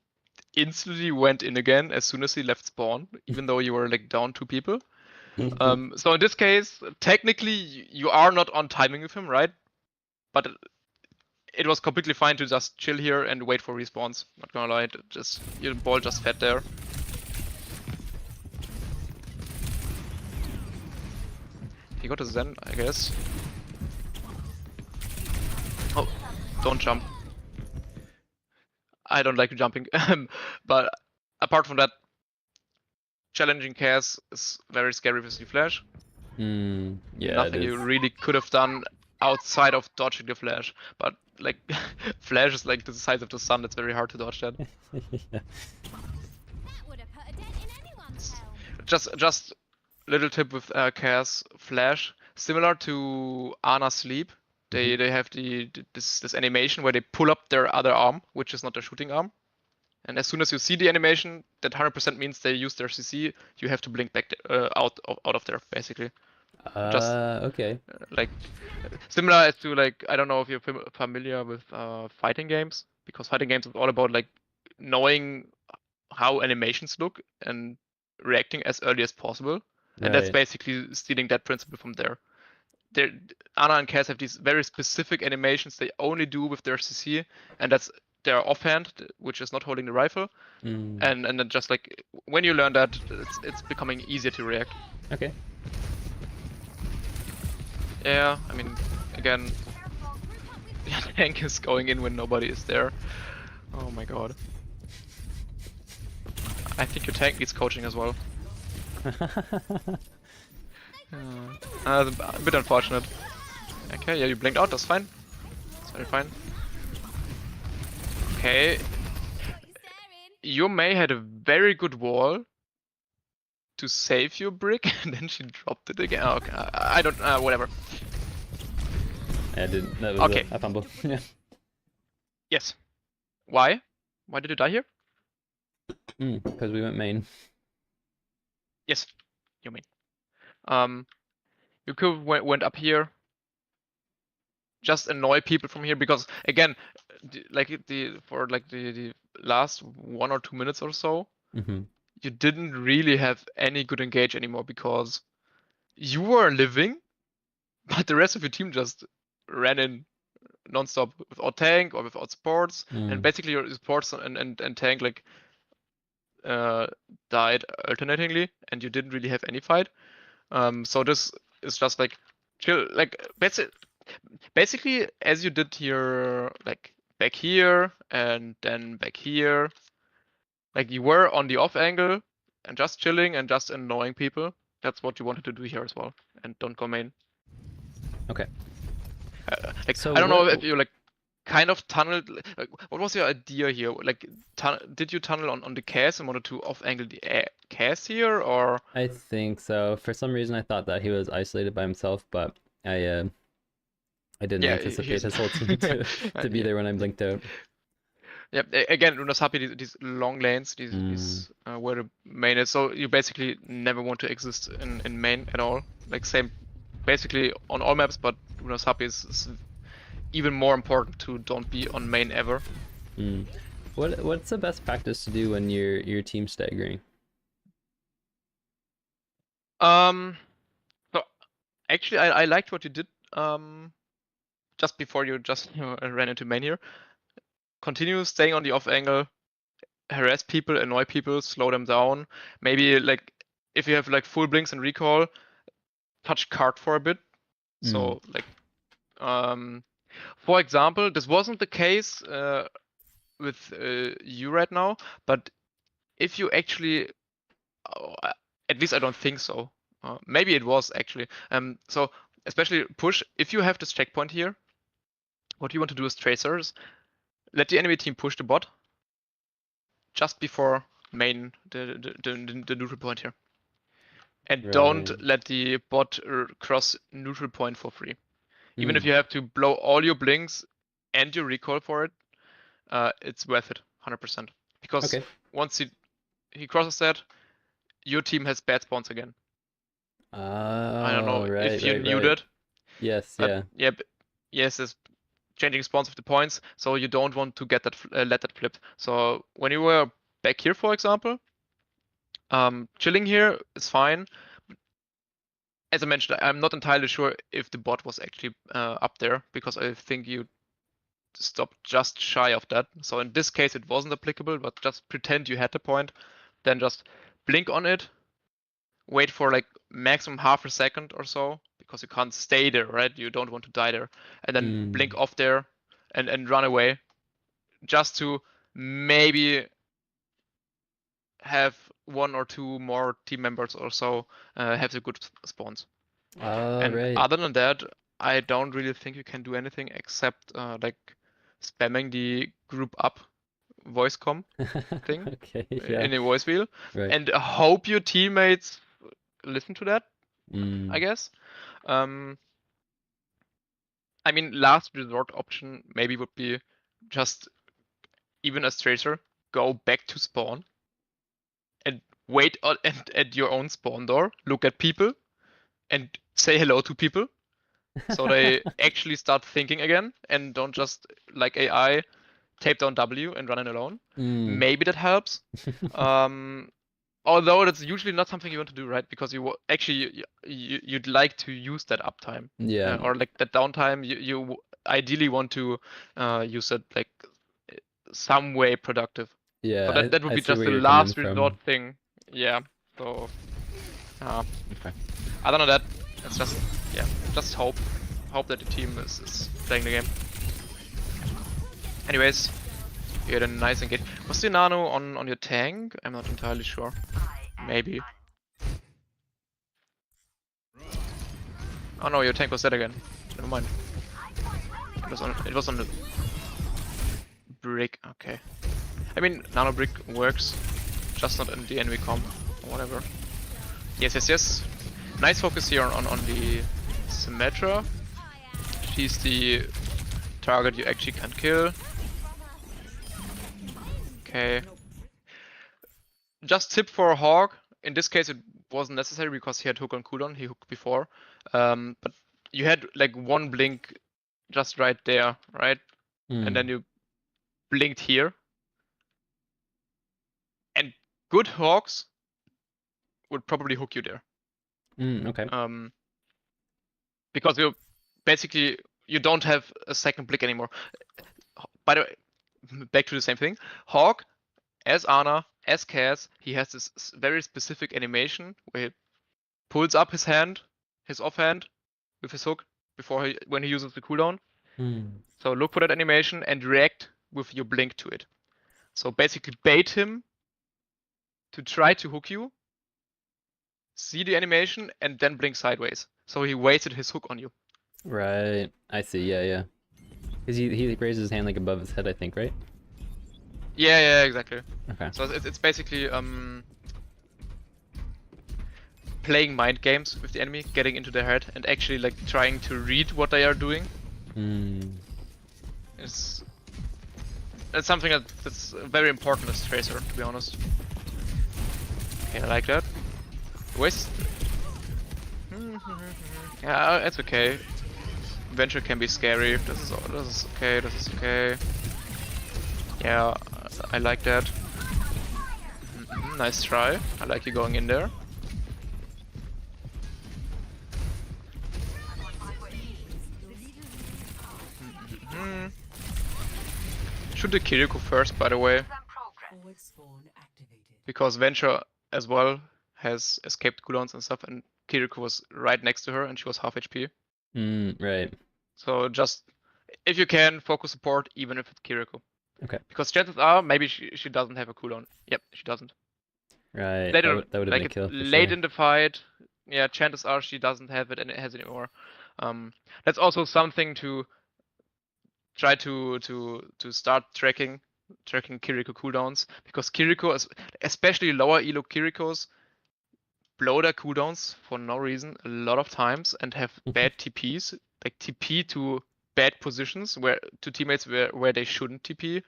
instantly went in again as soon as he left spawn, even though you were like down 2 people. So in this case, technically you are not on timing with him, right? But it was completely fine to just chill here and wait for respawns. Not gonna lie, just your ball just fed there. He got a Zen, I guess. Oh, don't jump. I don't like jumping, but apart from that, challenging chaos is very scary with the flash. Yeah, Nothing you really could have done outside of dodging the flash, but like flash is like the size of the sun. It's very hard to dodge that. Yeah. That would have put a dent in anyone's helm. Just little tip with chaos flash, similar to Ana sleep. They have this animation where they pull up their other arm, which is not their shooting arm. And as soon as you see the animation, that 100% means they use their CC. You have to blink back out of there, basically. Okay. Like similar as to like, I don't know if you're familiar with fighting games, because fighting games is all about like knowing how animations look and reacting as early as possible. And that's Right. basically stealing that principle from there. Ana and Cass have these very specific animations they only do with their CC, and that's their offhand, which is not holding the rifle. And then just like when you learn that, it's becoming easier to react. Okay. Yeah, I mean, again, tank is going in when nobody is there. Oh my god. I think your tank needs coaching as well. A bit unfortunate. Okay, yeah, you blinked out, that's fine. That's very fine. Okay. You May had a very good wall to save your brick, and then she dropped it again. Okay, I don't, whatever. I didn't. That was Okay. a fumble. Yeah. Yes. Why? Why did you die here? Because we went main. Yes, you mean. You could have went up here. Just annoy people from here, because again, for the last 1 or 2 minutes or so, you didn't really have any good engage anymore, because you were living, but the rest of your team just ran in non-stop without tank or without supports, and basically your supports and tank like died alternatingly, and you didn't really have any fight. So this is just like chill, like basically as you did here, like back here and then back here, like you were on the off angle and just chilling and just annoying people. That's what you wanted to do here as well, and don't go main. Okay. Like So I don't know what- if you like kind of tunneled. Like, what was your idea here? Like, did you tunnel on the cast and wanted to off angle the cast here, or? I think so. For some reason, I thought that he was isolated by himself, but I didn't anticipate his whole team to be there when I blinked out. Yeah, again, Runasapi, these long lanes, these where the main is. So you basically never want to exist in main at all. Like same, basically on all maps, but Runasapi is even more important to don't be on main ever. What's the best practice to do when your team's staggering? So actually, I liked what you did. Just before you just ran into main here. Continue staying on the off angle, harass people, annoy people, slow them down. Maybe like if you have like full blinks and recall, touch card for a bit. So like, for example, this wasn't the case with you right now, but if you actually, at least I don't think so. Maybe it was actually. So especially push, if you have this checkpoint here, what you want to do is tracers, let the enemy team push the bot just before main the neutral point here. And don't Right. let the bot cross neutral point for free. Even if Mm. you have to blow all your blinks and your recoil for it, it's worth it, 100%. Because Okay. once he crosses that, your team has bad spawns again. I don't know Oh, if right, you right, knew right. that, Yes, but yeah. yeah, yes, it's changing spawns of the points, so you don't want to get that let that flipped. So when you were back here, for example, chilling here is fine. As I mentioned, I'm not entirely sure if the bot was actually up there because I think you stopped just shy of that. So in this case, it wasn't applicable, but just pretend you had the point, then just blink on it, wait for like maximum half a second or so because you can't stay there, right? You don't want to die there, and then blink Mm. off there and run away just to maybe have one or two more team members or so have the good spawns. Oh, And right. other than that, I don't really think you can do anything except like spamming the group up voice com thing Okay, yeah. in a voice wheel Right. and hope your teammates listen to that, I Mm. guess. Um, I mean, last resort option maybe would be just even as tracer, go back to spawn and wait at your own spawn door, look at people and say hello to people so they actually start thinking again and don't just like AI tape down W and run it alone. Mm. Maybe that helps. Um, although that's usually not something you want to do, right? Because actually you'd like to use that uptime Yeah. or like that downtime. You ideally want to use it like some way productive. So Yeah, that would I be see just where the you're coming last resort from. thing. Yeah. So uh, Okay. other than that, it's just yeah, just hope that the team is playing the game. Anyways, you had a nice engage. Was the nano on your tank? I'm not entirely sure. Maybe. Oh no, your tank was dead again. Never mind. It was on the brick. Okay. I mean, nano brick works, just not in the enemy comp or whatever. Yes, yes, yes. Nice focus here on the Symmetra. She's the target you actually can kill. Okay. Just tip for Hawk. In this case, it wasn't necessary because he had hook on cooldown. He hooked before. But you had like one blink just right there, right? And then Mm. you blinked here. And good Hawks would probably hook you there. Mm, okay. Because you don't have a second blink anymore. By the way, back to the same thing. Hawk, as Ana, as Cass, he has this very specific animation where he pulls up his hand, his offhand, with his hook when he uses the cooldown. Mm. So look for that animation and react with your blink to it. So basically bait him to try to hook you, see the animation, and then blink sideways. So he wasted his hook on you. Right. I see. Yeah, yeah. Because he raises his hand like above his head, I think, right? Yeah, exactly. Okay. So it's basically playing mind games with the enemy, getting into their head, and actually like trying to read what they are doing. Mm. It's something that's very important as Tracer, to be honest. Okay, I like that. Waste. Yeah, it's okay. Venture can be scary. This is okay. This is okay. Yeah, I like that. Nice try. I like you going in there. Shoot the Kiriko first, by the way, Forward spawn activated. because Venture as well has escaped cooldowns and stuff, and Kiriko was right next to her, and she was half HP. Mm, right. So just, if you can, focus support, even if it's Kiriko. Okay. Because chances are, maybe she doesn't have a cooldown. Yep, she doesn't. Right. Later, That would have been like a it's kill for late sure. in the fight, yeah, chances are she doesn't have it and it has anymore. That's also something to try to start tracking Kiriko cooldowns, because Kiriko, especially lower elo Kirikos, blow their cooldowns for no reason a lot of times and have bad TPs, like TP to bad positions where to teammates where they shouldn't TP,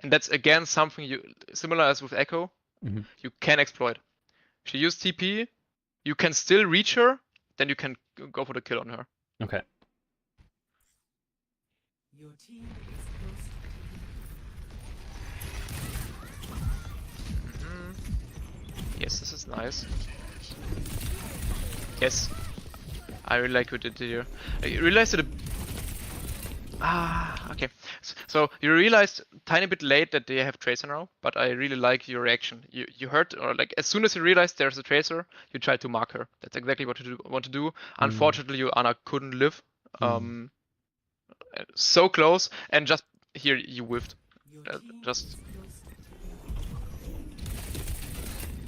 and that's again something you similar as with Echo, you can exploit. If you use TP, you can still reach her, then you can go for the kill on her. Okay. Your team is close to Yes, this is nice. Yes. I really like what you did here. You realized that okay. So you realized tiny bit late that they have Tracer now, but I really like your reaction. You heard, or like as soon as you realized there's a Tracer, you try to mark her. That's exactly what you want to do. Unfortunately, you Ana couldn't live. So close, and just here you whiffed. Just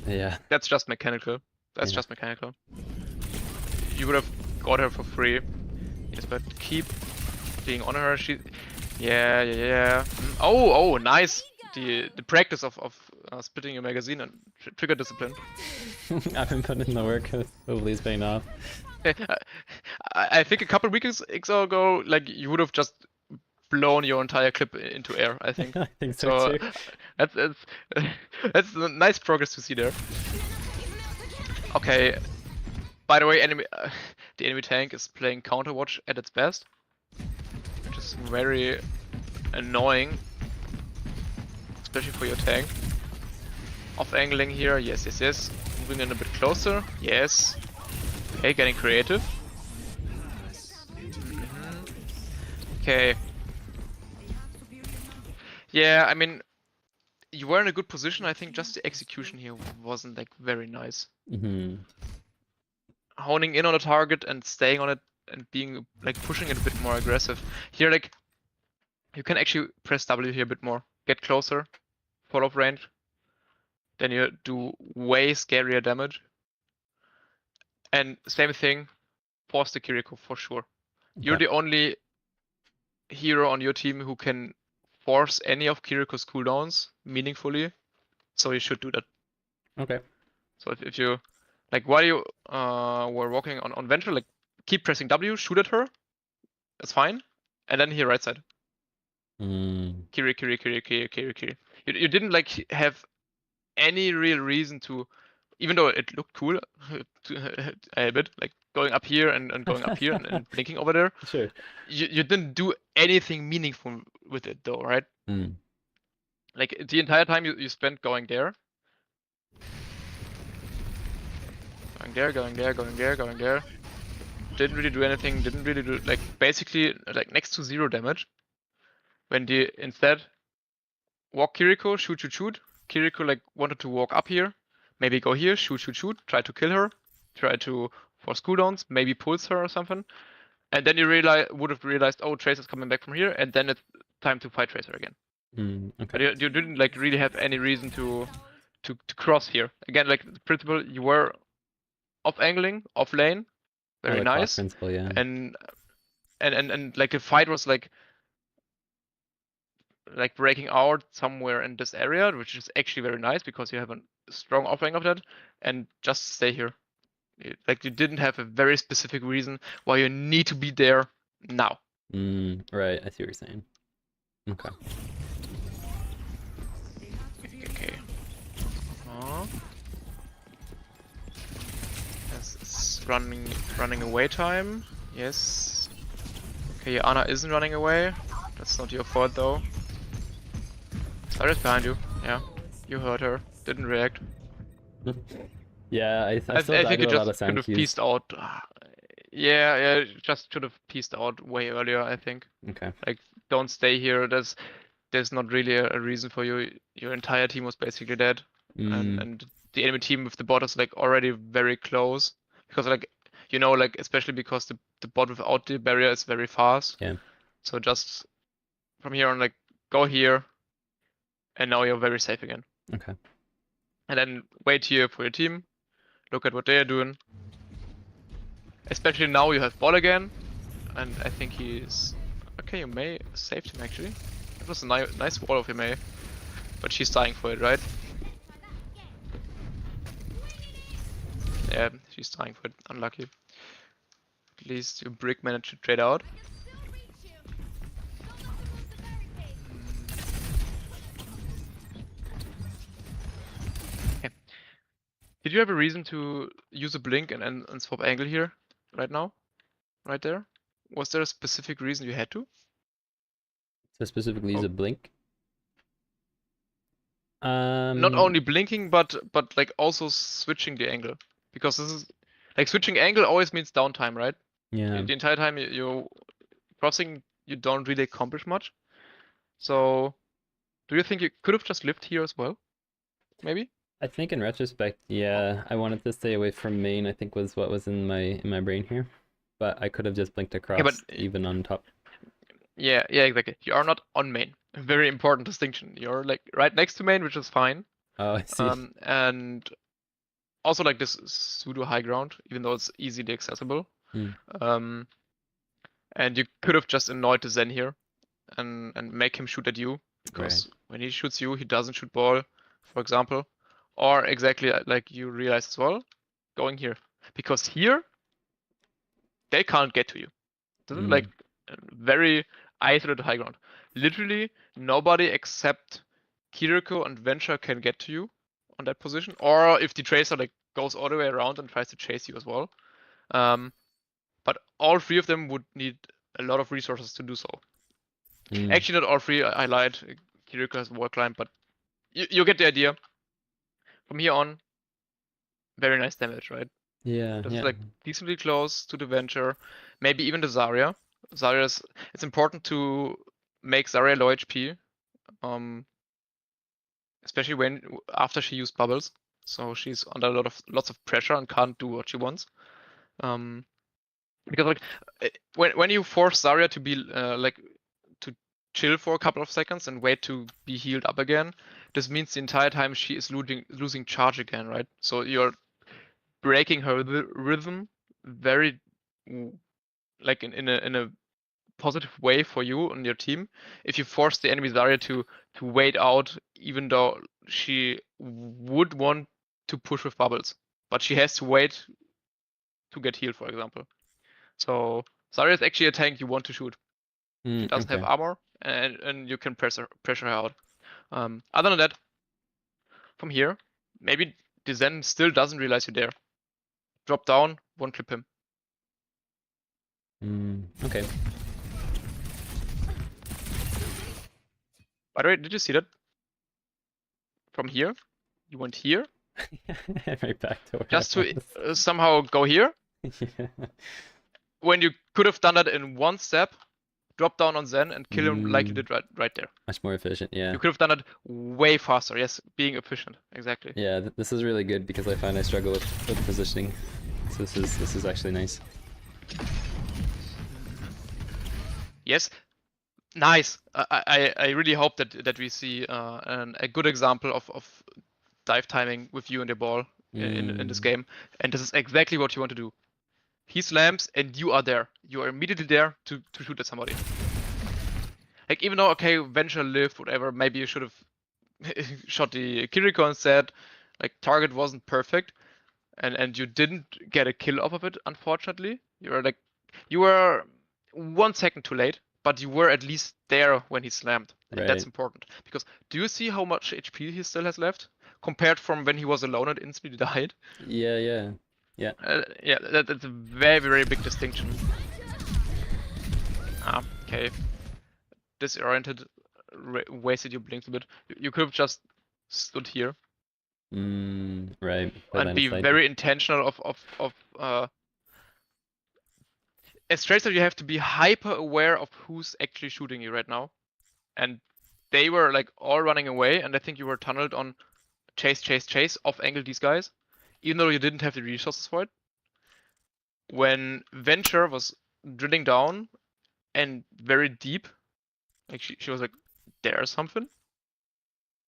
Yeah. that's just mechanical. That's just mechanical. You would have got her for free. Yes, but keep being on her. Yeah. Oh, nice. The practice of splitting your magazine and trigger discipline. I've been putting in the work. Hopefully it's paying off. I think a couple weeks ago, like you would have just blown your entire clip into air. I think. I think so too. That's that's nice progress to see there. Okay. By the way, the enemy tank is playing Counterwatch at its best, which is very annoying, especially for your tank. Off angling here, yes. Moving in a bit closer, yes. Okay, getting creative. Okay. Yeah, I mean, you were in a good position. I think just the execution here wasn't like very nice. Honing in on a target and staying on it and being like pushing it a bit more aggressive. Here, like you can actually press W here a bit more, get closer, follow-up range. Then you do way scarier damage. And same thing, force the Kiriko for sure. You're the only hero on your team who can force any of Kiriko's cooldowns meaningfully, so you should do that. Okay. So if you, like while you were walking on Ventral, like keep pressing W, shoot at her, that's fine, and then here right side. Kiri. You didn't like have any real reason to, even though it looked cool a bit, like going up here and going up here and blinking over there. Sure. You didn't do anything meaningful with it though, right? Like the entire time you spent going there. Going there. Didn't really do anything, didn't really do, like basically like next to 0 damage. When the instead walk Kiriko, shoot. Kiriko like wanted to walk up here, maybe go here, shoot, try to kill her, try to force cooldowns, maybe pulse her or something. And then you would have realized, oh, Tracer's coming back from here, and then it's time to fight Tracer again. Okay. But you didn't like really have any reason to cross here. Again, like the principle, you were off angling, off lane, very nice. Principle, yeah. And like the fight was like breaking out somewhere in this area, which is actually very nice because you have a strong offering of that, and just stay here. Like you didn't have a very specific reason why you need to be there now. Right, I see what you're saying. Okay. Okay. It's running away time. Yes. Okay, Ana isn't running away. That's not your fault though. Sarah's behind you. Yeah. You heard her. Didn't react. Yeah, I still I think died it to a lot of just sound could have cues. pieced out. Yeah, just should have pieced out way earlier, I think. Okay. Like, don't stay here. There's not really a reason for you. Your entire team was basically dead, and the enemy team with the bot is like already very close because like like especially because the bot without the barrier is very fast. Yeah. So just from here on, like go here, and now you're very safe again. Okay. And then wait here for your team. Look at what they are doing. Especially now you have ball again, and I think he's okay. You may saved him actually. That was a nice wall of May, but she's dying for it, right? Yeah, she's dying for it. Unlucky. At least your brick managed to trade out. Okay. Did you have a reason to use a blink and swap angle here, right now? Right there? Was there a specific reason you had to? So specifically use Oh. a blink. Not only blinking, but like also switching the angle, because this is like switching angle always means downtime, right? Yeah. The entire time you're crossing, you don't really accomplish much. So, do you think you could have just lived here as well? Maybe? I think in retrospect, yeah, I wanted to stay away from main, I think was what was in my brain here. But I could have just blinked across but even on top. yeah, exactly. You are not on main. A very important distinction. You're like right next to main, which is fine. Oh, I see. And also like this pseudo high ground, even though it's easily accessible. Hmm. And you could have just annoyed the Zen here and make him shoot at you, because Right. when he shoots you, he doesn't shoot ball, for example. Or exactly like you realize as well, going here. Because here, they can't get to you. This is like a very isolated high ground. Literally, nobody except Kiriko and Venture can get to you on that position. Or if the Tracer like goes all the way around and tries to chase you as well. But all three of them would need a lot of resources to do so. Actually, not all three. I lied. Kiriko has wall climb, but you get the idea. From here on, very nice damage, right? Yeah, This yeah. is like decently close to the Venture, maybe even the Zarya. Zarya's. It's important to make Zarya low HP, especially when after she used bubbles, so she's under lots of pressure and can't do what she wants. Because like when you force Zarya to be like to chill for a couple of seconds and wait to be healed up again, this means the entire time she is losing charge again, right? So you're breaking her rhythm very like in a positive way for you and your team if you force the enemy Zarya to wait out, even though she would want to push with bubbles, but she has to wait to get healed, for example. So Zarya is actually a tank you want to shoot. She doesn't have Okay. armor, and you can pressure her out. Other than that, from here, maybe the Zen still doesn't realize you're there. Drop down, one clip him. Okay. By the way, did you see that? From here, you went here, Right back to where just I to was. somehow go here. Yeah. When you could have done that in one step, drop down on Zen and kill him like you did right there. Much more efficient, yeah. You could have done it way faster. Yes, being efficient, exactly. Yeah, this is really good because I find I struggle with positioning. So this is actually nice. Yes, nice. I really hope that we see a good example of dive timing with you and the ball in this game, and this is exactly what you want to do. He slams and you are there. You are immediately there to shoot at somebody. Like even though okay, Venture lived, whatever, maybe you should have shot the Kiriko instead. Like target wasn't perfect, and you didn't get a kill off of it, unfortunately. You were 1 second too late, but you were at least there when he slammed. And that's Right. important. Because do you see how much HP he still has left? Compared from when he was alone and instantly died? Yeah. Yeah, that's a very, very big distinction. Okay. Disoriented, wasted your blinks a bit. You could have just stood here. Right. And be very intentional as Tracer, you have to be hyper aware of who's actually shooting you right now. And they were like all running away, and I think you were tunneled on chase, off angle these guys, even though you didn't have the resources for it. When Venture was drilling down and very deep, like she was like, there's something.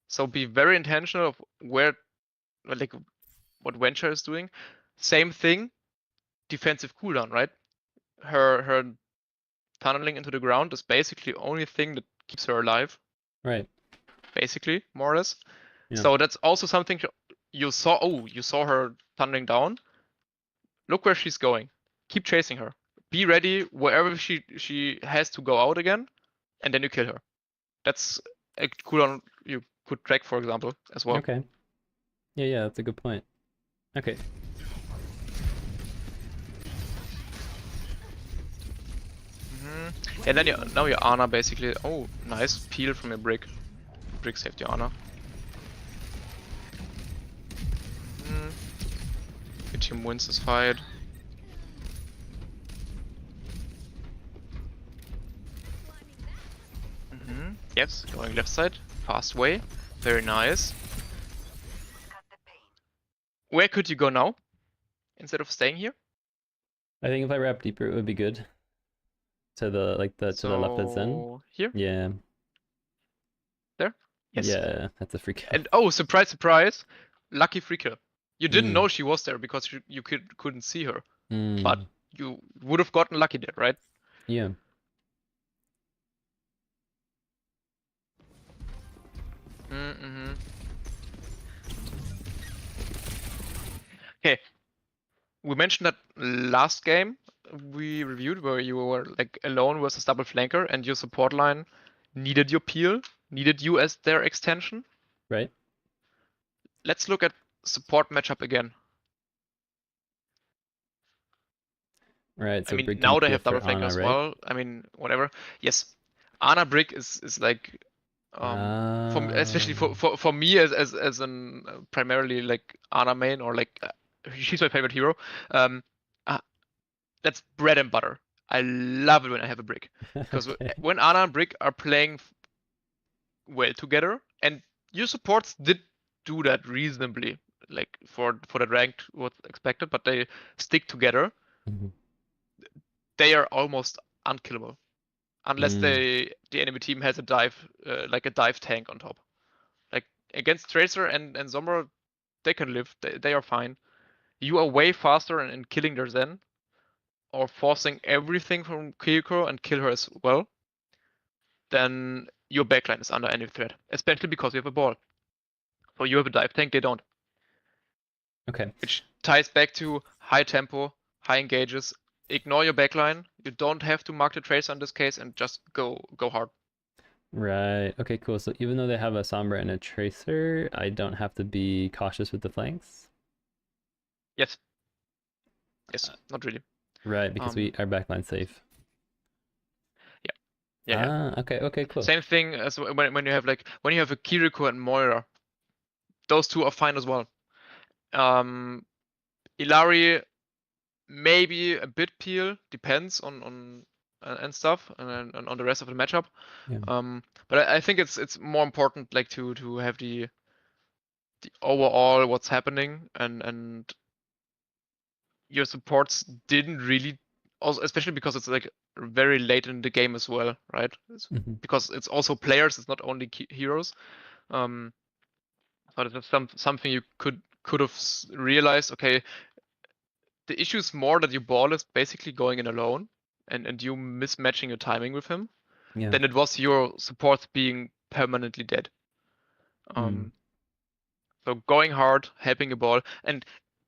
So be very intentional of where, like, what Venture is doing. Same thing. defensive cooldown, right? Her tunneling into the ground is basically the only thing that keeps her alive, Right. basically, more or less. Yeah. So that's also something you saw. Oh, you saw her tunneling down. Look where she's going. Keep chasing her. Be ready wherever she has to go out again, and then you kill her. That's a cooldown you could track, for example, as well. Okay. Yeah, that's a good point. Okay. And then now your Ana basically. Oh, nice peel from your brick. Brick saved your Ana. Your team wins this fight. Yes, going left side, fast way, very nice. Where could you go now, instead of staying here? I think if I wrap deeper, it would be good. To the to the left of Zen. Here? Yeah. There? Yes. Yeah, that's a free kill. And oh, surprise, surprise! Lucky free kill. You didn't know she was there because you couldn't see her, but you would have gotten lucky there, right? Yeah. Okay. We mentioned that last game we reviewed where you were like alone versus double flanker and your support line needed your peel, needed you as their extension. Right. Let's look at support matchup again. Right. So I mean, Brick now can they peel have double for flanker Ana, as right? well. I mean, whatever. Yes, Ana Brick is like, especially for me as an primarily like Ana main or like she's my favorite hero. That's bread and butter. I love it when I have a Brick because Okay. when Ana and Brick are playing well together, and your supports did do that reasonably, like for the ranked what's expected, but they stick together. They are almost unkillable, unless the enemy team has a dive, like a dive tank on top. Like against Tracer and Sombra, they can live. They are fine. You are way faster in killing their Zen, or forcing everything from Kyoko and kill her as well. Then your backline is under any threat, especially because you have a ball. So you have a dive tank, they don't. Okay. Which ties back to high tempo, high engages. Ignore your backline. You don't have to mark the tracer in this case and just go hard. Right. Okay, cool. So even though they have a Sombra and a Tracer, I don't have to be cautious with the flanks? Yes. Yes, not really. Right, because our backline's safe. Yeah. Okay, cool. Same thing as when you have when you have a Kiriko and Moira. Those two are fine as well. Illari, maybe a bit peel, depends on and stuff, and on the rest of the matchup. Yeah. But I think it's more important like to have the overall what's happening, and your supports didn't really, also especially because it's like very late in the game as well, right? Because it's also players, it's not only heroes. So that's something you could have realized. Okay, the issue is more that your ball is basically going in alone, and you mismatching your timing with him, than it was your supports being permanently dead. So going hard, helping your ball, and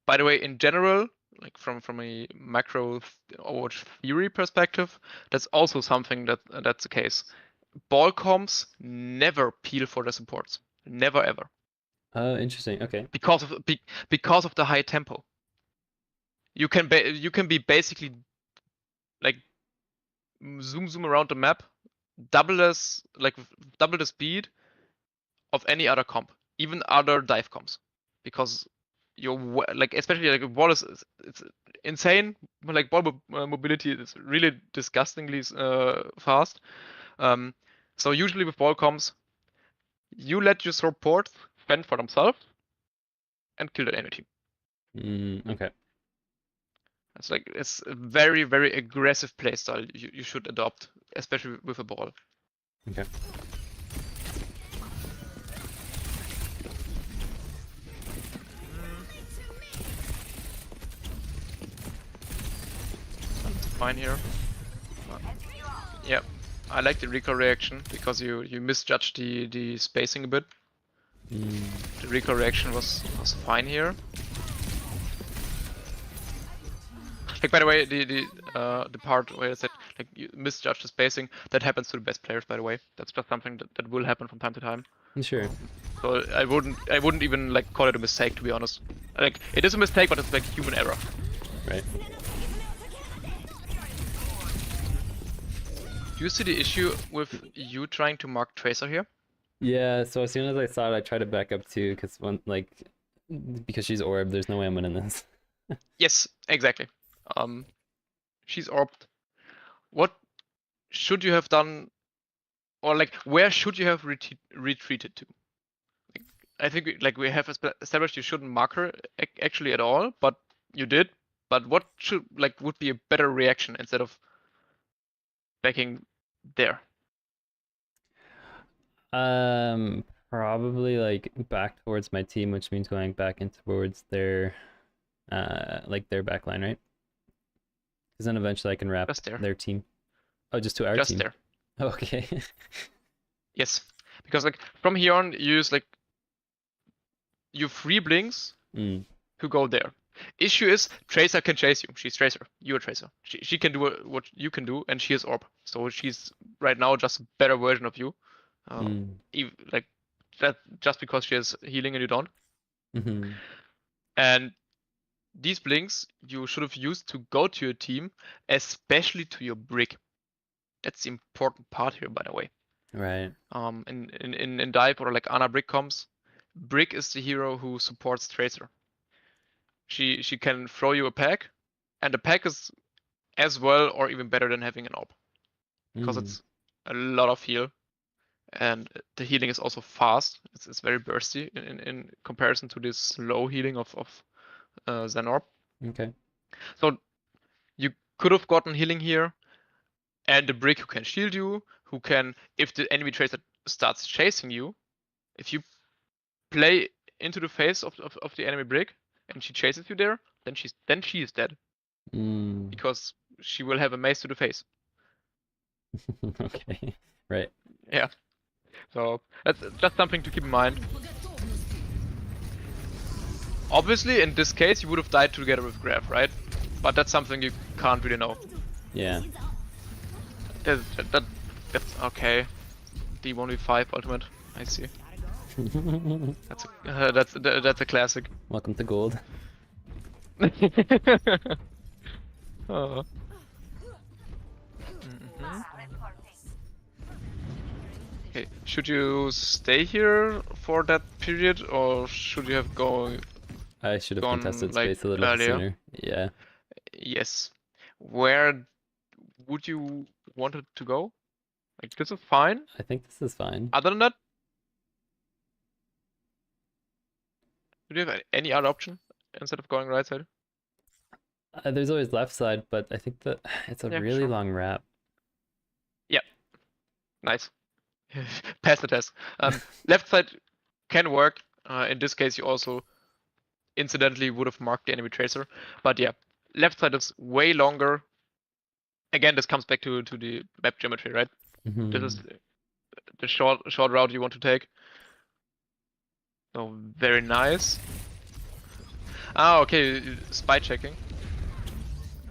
by the way, in general, like from a macro Overwatch theory perspective, that's also something that's the case. Ball comps never peel for the supports, never ever. Oh, interesting. Okay. Because of the high tempo. You can be basically like zoom around the map, double the speed of any other comp, even other dive comps, because you're like, especially like ball it's insane. Like ball mobility is really disgustingly fast. So usually with ball comps, you let your support fend for themselves and kill the enemy team. Okay. It's a very, very aggressive playstyle you should adopt, especially with a ball. Okay. fine here. Yeah, I like the recoil reaction because you misjudged the spacing a bit. The recoil reaction was fine here. Like, by the way, the part where I said like you misjudged the spacing, that happens to the best players, by the way. That's just something that will happen from time to time. Sure. So I wouldn't even like call it a mistake, to be honest. Like, it is a mistake, but it's like human error. Right. Do you see the issue with you trying to mark Tracer here? Yeah, so as soon as I saw it, I tried to back up too, because she's orb, there's no way I'm winning this. Yes, exactly. She's orbed. What should you have done, or like where should you have retreated to? Like, I think we have established you shouldn't mark her actually at all, but you did. But what would be a better reaction instead of backing there? Probably like back towards my team, which means going back in towards their their backline, right? Because then eventually I can wrap their team. Oh, just to our team. Just there. Okay. Yes, because like from here on, you use like you free blinks to go there. Issue is Tracer can chase you. She's Tracer. You're Tracer. She can do what you can do, and she is Orb. So she's right now just a better version of you. Like that, just because she has healing and you don't. And these blinks you should have used to go to your team, especially to your brick. That's the important part here, by the way. Right. In dive or like Ana brick comms, brick is the hero who supports Tracer. She can throw you a pack, and the pack is as well or even better than having an orb, because it's a lot of heal, and the healing is also fast. It's very bursty in comparison to this slow healing of Zen orb. Okay. So you could have gotten healing here, and the brick who can shield you, who can, if the enemy Tracer starts chasing you, if you play into the face of the enemy brick and she chases you there, then she is dead. Because she will have a mace to the face. Okay. Right. Yeah. So that's just something to keep in mind. Obviously, in this case, you would have died together with Graf, right? But that's something you can't really know. Yeah. That's okay. D1v5 ultimate. I see. That's a classic. Welcome to gold. Oh. Okay, should you stay here for that period, or should you have I should have contested like space a little earlier? sooner. Yeah. Yes. Where would you want it to go? Like, this is fine. I think this is fine. Other than that, do you have any other option instead of going right side? There's always left side, but I think that it's a really long wrap. Yeah. Nice. Pass the test. Left side can work. In this case, you also incidentally would have marked the enemy Tracer. But yeah, left side is way longer. Again, this comes back to the map geometry, right? This is the short route you want to take. So very nice. Ah, okay, spy checking.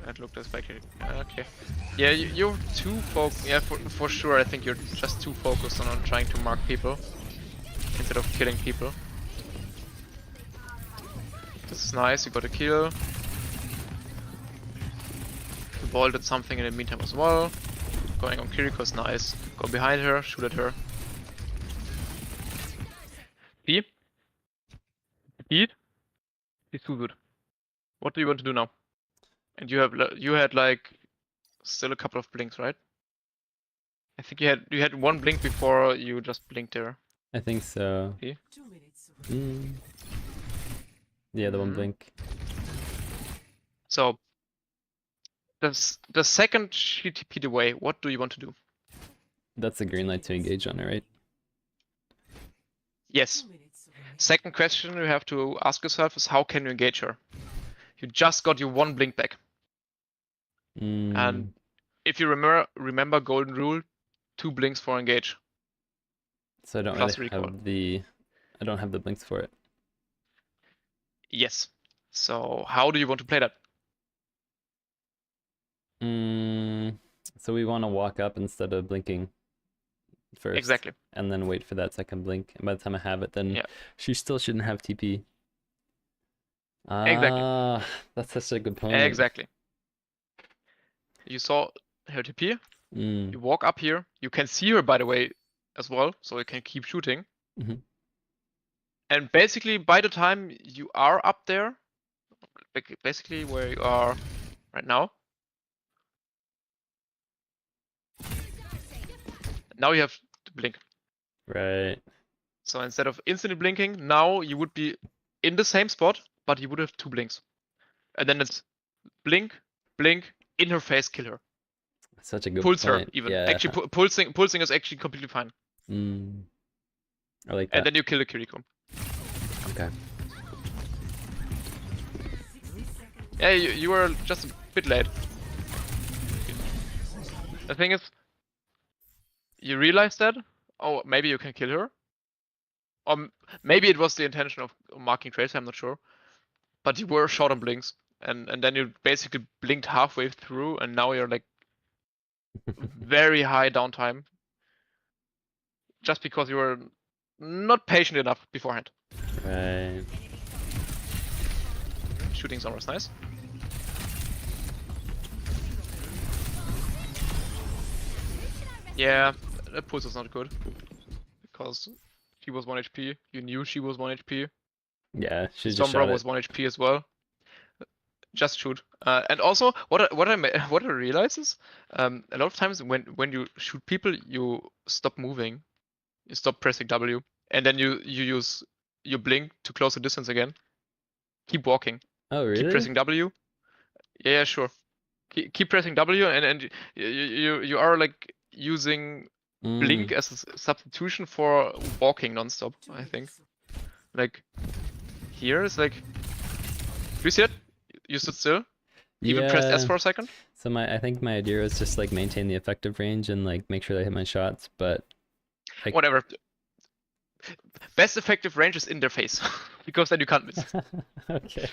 That looked at spy checking. Okay. Yeah, you're too focused. Yeah, for sure. I think you're just too focused on trying to mark people instead of killing people. This is nice. You got a kill. The ball did something in the meantime as well. Going on Kiriko is nice. Go behind her, shoot at her. See? Speed? He's too good. What do you want to do now? And you had like still a couple of blinks, right? I think you had one blink before you just blinked there. I think so. See? Yeah, the one blink. So the second she TP'd away, what do you want to do? That's the green light to engage on it, right? Yes. Second question you have to ask yourself is how can you engage her? You just got your one blink back. Mm, if you remember golden rule, 2 blinks for engage so I don't really plus recoil. I don't have the blinks for it. Yes. So how do you want to play that? So we want to walk up instead of blinking first. Exactly. And then wait for that second blink. And by the time I have it, then Yeah. she still shouldn't have TP. Exactly. Ah, that's such a good point. Exactly. You saw her TP. Mm. You walk up here. You can see her, by the way, as well, so you can keep shooting. Mhm. And basically, by the time you are up there, basically where you are right now, now you have to blink. Right. So instead of instantly blinking, now you would be in the same spot, but you would have 2 blinks. And then it's blink, blink, in her face, kill her. Such a good Pulse her point. even. Yeah. Actually, pulsing is actually completely fine. I like that. And then you kill the Kiriko. Okay. Yeah, you were just a bit late. The thing is, you realize that, oh, maybe you can kill her. Or maybe it was the intention of marking Tracer, I'm not sure. But you were short on blinks. And then you basically blinked halfway through, and now you're like very high downtime. Just because you were not patient enough beforehand. Right. Shooting somewhere's nice. Yeah, that pulse is not good. Because she was 1 HP, you knew she was 1 HP. Yeah, she just Sombra shot was it. 1 HP as well. Just shoot. And also, what I realize is, a lot of times when you shoot people, you stop moving, you stop pressing W, and then you use your blink to close the distance again. Keep walking. Oh, really? Keep pressing W. Yeah, sure. Keep pressing W, and you are like using blink as a substitution for walking non-stop, I think. Like here is like, do you see it? You stood still. Even pressed S for a second. So I think my idea was just like maintain the effective range and like make sure I hit my shots, but like... Whatever. Best effective range is in their face, because then you can't miss. Okay.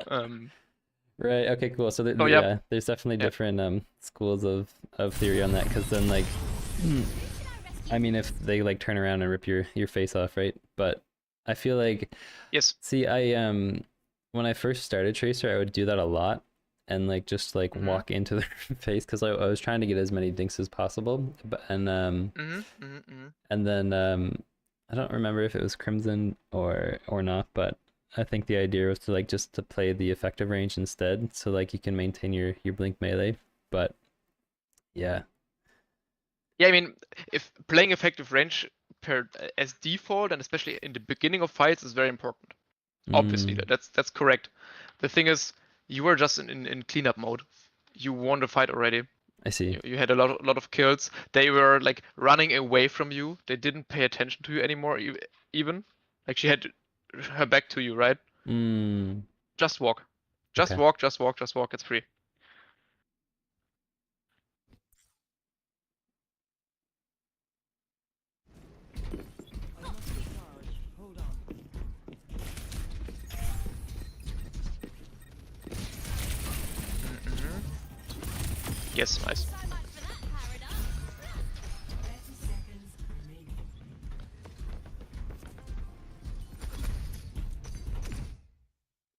Um. Right. Okay. Cool. So Oh, yeah. yeah, there's definitely different schools of theory on that, because then like, I mean, if they like turn around and rip your face off, right? But I feel like, yes. See, when I first started Tracer, I would do that a lot, and like just like walk into their face, because I was trying to get as many dinks as possible. But and then I don't remember if it was Crimson or not, but I think the idea was to like just to play the effective range instead, so like you can maintain your blink melee. But yeah. Yeah, I mean, if playing effective range as default, and especially in the beginning of fights, is very important. Obviously, that's correct. The thing is, you were just in cleanup mode. You won the fight already. I see. You had a lot of kills. They were like running away from you. They didn't pay attention to you anymore. Even like she had her back to you, right? Just walk. Just walk. Just walk. Just walk. It's free. Yes, nice.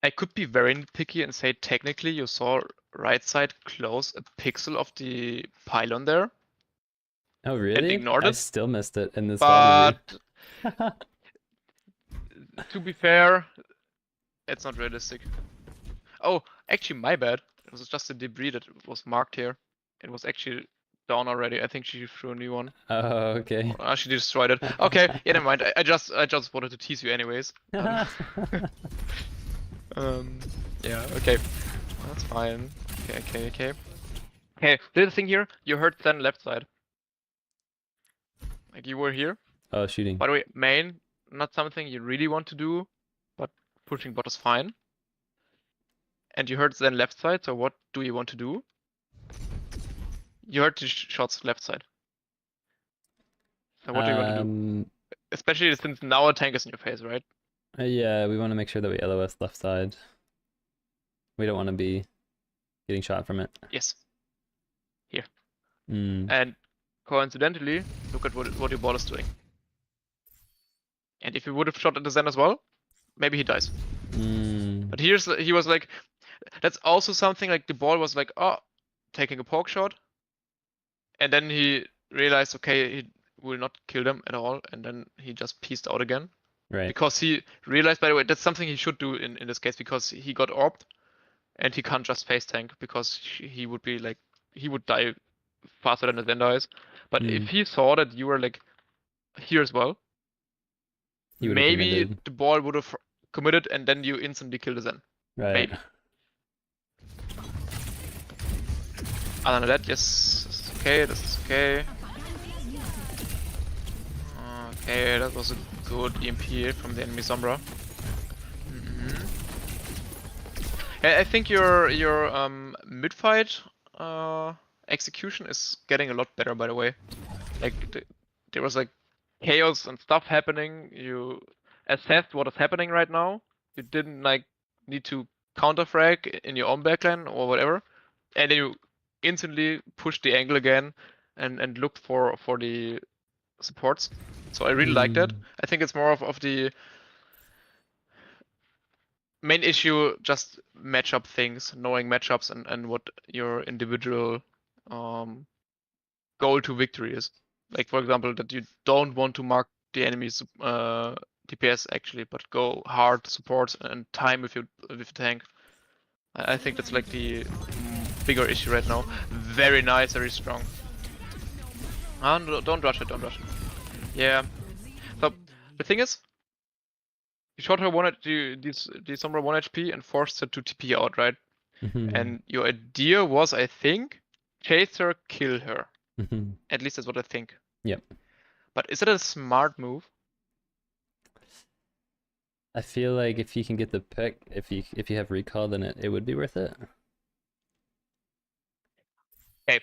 I could be very nitpicky and say technically you saw right side close a pixel of the pylon there. Oh really? And ignored it. I still missed it in this but lobby. To be fair, it's not realistic. Oh, actually my bad. It was just a debris that was marked here. It was actually down already. I think she threw a new one. Oh, okay. Oh, she destroyed it. Okay, yeah, never mind. I just wanted to tease you anyways. Yeah, okay. That's fine. Okay. Okay, little thing here. You heard then left side. Like you were here. Oh, shooting. By the way, main, not something you really want to do, but pushing bot is fine. and you heard Zen left side, so what do you want to do? You heard the shots left side. So what do you want to do? Especially since now a tank is in your face, right? Yeah, we want to make sure that we LOS left side. We don't want to be getting shot from it. Yes. Here. Mm. And coincidentally, look at what your ball is doing. And if he would have shot at the Zen as well, maybe he dies. But he was like, that's also something like the ball was like, oh, taking a poke shot. And then he realized, okay, he will not kill them at all. And then he just pieced out again. Right. Because he realized, by the way, that's something he should do in this case, because he got orbed and he can't just face tank because he would be like, he would die faster than the Zen dies. But if he saw that you were like here as well, maybe the ball would have committed and then you instantly kill the Zen. Right. Maybe. Other than that, yes, this is okay, this is okay. Okay, that was a good EMP from the enemy Sombra. I think your mid-fight execution is getting a lot better, by the way. Like there was like chaos and stuff happening. You assessed what is happening right now. You didn't like need to counter frag in your own backline or whatever, and then you instantly push the angle again and look for the supports. So I really like that. I think it's more of the main issue, just matchup things, knowing matchups and what your individual goal to victory is. Like for example, that you don't want to mark the enemy's DPS actually, but go hard support and time with your tank. I think that's like the bigger issue right now. Very nice, very strong. Don't rush it, don't rush it. Yeah. So the thing is, you shot her the Sombra 1 HP and forced her to TP out, right? And your idea was, I think, chase her, kill her. At least that's what I think. Yep. But is it a smart move? I feel like if you can get the pick, if you have recall, then it would be worth it. Okay.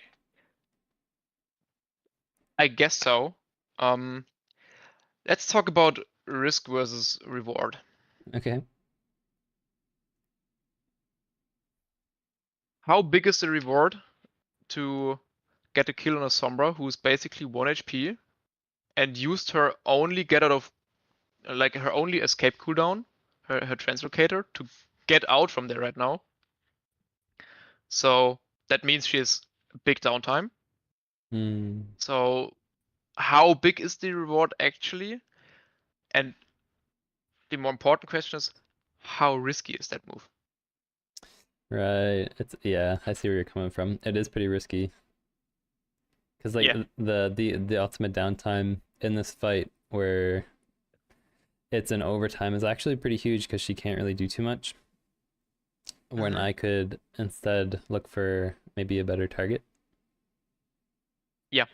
I guess so. Let's talk about risk versus reward. Okay. How big is the reward to get a kill on a Sombra who's basically 1 HP and used her only get out of, like her only escape cooldown, her translocator, to get out from there right now? So that means she has big downtime. So how big is the reward actually? And the more important question is, how risky is that move? Right. Yeah, I see where you're coming from. It is pretty risky. Because like the ultimate downtime in this fight where it's an overtime is actually pretty huge because she can't really do too much. When I could instead look for maybe a better target. Yeah.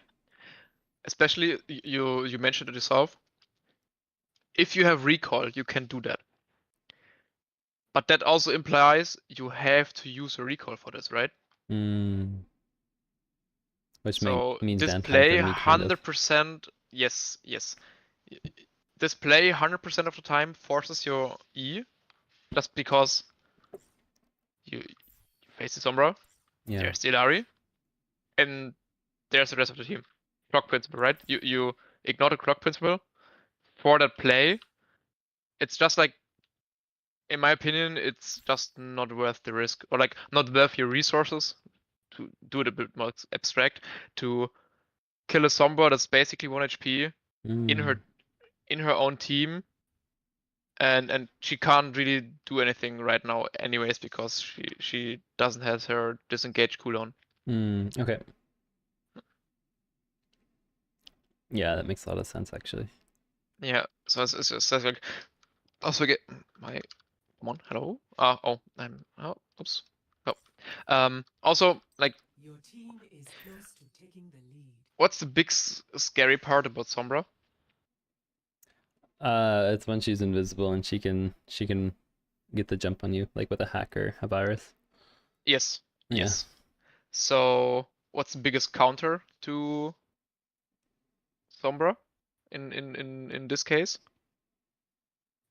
Especially you mentioned it yourself. If you have recall, you can do that. But that also implies you have to use a recall for this, right? Which so means display downtime for me, 100%. Yes. Display 100% of the time forces your E, just because you face the Sombra. Yeah. There's the Ilari, and there's the rest of the team. Clock principle, right? You ignore the clock principle for that play. It's just like, in my opinion, it's just not worth the risk, or like not worth your resources, to do it a bit more abstract, to kill a Sombra that's basically 1 HP in her own team, and she can't really do anything right now anyways because she doesn't have her disengage cooldown. Okay. Yeah, that makes a lot of sense actually. Yeah, so it's like, also get my, come on, hello. Oops. Oh. Also, like, Your team is close to taking the lead. what's the big scary part about Sombra? It's when she's invisible and she can get the jump on you, like with a hack or a virus. Yes. Yeah. Yes. So what's the biggest counter to Sombra in this case?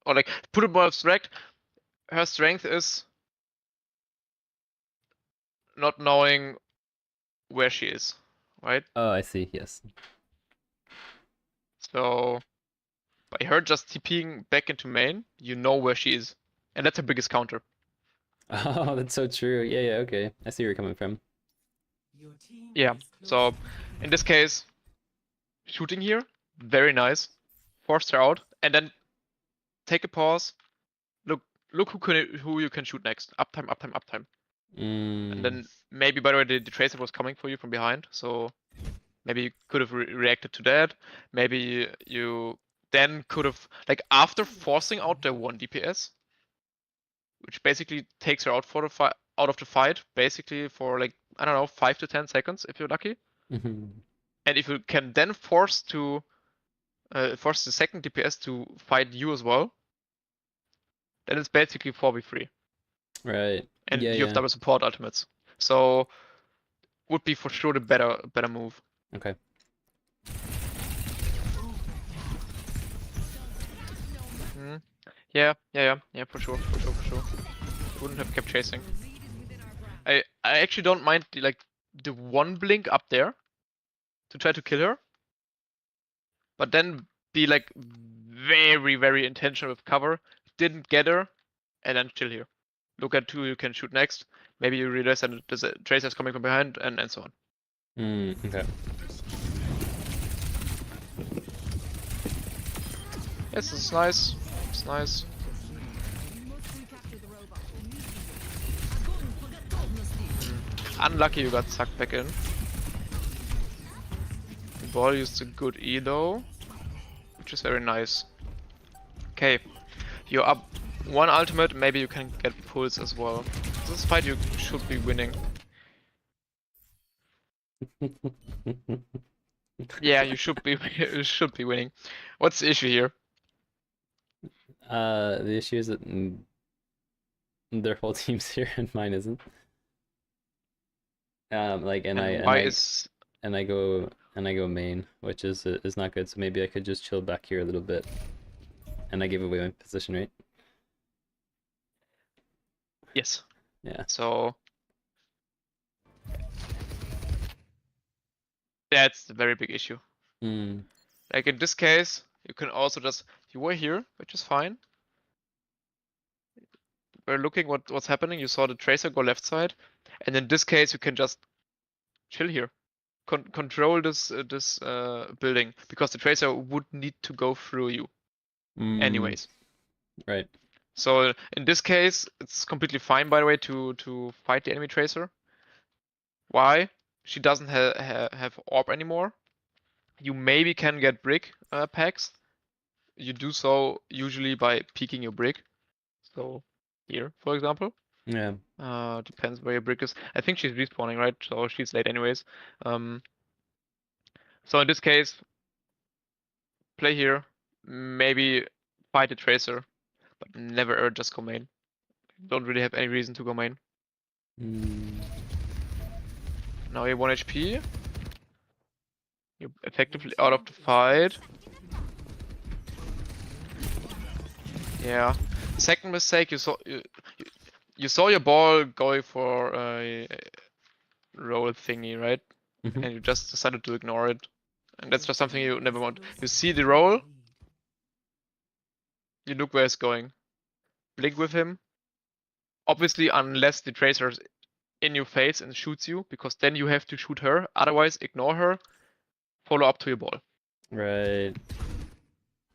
Or like put it more abstract, her strength is not knowing where she is, right? Oh, I see. Yes. So by her just TPing back into main, you know where she is. And that's her biggest counter. Oh, that's so true. Yeah, yeah, okay. I see where you're coming from. Your team Yeah. is close So to in this case, shooting here, very nice. Forced her out, and then take a pause. Look who you can shoot next. Uptime, uptime, uptime. And then maybe, by the way, the tracer was coming for you from behind, so maybe you could have reacted to that. Maybe you then could have, like, after forcing out the 1 DPS, which basically takes her out for the out of the fight, basically for like, I don't know, 5 to 10 seconds if you're lucky. Mm-hmm. And if you can then force the second DPS to fight you as well, then it's basically 4v3. Right. And Yeah, you have yeah. double support ultimates. So would be for sure the better move. Okay. Hmm. Yeah, for sure. Wouldn't have kept chasing. I actually don't mind the one blink up there to try to kill her, but then be like very intentional with cover. Didn't get her, and then chill here. Look at who you can shoot next. Maybe you realize that there's a tracer's coming from behind, and so on. Okay. Yes, it's nice. It's nice. Unlucky you got sucked back in. The ball used a good E though, which is very nice. Okay, you're up one ultimate, maybe you can get pulls as well. This fight you should be winning. Yeah, you should be you should be winning. What's the issue here? The issue is that their whole team's here and mine isn't. Like, and And I why is go main, which is not good. So maybe I could just chill back here a little bit, and I give away my position, right? yes? Yeah. So that's the very big issue. Like in this case, you can also just you were here, which is fine. We're looking what's happening. You saw the tracer go left side, and in this case, you can just chill here. Control this building because the tracer would need to go through you anyways. Right. So in this case, it's completely fine, by the way, to fight the enemy tracer. Why? She doesn't have orb anymore. You maybe can get brick packs. You do so usually by peeking your brick. So here, for example. Yeah. Depends where your brick is. I think she's respawning, right? So she's late anyways. So in this case, play here, maybe fight the tracer, but never ever just go main. Don't really have any reason to go main. Now you're 1 HP. You're effectively out of the fight. Yeah. Second mistake, you saw your ball going for a roll thingy, right? And you just decided to ignore it. And that's just something you never want. You see the roll, you look where it's going. Blink with him. Obviously, unless the tracer's in your face and shoots you, because then you have to shoot her. Otherwise, ignore her. Follow up to your ball. Right.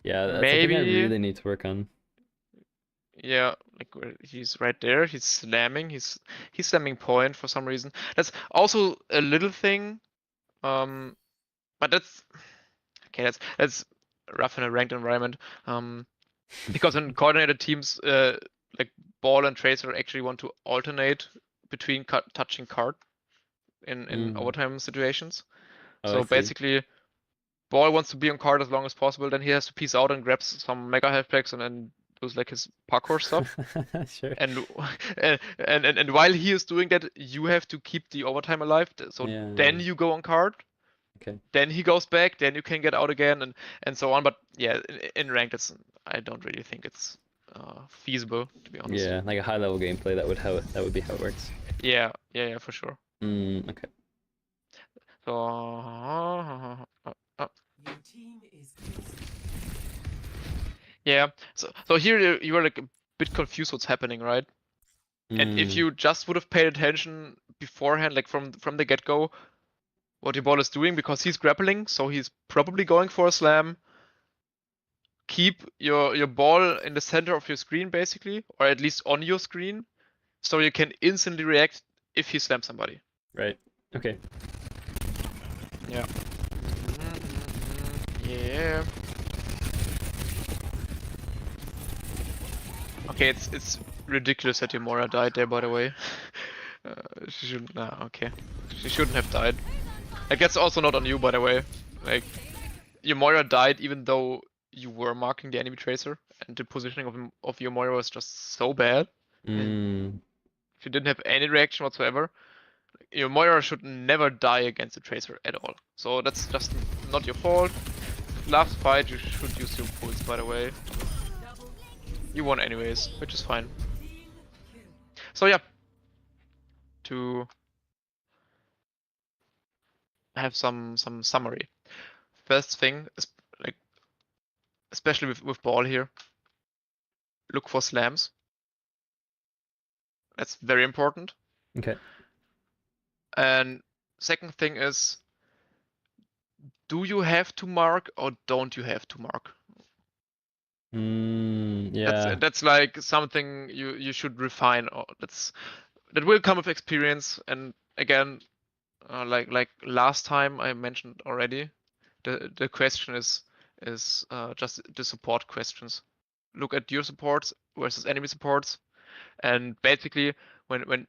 Yeah, that's Maybe, something I really need to work on. Yeah, like he's right there. He's slamming. He's slamming point for some reason. That's also a little thing. But that's okay. That's rough in a ranked environment. Because in coordinated teams, like ball and tracer actually want to alternate between touching card in overtime situations. Oh, I So see. basically, ball wants to be on card as long as possible. Then he has to piece out and grabs some mega health packs and then does like his parkour stuff. Sure. And, and while he is doing that, you have to keep the overtime alive. So Yeah. then you go on card. Okay. Then he goes back. Then you can get out again, and so on. But yeah, in ranked, I don't really think it's feasible, to be honest. Yeah, like a high level gameplay. That would be how it works. Yeah, for sure. Okay. So Your team is yeah. So here you are like a bit confused what's happening, right? And if you just would have paid attention beforehand, like from the get-go, what your ball is doing, because he's grappling, so he's probably going for a slam. Keep your ball in the center of your screen, basically, or at least on your screen, so you can instantly react if he slams somebody. Right. Okay. Yeah. Yeah. Okay, it's ridiculous that Yomora died there, by the way. She shouldn't. Okay. She shouldn't have died. Like, that's also not on you, by the way. Like, Yomora died even though you were marking the enemy tracer, and the positioning of Yomora was just so bad. And if you didn't have any reaction whatsoever, Yomora should never die against the tracer at all. So that's just not your fault. Last fight, you should use your pulse, by the way. You won anyways, which is fine. So yeah, to have some summary. First thing is, like, especially with ball here, look for slams. That's very important. Okay. And second thing is, do you have to mark or don't you have to mark? Yeah. That's like something you should refine, or that will come with experience. And again, like last time I mentioned already, the question is just the support questions. Look at your supports versus enemy supports, and basically when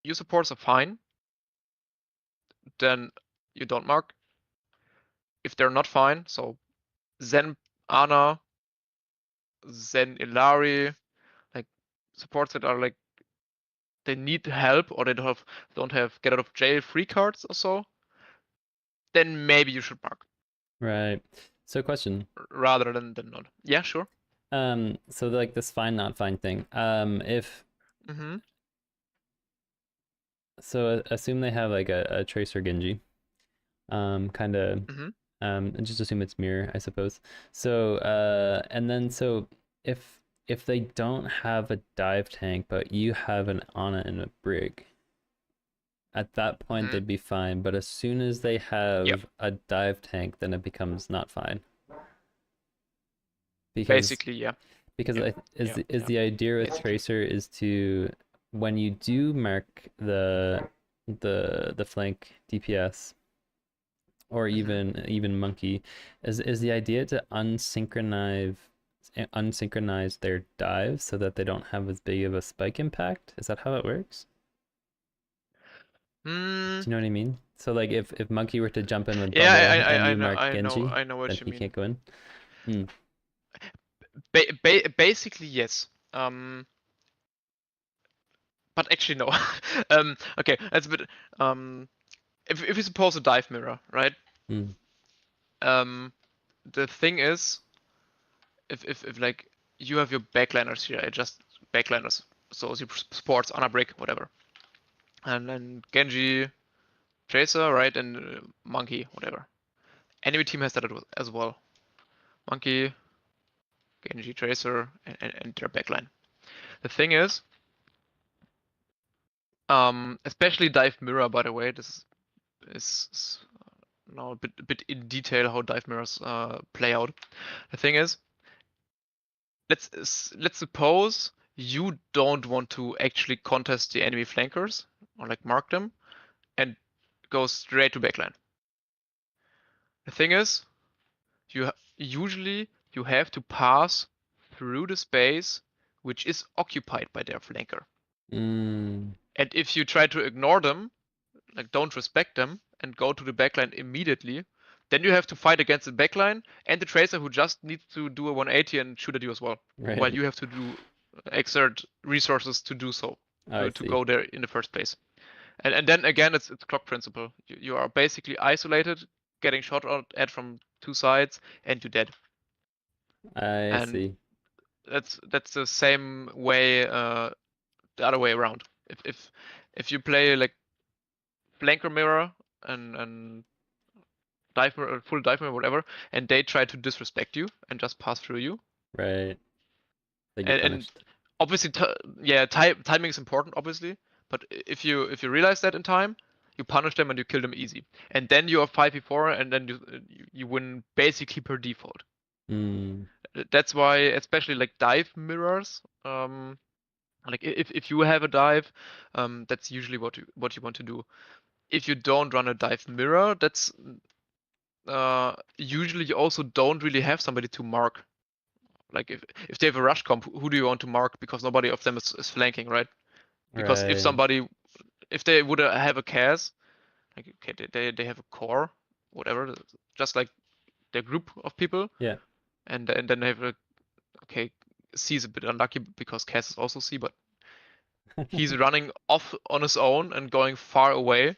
your supports are fine, then you don't mark. If they're not fine, so Zen Ana, Zen Ilari, like supports that are like they need help or they don't have get out of jail free cards or so, then maybe you should mark. Right. So question. Rather than not. Yeah, sure. So like this fine not fine thing. If so assume they have like a tracer Genji. Kind of and just assume it's mirror, I suppose. So and then so if they don't have a dive tank but you have an Ana and a Brig, at that point they'd be fine, but as soon as they have a dive tank, then it becomes not fine. Because, basically, yeah. Because is the idea with Tracer is to, when you do mark the flank DPS or even Monkey, is the idea to unsynchronize their dives so that they don't have as big of a spike impact? Is that how it works? Do you know what I mean? So like if Monkey were to jump in with Bubble and you mark Genji, I know what then you he mean. can't go in. Basically, yes. But actually, no. Okay, that's a bit. If you suppose a dive mirror, right? The thing is, if like you have your backliners here, just backliners, so your supports on a brick, whatever, and then Genji, Tracer, right, and Monkey, whatever. Enemy team has that as well. Monkey, Genji, Tracer, and their backline. The thing is, especially dive mirror, by the way, this is now a bit in detail how dive mirrors play out. The thing is, let's suppose you don't want to actually contest the enemy flankers or like mark them and go straight to backline. The thing is, usually you have to pass through the space which is occupied by their flanker. And if you try to ignore them, like don't respect them and go to the backline immediately, Then you have to fight against the backline and the tracer who just needs to do a 180 and shoot at you as well, Right. while you have to do exert resources to do so, I to see. go there in the first place. And then again, it's clock principle. You are basically isolated, getting shot at from two sides, and you're dead. I And see. that's the same way, the other way around. If you play like flanker mirror and dive mirror, full dive mirror, whatever, and they try to disrespect you and just pass through you, Right. They get and punished. obviously, yeah, timing is important, obviously. But if you realize that in time, you punish them and you kill them easy, and then you are 5v4, and then you win basically per default. Mm. That's why, especially like dive mirrors, like if you have a dive, that's usually what you want to do. If you don't run a dive mirror, that's usually you also don't really have somebody to mark. Like if they have a rush comp, who do you want to mark? Because nobody of them is flanking, right? Because Right. if they would have a CAS, like okay, they have a core, whatever, just like their group of people, Yeah. and then they have a okay, C is a bit unlucky because CAS is also C, but he's running off on his own and going far away.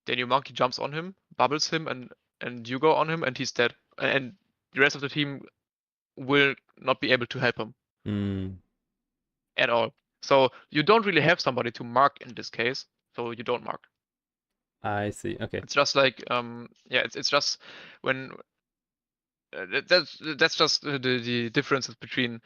Then your monkey jumps on him, bubbles him, and you go on him, and he's dead. And the rest of the team will not be able to help him Mm. at all. So you don't really have somebody to mark in this case, so you don't mark. I see. Okay. It's just like yeah, it's just when that's just the differences between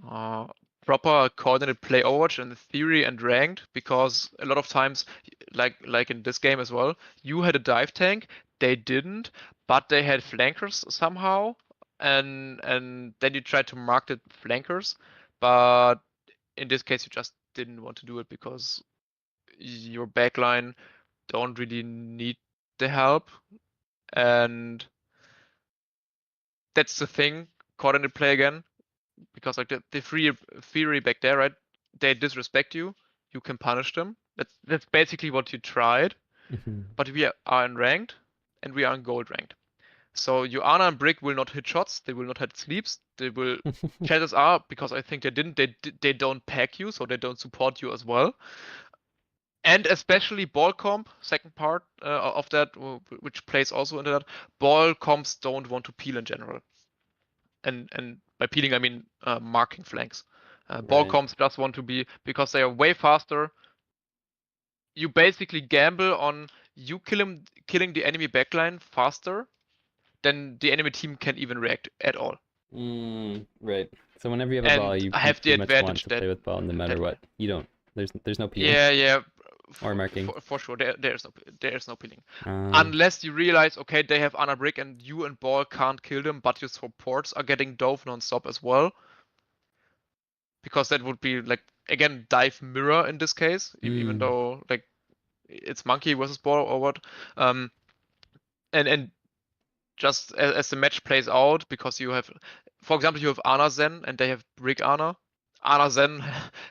uh, proper coordinated play Overwatch and theory and ranked, because a lot of times, like in this game as well, you had a dive tank, they didn't, but they had flankers somehow, and then you tried to mark the flankers, but in this case you just didn't want to do it because your backline don't really need the help, and that's the thing. Coordinated play again, because like the free theory back there, right? They disrespect you, you can punish them. That's basically what you tried. Mhm. But we are in ranked, and we are in gold ranked. So your Ana and Brick will not hit shots. They will not hit sleeps. They will. Chances are, because I think they didn't. They don't pack you, so they don't support you as well. And especially ball comp, second part of that, which plays also into that. Ball comps don't want to peel in general, and by peeling I mean marking flanks. Ball Right. comps just want to be, because they are way faster. You basically gamble on you killing the enemy backline faster than the enemy team can even react at all. Right. So whenever you have a ball, And I you have the pretty much want advantage to play with ball no matter that what. You don't. There's no peeling yeah, or marking. for sure there's no peeling. Uh, Unless you realize, okay, they have Ana Brick and you and Ball can't kill them, but your supports are getting dove non-stop as well. Because that would be like, again, dive mirror in this case, even though like it's monkey versus ball or what. And just as the match plays out, because you have, for example, you have Ana Zen and they have Brick Ana. Ana Zen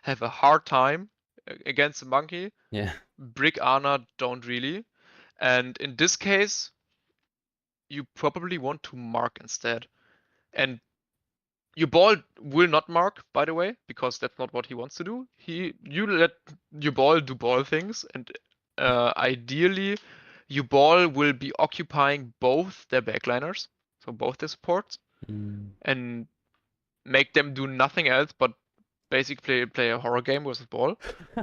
have a hard time against the monkey. Yeah. Brick Ana don't really. And in this case, you probably want to mark instead. And your ball will not mark, by the way, because that's not what he wants to do. You let your ball do ball things, and ideally, your ball will be occupying both their backliners, so both their supports, and make them do nothing else but basically play a horror game with the ball,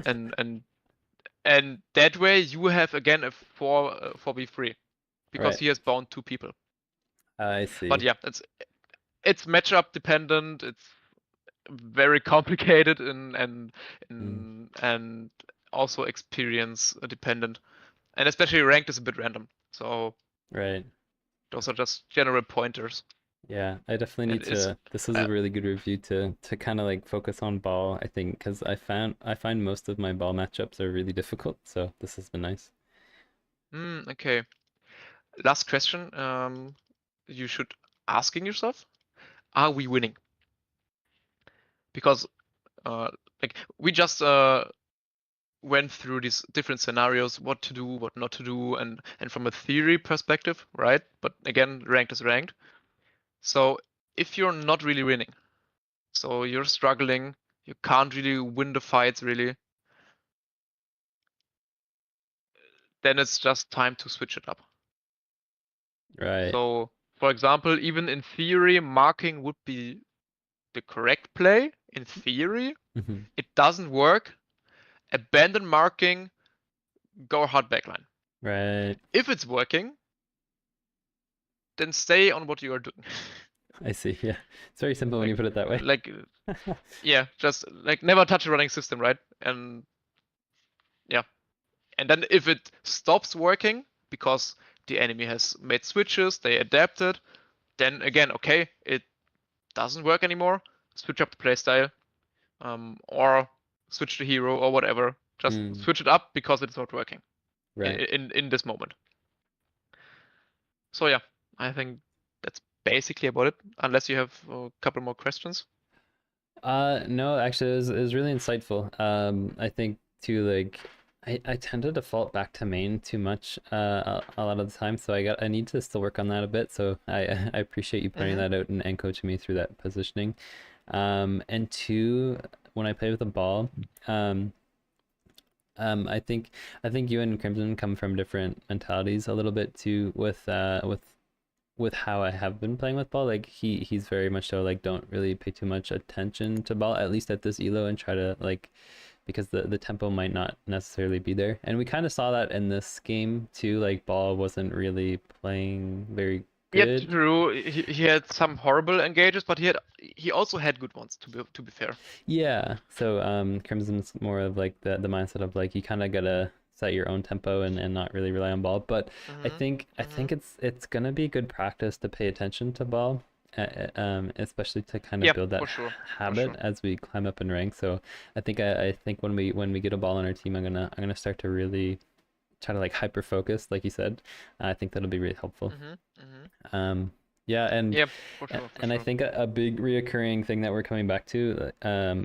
and and that way you have again a 4v3 because Right. he has bound two people. I But see. yeah, it's matchup dependent. It's very complicated Mm. and also experience dependent, and especially ranked is a bit random. So Right. those are just general pointers, Yeah, I definitely and need it's to. This is uh, a really good review to kind of like focus on ball, I think, because I find most of my ball matchups are really difficult, so this has been nice. okay. Last question. You should asking yourself: are we winning? Because like we just went through these different scenarios, what to do, what not to do, and from a theory perspective, right? But again, ranked is ranked. So if you're not really winning, so you're struggling, you can't really win the fights really, then it's just time to switch it up. Right. So, for example, even in theory, marking would be the correct play. In theory, Mhm. it doesn't work. Abandon marking, go hard backline. Right. If it's working, then stay on what you are doing. I see. Yeah. It's very simple when you put it that way. Like, yeah, just like never touch a running system, right? And yeah. And then if it stops working because the enemy has made switches, they adapted, then again, okay, it doesn't work anymore. Switch up the playstyle, or switch the hero or whatever. Just switch it up because it's not working Right. in this moment. So yeah, I think that's basically about it. Unless you have a couple more questions. No, actually, it was really insightful. I think too, like, I tend to default back to main too much, a lot of the time. So I need to still work on that a bit. So I appreciate you pointing that out and coaching me through that positioning. And two, when I play with the ball, I think you and Crimson come from different mentalities a little bit too with how I have been playing with ball. Like he's very much so like don't really pay too much attention to ball, at least at this elo, and try to like, because the tempo might not necessarily be there. And we kind of saw that in this game too. Like ball wasn't really playing very Yeah, good. true. He had some horrible engages, but he also had good ones to be fair. Yeah. So Crimson's more of like the mindset of like you kind of gotta set your own tempo and not really rely on ball. But I think it's gonna be good practice to pay attention to ball, especially to kind of build that habit as we climb up in rank. So I think when we get a ball on our team, I'm gonna start to really try to like hyper focus, like you said. I think that'll be really helpful. Yeah, and I think a big reoccurring thing that we're coming back to,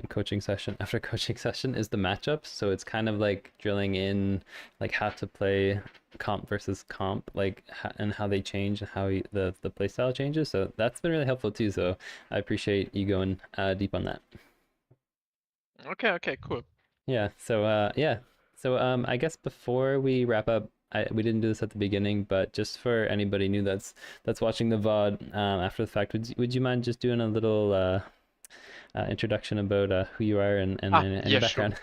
coaching session after coaching session, is the matchups. So it's kind of like drilling in like how to play comp versus comp, like and how they change and how the play style changes. So that's been really helpful too. So I appreciate you going deep on that. Okay, cool. Yeah. So yeah. So I guess before we wrap up, we didn't do this at the beginning, but just for anybody new that's watching the VOD after the fact, would you mind just doing a little introduction about who you are and your background?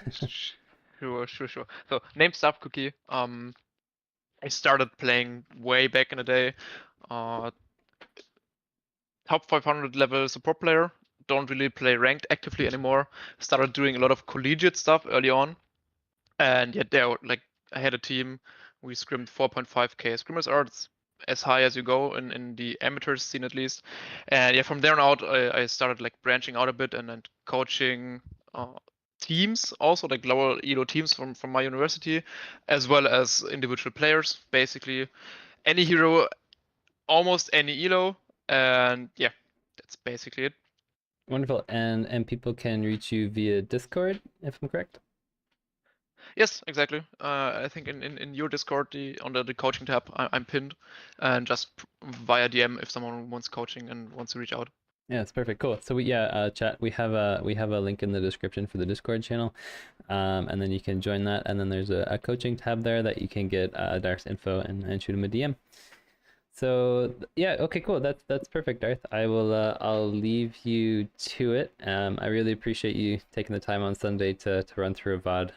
Sure. So named Staff Cookie. I started playing way back in the day. Top 500 level support player. Don't really play ranked actively anymore. Started doing a lot of collegiate stuff early on. And yeah, I had a team. We scrimmed 4.5k scrimmers arts, as high as you go in the amateur scene at least. And yeah, from there on out, I started like branching out a bit and coaching teams, also like lower elo teams from my university, as well as individual players. Basically, any hero, almost any elo, and yeah, that's basically it. Wonderful. And people can reach you via Discord, if I'm correct? Yes, exactly. I think in your Discord, under the coaching tab, I'm pinned, and just via DM if someone wants coaching and wants to reach out. Yeah, it's perfect. Cool. So chat. We have a link in the description for the Discord channel, and then you can join that. And then there's a coaching tab there that you can get Darth's info and shoot him a DM. So yeah, okay, cool. That's perfect, Darth. I'll leave you to it. I really appreciate you taking the time on Sunday to run through a VOD.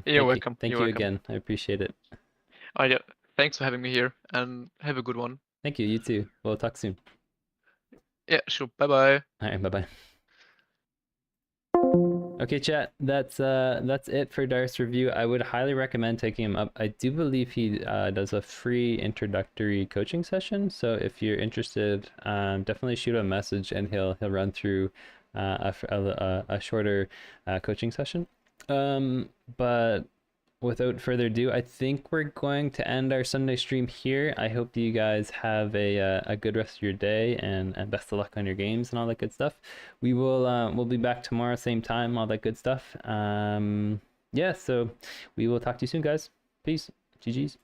You're welcome. Thank you again. I appreciate it. Oh yeah, thanks for having me here, and have a good one. Thank you. You too. We'll talk soon. Yeah, sure. Bye-bye. All right, bye-bye. Okay, chat, that's it for Darth's review. I would highly recommend taking him up. I do believe he does a free introductory coaching session, so if you're interested, definitely shoot a message and he'll run through a shorter coaching session. But without further ado, I think we're going to end our Sunday stream here. I hope you guys have a good rest of your day and best of luck on your games and all that good stuff. We'll be back tomorrow, same time, all that good stuff. yeah, so we will talk to you soon, guys. Peace. GG's.